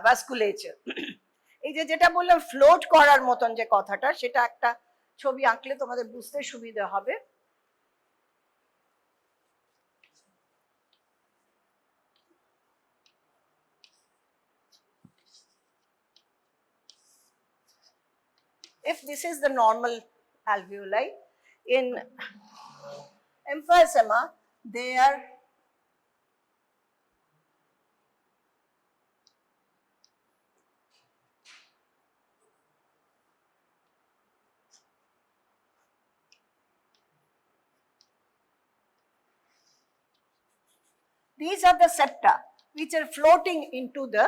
ভাস্কুলেচার। এই যে যেটা বললাম float করার মতন যে কথাটা, সেটা একটা ছবি আঁকলে তোমাদের বুঝতে সুবিধা হবে। If this is the normal alveoli, in emphysema they are these are the septa which are floating into the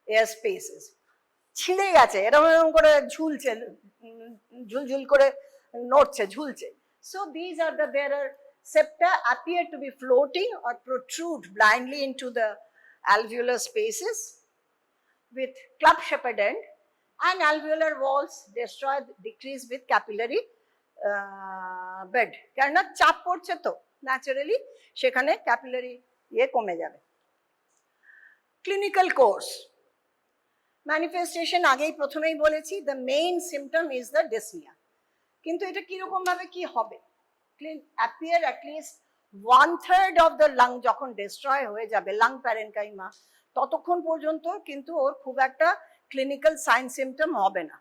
air spaces. ছিঁড়ে গেছে, এরকম এরকম করে ঝুলছে, ঝুলঝুল করে নড়ছে, ঝুলছে। So these are the, there are septa appear to be floating or protrude blindly into the alveolar spaces with club shaped end, and alveolar walls destroy, decrease with capillary bed. কেননা চাপ পড়ছে তো ন্যাচারালি সেখানে capillary কমে যাবে। Clinical course manifestation আগেই প্রথমেই বলেছি, the main symptom is the dyspnoea. কিন্তু এটা কিরকম ভাবে কি হবে? Appear at least 1/3 of the lung যখন ডিস্ট্রয় হয়ে যাবে, লাং প্যারেনকাইমা, ততক্ষণ পর্যন্ত কিন্তু ওর খুব একটা ক্লিনিক্যাল সাইন সিমটম হবে না।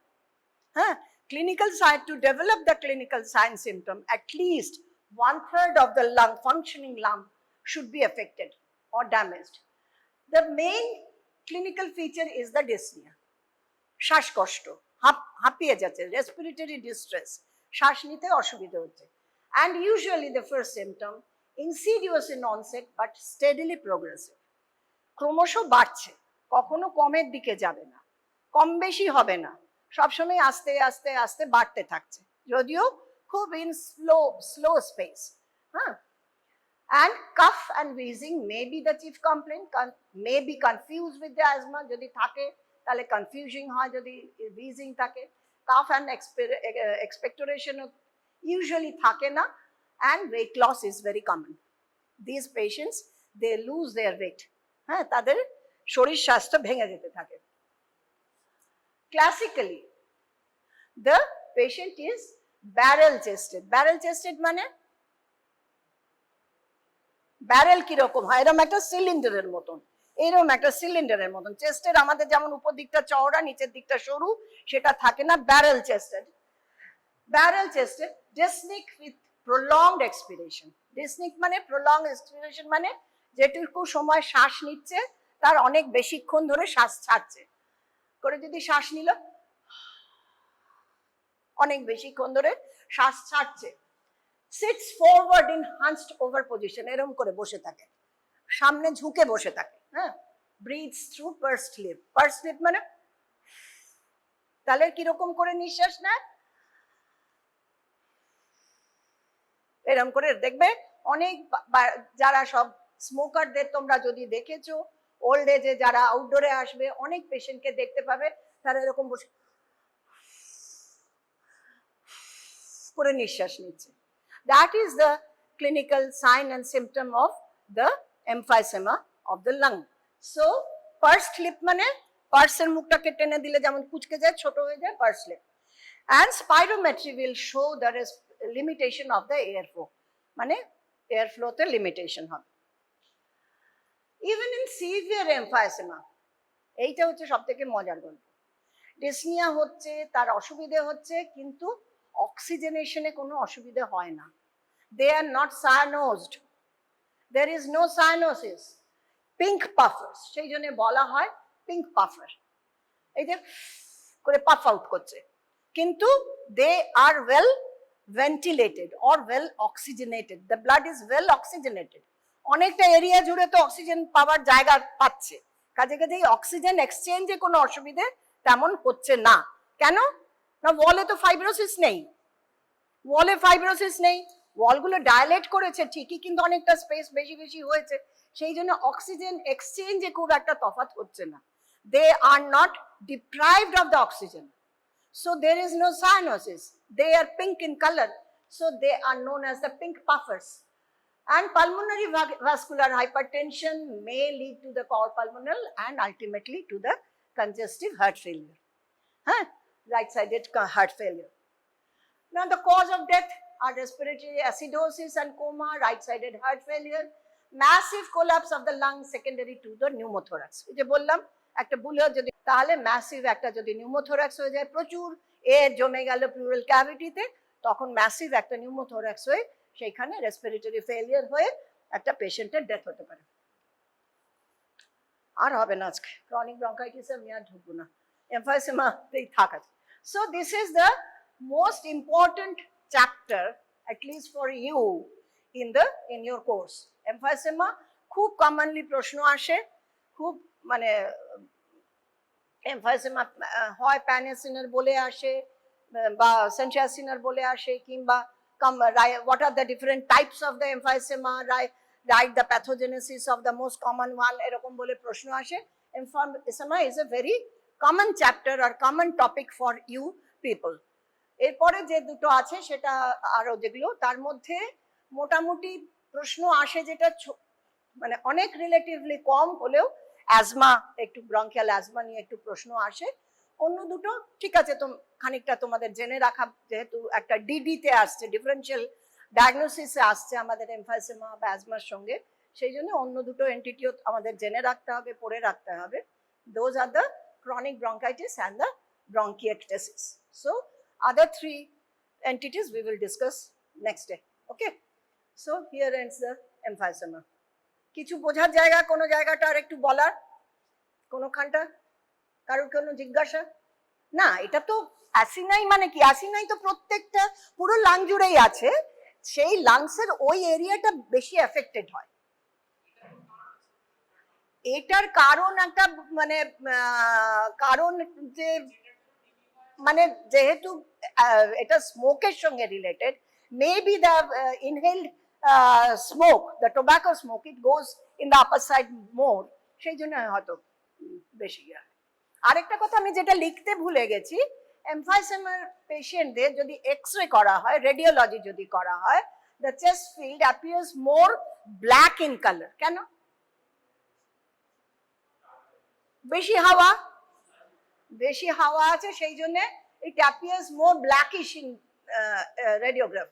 হ্যাঁ, clinical sign, to develop the clinical sign symptom at least 1/3 of the lung, functioning lung should be affected or damaged. The main clinical feature is the dyspnea. শ্বাসকষ্ট, হাঁপিয়ে যাচ্ছে, রেসপিরেটরি ডিস্ট্রেস, শ্বাস নিতে অসুবিধা হচ্ছে। And usually the first symptom, insidious in onset but steadily progressive. ক্রমশ বাড়ছে, কখনো কমের দিকে যাবে না, কম বেশি হবে না, সবসময় আস্তে আস্তে আস্তে বাড়তে থাকছে, যদিও খুব ইন স্লো স্পেস। হ্যাঁ, and cough and wheezing may be the chief complaint, may be confused with the asthma, যদি থাকে তাহলে কনফিউজিং হয়, যদি wheezing থাকে। cough and expectoration usually থাকে না, and weight loss is very common. These patients, they lose their weight. হ্যাঁ, তাদের শরীর স্বাস্থ্য ভেঙে যেতে থাকে। Classically, the patient is barrel chested. Barrel chested মানে ব্যারেল কিরকম হয়? এরকম একটা সিলিন্ডারের মতন, এরকম একটা সিলিন্ডারের মতন। চেস্টের আমাদের যেমন উপর দিকটা চওড়া, নিচের দিকটা সরু, সেটা থাকে না, barrel chested. Barrel chested, dyspneic with prolonged expiration. Dyspneic মানে প্রলংড এক্সপিরেশন, মানে যেটুকু সময় শ্বাস নিচ্ছে তার অনেক বেশিক্ষণ ধরে শ্বাস ছাড়ছে, করে যদি শ্বাস নিল অনেক বেশিক্ষণ ধরে শ্বাস ছাড়ছে। sits forward in hunched over position, এরকম করে বসে থাকে, সামনে ঝুঁকে বসে থাকে। হ্যাঁ, breathes through pursed lip. pursed lip মানে তাহলে কিরকম করে নিঃশ্বাস নেয়? এরকম করে দেখবে অনেক, যারা সব স্মোকারদের তোমরা যদি দেখেছো, ওল্ড এজে যারা আউটডোরে আসবে, অনেক পেশেন্টকে দেখতে পাবে তারা এরকম বসে করে নিঃশ্বাস নিচ্ছে। That is the clinical sign and symptom of the emphysema of the lung. So pursed lip মানে পার্সের মুখটাকে টেনে দিলে যেমন কুচকে যায়, ছোট হয়ে যায়, pursed lip. And spirometry will show there is limitation of the airflow, মানে airflow তে limitation হবে। Even in severe emphysema, এইটা হচ্ছে সবথেকে মজার গল্প। ডিসনিয়া হচ্ছে, তার অসুবিধে হচ্ছে, কিন্তু অক্সিজেনেশনে কোনো অসুবিধে হয় না। They are not cyanosed. There is no cyanosis. Pink puffers, সেই জন্য বলা হয় পিঙ্ক পাফার, এই যে করে পাফ আউট করছে, কিন্তু they are well ventilated or well oxygenated. The blood is well oxygenated. অনেকটা এরিয়া জুড়ে তো অক্সিজেন পাওয়ার জায়গা পাচ্ছে, কাজে কাজে অক্সিজেন এক্সচেঞ্জে কোনো অসুবিধে তেমন হচ্ছে না। কেন না? ওয়ালে তো ফাইব্রোসিস নেই, ওয়ালে ফাইব্রোসিস নেই, ওয়ালগুলো ডায়ালেট করেছে ঠিকই, কিন্তু অনেকটা স্পেস বেশি বেশি হয়েছে, সেই জন্য অক্সিজেন এক্সচেঞ্জে খুব একটা তফাৎ হচ্ছে না। They are not deprived of the oxygen, so there is no cyanosis. They are pink in color, so they are known as the pink puffers. And pulmonary vascular hypertension may lead to the cor pulmonale and ultimately to the congestive heart failure. Right-sided heart failure. Now the cause of death are respiratory acidosis and coma, right-sided heart failure, massive collapse of the lung secondary to the pneumothorax. যে বললাম একটা bullet যদি তাহলে massive একটা যদি pneumothorax হয়ে যায়, প্রচুর এয়ার জমে গেল প্লুরাল ক্যাভিটিতে, তখন ম্যাসিভ একটা নিউমোথোরাক্স হয়ে সেইখানে রেসপিরেটরি ফেলিয়ার হয়ে একটা পেশেন্টের ডেথ হতে পারে। আর হবে না আজকে ক্রনিক ব্রঙ্কাইটিস আমি আর ঢুকবো না, এমফাইসেমাতেই থাক আছে। So this is the most important chapter at least for you in your course. Emphysema খুব কমনলি প্রশ্ন আসে, খুব মানে এমফাইসেমা হয় প্যানিসিনার বলে আসে বা সেন্ট্রাসিনার বলে আসে, কিংবা what are the different types of the emphysema, write the pathogenesis of the most common one, এরকম বলে প্রশ্ন আসে। Emphysema is a very common chapter or common topic for you people. এরপরে যে দুটো আছে সেটা আরো যেগুলো, তার মধ্যে মোটামুটি প্রশ্ন আসে যেটা মানে অনেক রিলেটিভলি কম হলেও অ্যাজমা, একটু ব্রঙ্কিয়াল অ্যাজমা নিয়ে একটু প্রশ্ন আসে। অন্য দুটো ঠিক আছে, তো খানিকটা তোমাদের জেনে রাখা, যেহেতু একটা ডিডিতে আসছে, ডিফারেন্সিয়াল ডায়াগনোসিসে আসছে আমাদের এমফাইসেমা বা অ্যাজমার সঙ্গে, সেই জন্য অন্য দুটো এন্টিটিও আমাদের জেনে রাখতে হবে, পড়ে রাখতে হবে। Those are the chronic bronchitis and the bronchiectasis. So other three entities we will discuss next day. Okay, so here ends the emphysema. কিছু বোঝার জায়গা, কোনো জায়গাটা আর একটু বলার, কোনোখানটা কারোর কোনো জিজ্ঞাসা? না, এটা তো অ্যাসিনাই মানে কি, অ্যাসিনাই তো প্রত্যেকটা পুরো লাং জুড়েই আছে, সেই লাংসের ওই এরিয়াটা বেশি এফেক্টেড হয়। এটার কারণ একটা মানে কারণ যে মানে যেহেতু এটা স্মোকের সঙ্গে related, maybe the inhaled smoke, the tobacco smoke, it goes in the upper side more, সেই জন্য হয়তো বেশি হয়। আরেকটা কথা আমি যেটা লিখতে ভুলে গেছি, এমফাইসেমার পেশেন্টদের যদি এক্স-রে করা হয়, রেডিওলজি যদি করা হয়, the chest field appears more black in colour. কেন? বেশি হাওয়া আছে, সেই জন্য it appears more blackish in radiograph.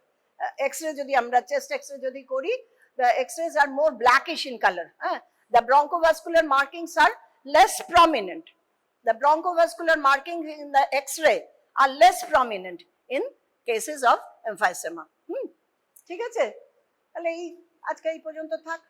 X-ray যদি আমরা চেস্ট এক্স-রে যদি করি, the X-rays are more blackish in color. The bronchovascular markings are less prominent. The bronchovascular markings in the X-ray are less prominent in cases of emphysema. ঠিক আছে, তাহলে এই আজকে এই পর্যন্ত থাক।